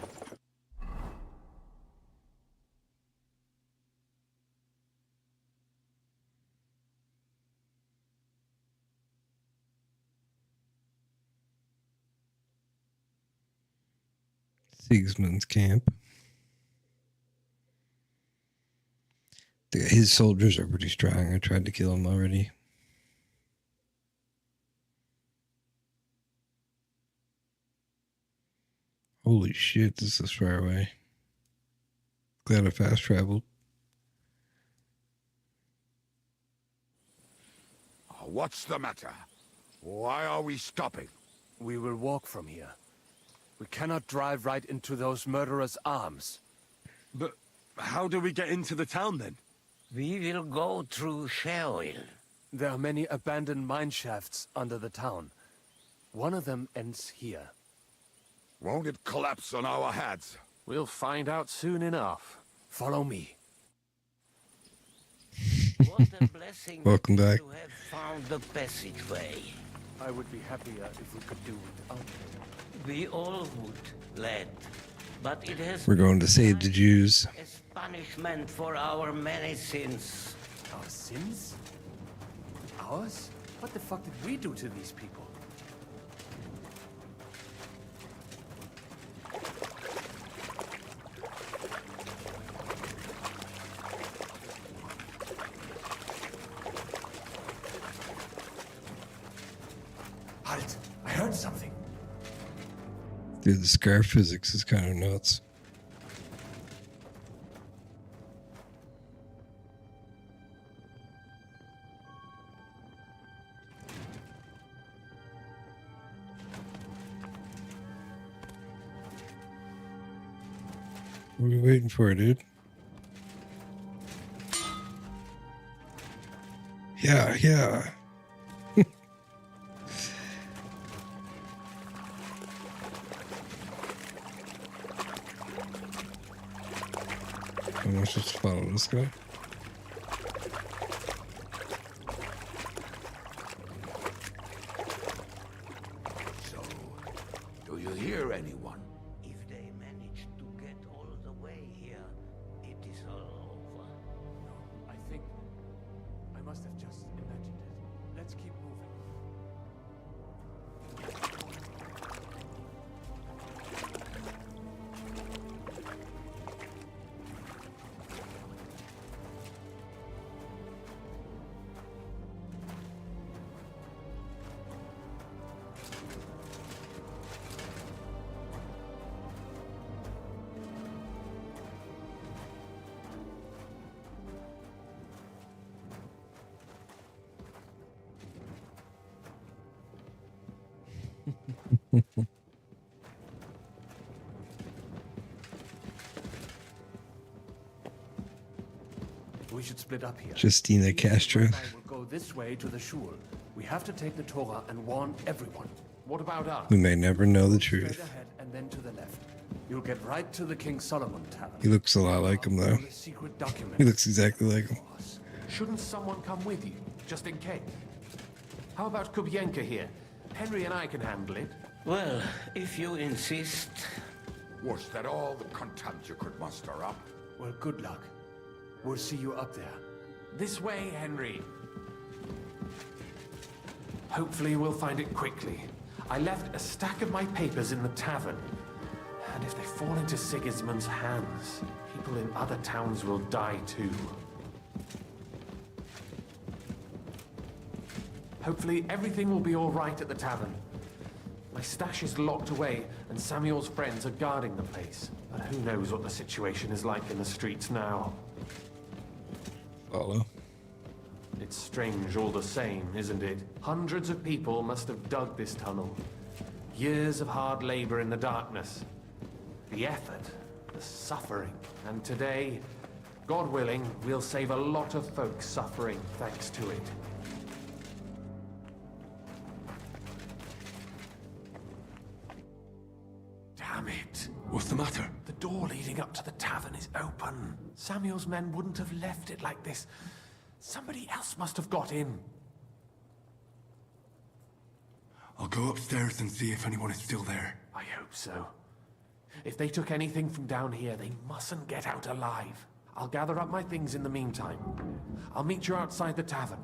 Sigismund's camp. His soldiers are pretty strong. I tried to kill him already. Holy shit, this is far away. Glad I fast traveled. What's the matter? Why are we stopping? We will walk from here. We cannot drive right into those murderers' arms. But how do we get into the town then? We will go through Sheol. There are many abandoned mine shafts under the town. One of them ends here. Won't it collapse on our heads? We'll find out soon enough. Follow me. What a blessing Welcome back. to have found the passageway. I would be happier if we could do without it. We all would, lad. But it has We're going to save the Jews. as punishment for our many sins. Our sins? Ours? What the fuck did we do to these people? Halt! I heard something. Dude, the scar physics is kind of nuts. What are we waiting for, dude? Yeah. I'm supposed to follow this guy. So, do you hear anyone? If they manage to get all the way here, it is all over. I think I must have just imagined it. Let's keep moving. We should split up here. Justina Castro. I will go this way to the shul. We have to take the Torah and warn everyone. What about us? We may never know the Straight truth. ahead and then to the left. You'll get right to the King Solomon Tavern. He looks a lot like him, though. The secret document. He looks exactly like him. Shouldn't someone come with you, just in case? How about Kubienka here? Henry and I can handle it. Well, if you insist. Was that all the contempt you could muster up? Well, good luck. We'll see you up there. This way, Henry. Hopefully we'll find it quickly. I left a stack of my papers in the tavern. And if they fall into Sigismund's hands, people in other towns will die too. Hopefully everything will be all right at the tavern. My stash is locked away, and Samuel's friends are guarding the place. But who knows what the situation is like in the streets now. Follow. It's strange all the same, isn't it? Hundreds of people must have dug this tunnel. Years of hard labor in the darkness. The effort, the suffering. And today, God willing, we'll save a lot of folks suffering thanks to it. Damn it. What's the matter? The door leading up to the tavern is open. Samuel's men wouldn't have left it like this. Somebody else must have got in. I'll go upstairs and see if anyone is still there. I hope so. If they took anything from down here, they mustn't get out alive. I'll gather up my things in the meantime. I'll meet you outside the tavern.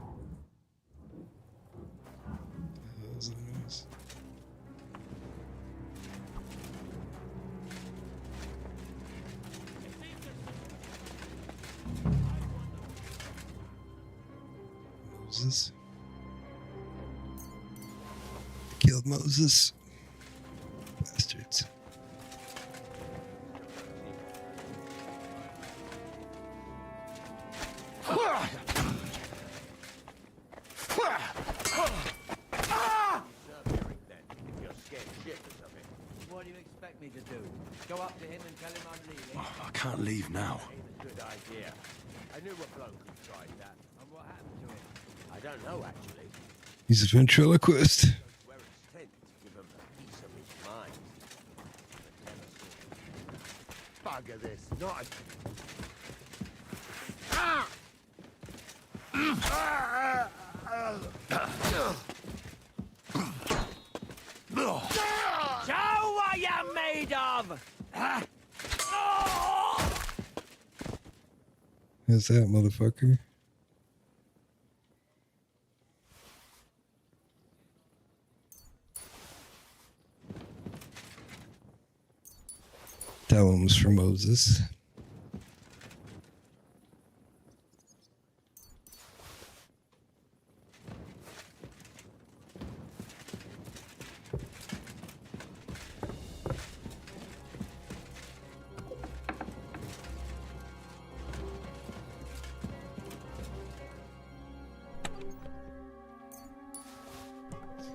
Moses. Killed Moses. Bastards. What do you expect me to do? Go up to him Oh, I can't leave now. Good idea. I knew a bloke who tried that. And what happened to him? I don't know, actually. He's a ventriloquist. Where it's tent to give him a piece of his mind. Bugger this. Not a... Ah! Show what you're made of! Who's that, motherfucker? Telems for Moses.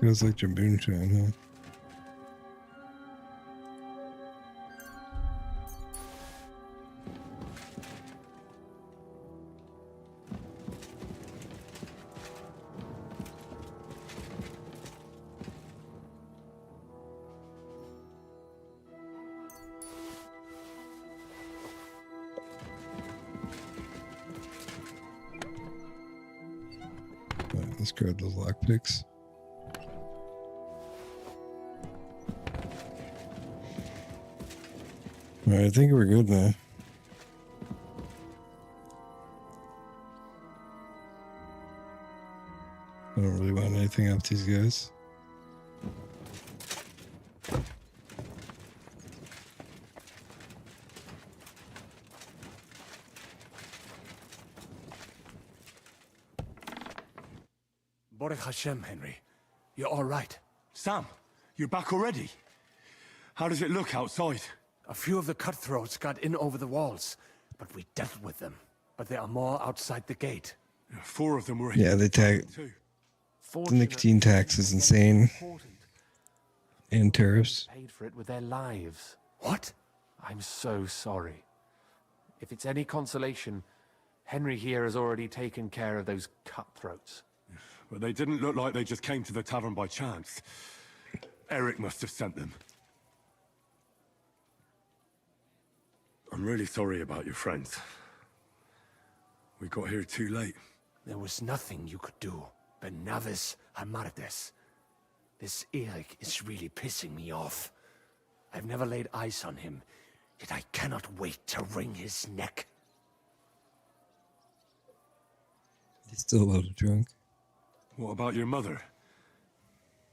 Feels like your moonshine, huh? Let's grab those lockpicks. Alright, I think we're good now. I don't really want anything off these guys. Baruch Hashem, Henry. You're all right. Sam, you're back already? How does it look outside? A few of the cutthroats got in over the walls, but we dealt with them. But there are more outside the gate. 4 of them were Yeah, they tag. The nicotine tax is insane. And tariffs. Paid for it with their lives. What? I'm so sorry. If it's any consolation, Henry here has already taken care of those cutthroats. But they didn't look like they just came to the tavern by chance. Eric must have sent them. I'm really sorry about your friends. We got here too late. There was nothing you could do. Benavis Hamardes. This Eric is really pissing me off. I've never laid eyes on him, yet I cannot wait to wring his neck. He's still a little drunk. What about your mother?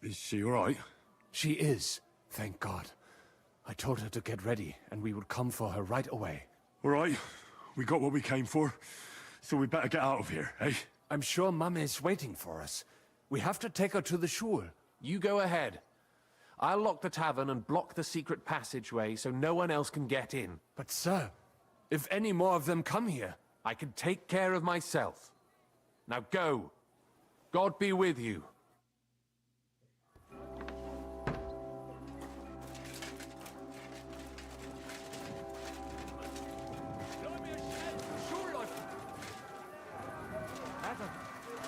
Is she all right? She is, thank God. I told her to get ready, and we would come for her right away. All right, we got what we came for, so we better get out of here, eh? I'm sure Mum is waiting for us. We have to take her to the shul. You go ahead. I'll lock the tavern and block the secret passageway so no one else can get in. But sir, if any more of them come here... I can take care of myself. Now go. God be with you.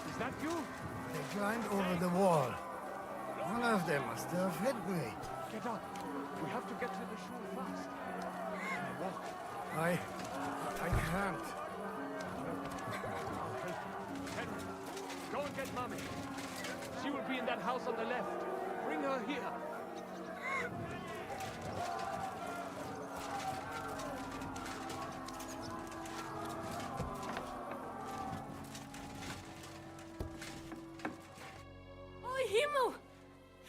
Is that you? They climbed over the wall. One of them must have hit me. Get up. We have to get to the shul fast. Walk. I can't. Henry, go and get Mommy. She will be in that house on the left. Bring her here.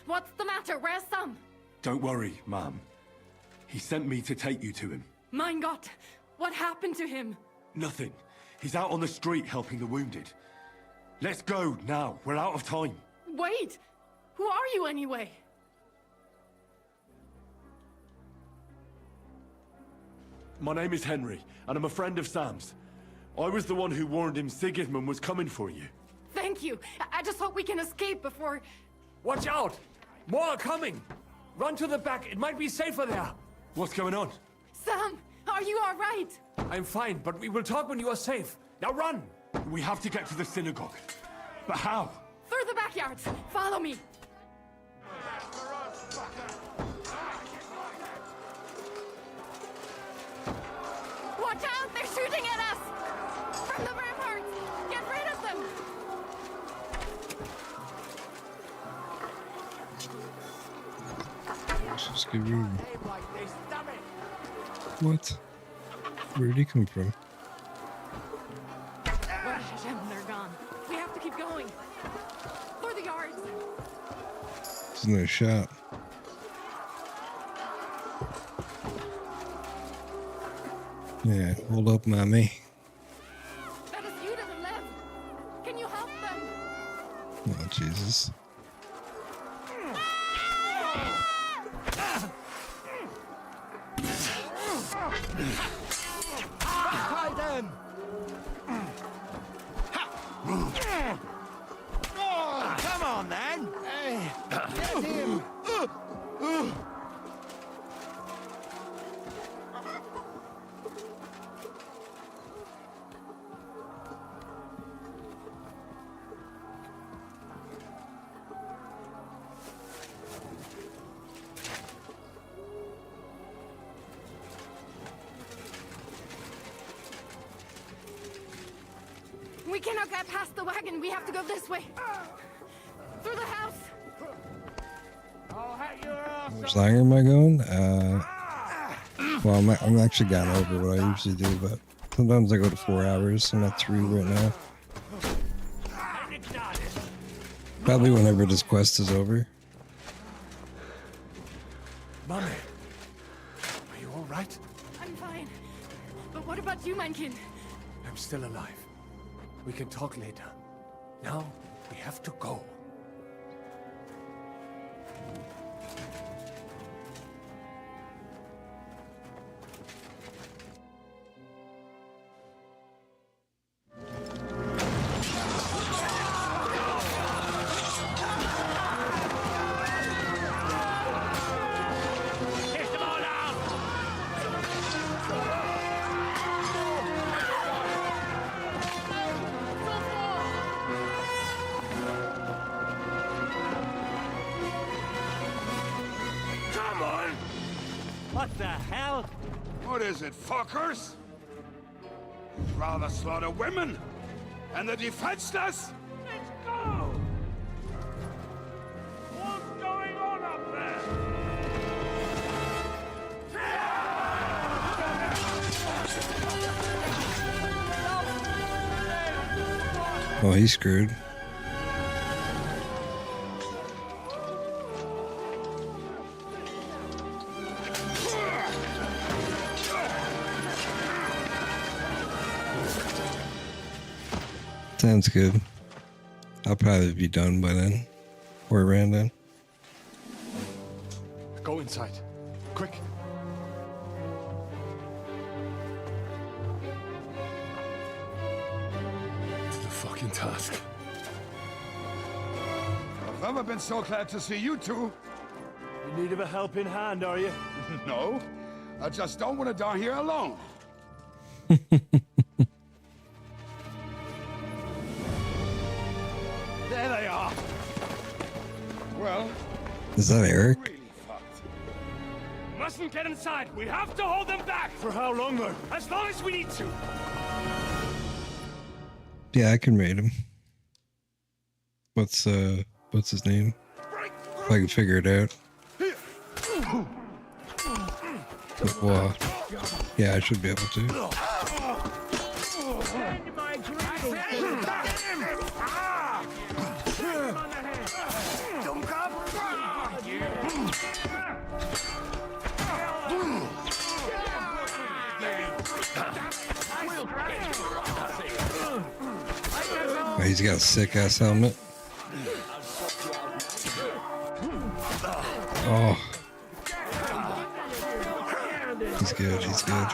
What's the matter? Where's Sam? Don't worry, Mom. He sent me to take you to him. Mein Gott, what happened to him? Nothing. He's out on the street helping the wounded. Let's go now. We're out of time. Wait! Who are you anyway? My name is Henry, and I'm a friend of Sam's. I was the one who warned him Sigismund was coming for you. Thank you. I just hope we can escape before... Watch out! More are coming! Run to the back. It might be safer there. What's going on? Sam, are you all right? I'm fine, but we will talk when you are safe. Now run! We have to get to the synagogue. But how? Through the backyards. Follow me. Watch out! They're shooting at us! From the ramparts! Get rid of them! Let's just get rid of him. What? Where did he come from? They're gone. We have to keep going. For the yards. There's no shot. Yeah, hold up, mommy. That is you doesn't live. Can you help them? Oh, Jesus. Tie them! Oh, come on, then! Get him! We cannot get past the wagon. We have to go this way. Through the house. How much longer am I going? Well, I'm actually gone over what I usually do, but sometimes I go to 4 hours. I'm at 3 right now. Probably whenever this quest is over. Mommy, are you all right? I'm fine. But what about you, Mankin? I'm still alive. We can talk later. Now, we have to go. What the hell? What is it, fuckers? Rather slaughter women and the defenseless? Let's go! What's going on up there? Oh, he's screwed. Sounds good. I'll probably be done by then. Or around then. Go inside. Quick. It's the fucking task. I've never been so glad to see you two. In need of a helping hand, are you? No, I just don't want to die here alone. There they are. Well, Is that Eric? Mustn't get inside. We have to hold them back. For how long, though? As long as we need to. Yeah, I can raid him. What's his name? If I can figure it out. Well, yeah, I should be able to. Oh, he's got a sick ass helmet. Oh. He's good, he's good.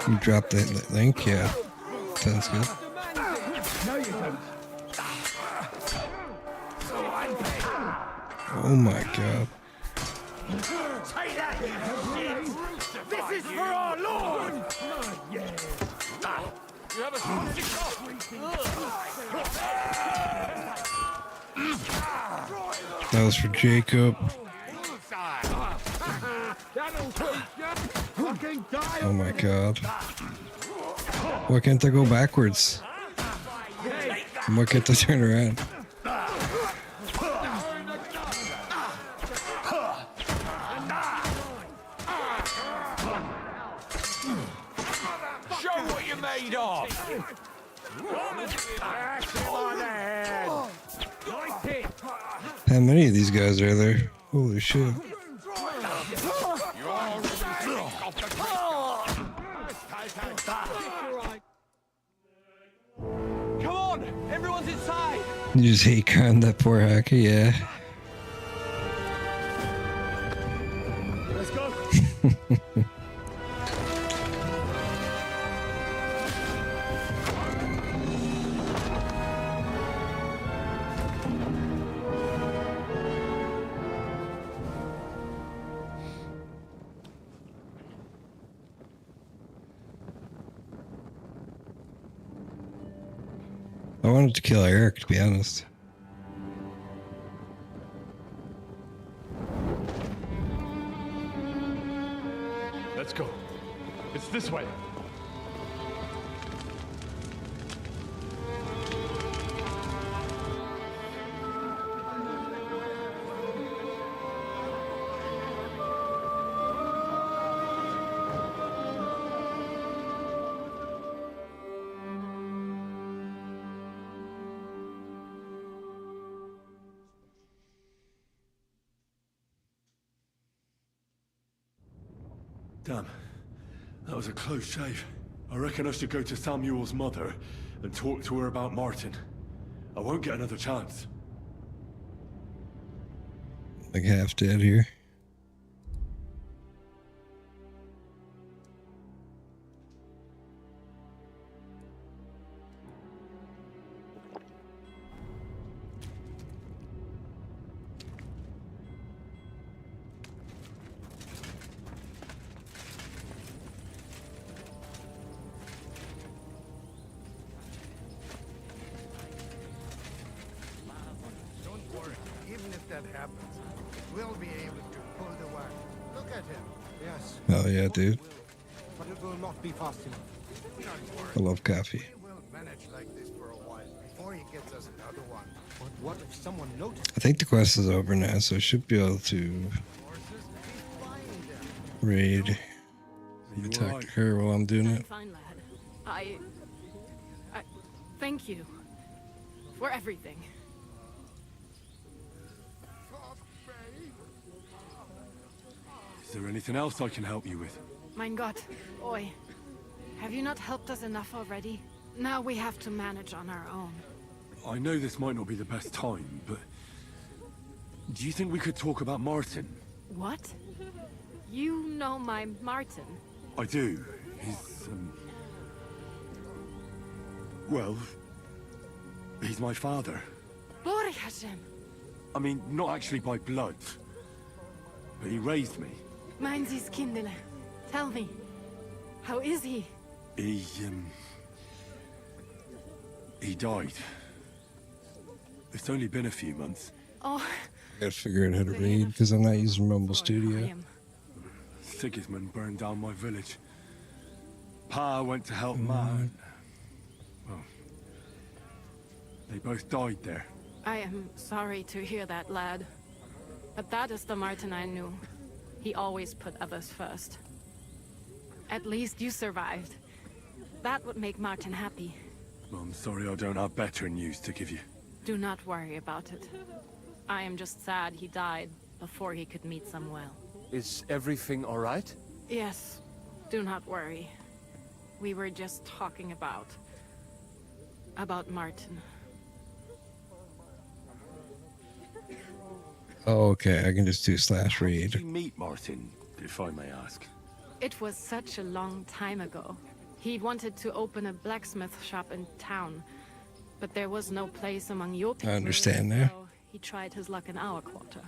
You dropped that link? Yeah. Sounds good. No, you don't. Oh my god. Say that, you shit! This is for our Lord! You have a sausage off! That was for Jacob. Oh my god. Why can't I go backwards? Why can't I turn around? Show what you're made of! How many of these guys are there? Holy shit. Come on! Everyone's inside! You just hate con that poor hacker, yeah. Let's go! I wanted to kill Eric, to be honest. Let's go. It's this way. Damn. That was a close shave. I reckon I should go to Samuel's mother and talk to her about Martin. I won't get another chance. Like half dead here. We'll be able to pull the wagon. Look at him. Yes. Oh yeah, dude. But it will not be fast enough. I love coffee. We'll manage like this for a while before he gets us another one. But what if someone notices? I think the quest is over now, so I should be able to raid. You talk to her while I'm doing it. Fine, lad. I thank you for everything. Is there anything else I can help you with? Mein Gott, Oi. Have you not helped us enough already? Now we have to manage on our own. I know this might not be the best time, but... do you think we could talk about Martin? What? You know my Martin? I do. He's, well... he's my father. Bohemia. I mean, not actually by blood. But he raised me. Mein Sis Kindele. Tell me, how is he? He died. It's only been a few months. Oh. I gotta figure out how to raid because I'm not using Rumble Studio. Sigismund burned down my village. Pa went to help Ma. Well, they both died there. I am sorry to hear that, lad. But that is the Martin I knew. He always put others first. At least you survived. That would make Martin happy. I'm sorry I don't have better news to give you. Do not worry about it. I am just sad he died before he could meet Samuel. Is everything all right? Yes, do not worry. We were just talking about Martin. Oh, okay. I can just do /raid. How did you meet Martin, if I may ask? It was such a long time ago. He wanted to open a blacksmith shop in town, but there was no place among your people. I understand now. So he tried his luck in our quarter.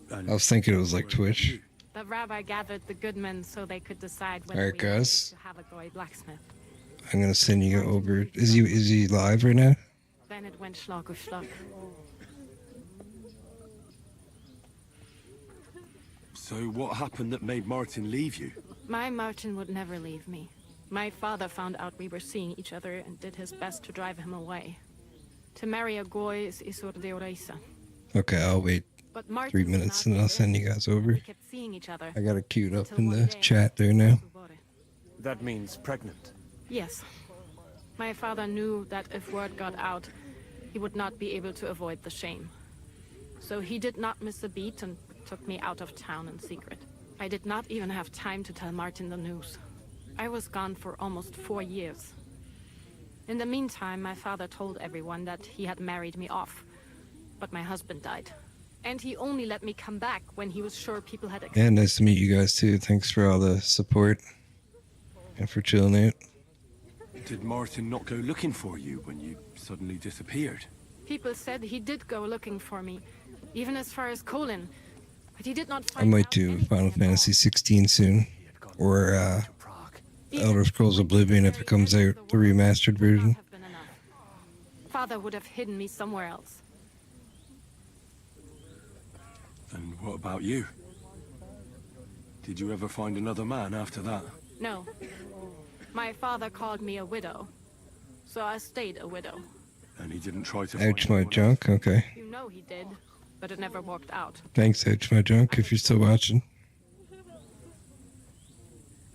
I was thinking it was like Twitch. The rabbi gathered the good men so they could decide All whether right, we wanted guys. to have a goy blacksmith. I'm gonna send you over. Is he live right now? Then it went Schlag auf Schlag. So what happened that made Martin leave you? My Martin would never leave me. My father found out we were seeing each other and did his best to drive him away. To marry a goy is isur de oraisa. Okay, I'll wait But Martin 3 was minutes not and I'll there. send you guys over. We kept seeing each other. I got it queued up Until in one the day, chat there now. That means pregnant. Yes. My father knew that if word got out, he would not be able to avoid the shame. So he did not miss a beat and took me out of town in secret. I did not even have time to tell Martin the news. I was gone for almost 4 years. In the meantime, my father told everyone that he had married me off. But my husband died. And he only let me come back when he was sure people had And nice to meet you guys too. Thanks for all the support and for chilling out. Did Martin not go looking for you when you suddenly disappeared? People said he did go looking for me, even as far as Colin. But he did not I find might out do anything Final at all. Fantasy 16 soon, or Elder Scrolls Oblivion if it comes out, the remastered version. Father would have hidden me somewhere else. And what about you? Did you ever find another man after that? No. My father called me a widow. So I stayed a widow. And he didn't try to Ouch find my anyone junk, okay. You know he did, but it never worked out. Thanks, Ouch my junk, if you're still watching. else?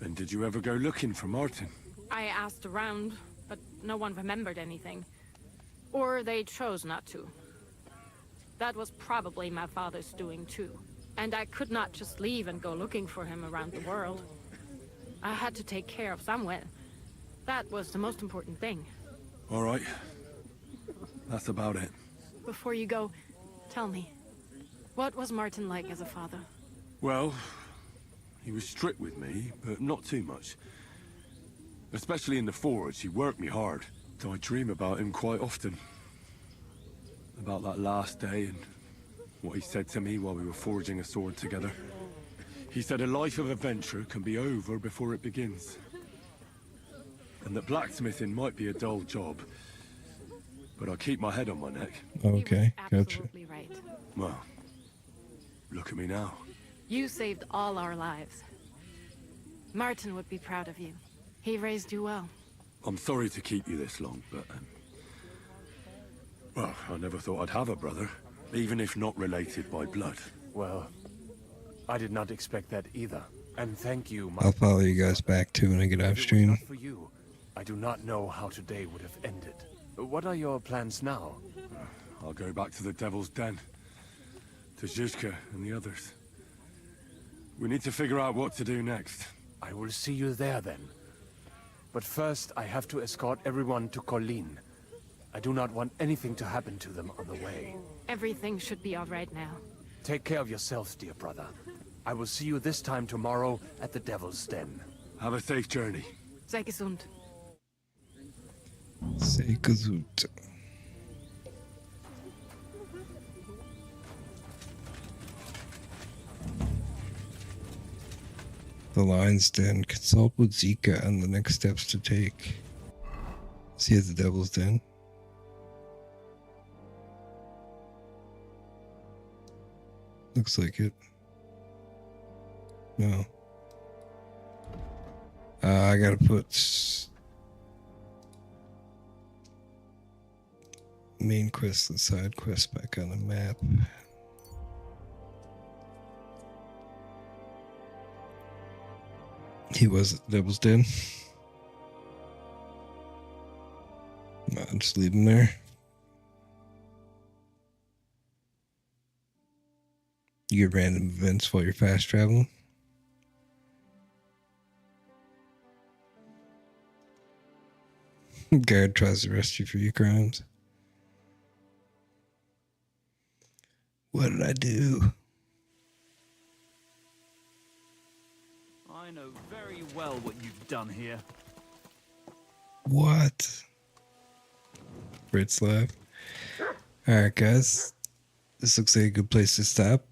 And did you ever go looking for Martin? I asked around, but no one remembered anything. Or they chose not to. That was probably my father's doing too. And I could not just leave and go looking for him around the world. I had to take care of Samuel. That was the most important thing. All right. That's about it. Before you go, tell me, what was Martin like as a father? Well, he was strict with me, but not too much. Especially in the forge, he worked me hard. So I dream about him quite often. About that last day and what he said to me while we were forging a sword together. He said a life of adventure can be over before it begins. And that blacksmithing might be a dull job, but I keep my head on my neck. Okay, gotcha. Absolutely right. Well, look at me now. You saved all our lives. Martin would be proud of you. He raised you well. I'm sorry to keep you this long, but... well, I never thought I'd have a brother, even if not related by blood. Well, I did not expect that either. And thank you, my... I'll follow you guys back too when I get off stream. Not for you. I do not know how today would have ended. What are your plans now? I'll go back to the Devil's Den. To Zhizka and the others. We need to figure out what to do next. I will see you there then. But first, I have to escort everyone to Colleen. I do not want anything to happen to them on the way. Everything should be all right now. Take care of yourselves, dear brother. I will see you this time tomorrow at the Devil's Den. Have a safe journey. Sei gesund. Say gesund. The Lion's Den. Consult with Zika on the next steps to take. See you at the Devil's Den. Looks like it. No. I gotta put main quest and side quest back on the map. He was at the Devil's Den. No, just leave him there. You get random events while you're fast traveling. Guard tries to arrest you for your crimes. What did I do? I know very well what you've done here. What? Fritz laugh. Alright, guys. this looks like a good place to stop.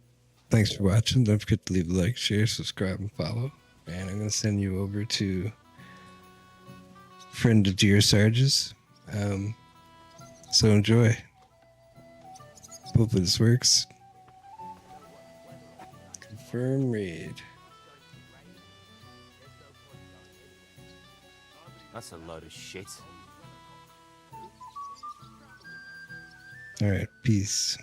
Thanks for watching. Don't forget to leave a like, share, subscribe, and follow. And I'm going to send you over to Friend of Dear Sarges. So enjoy. Hopefully this works. Confirm raid. That's a load of shit. All right, peace.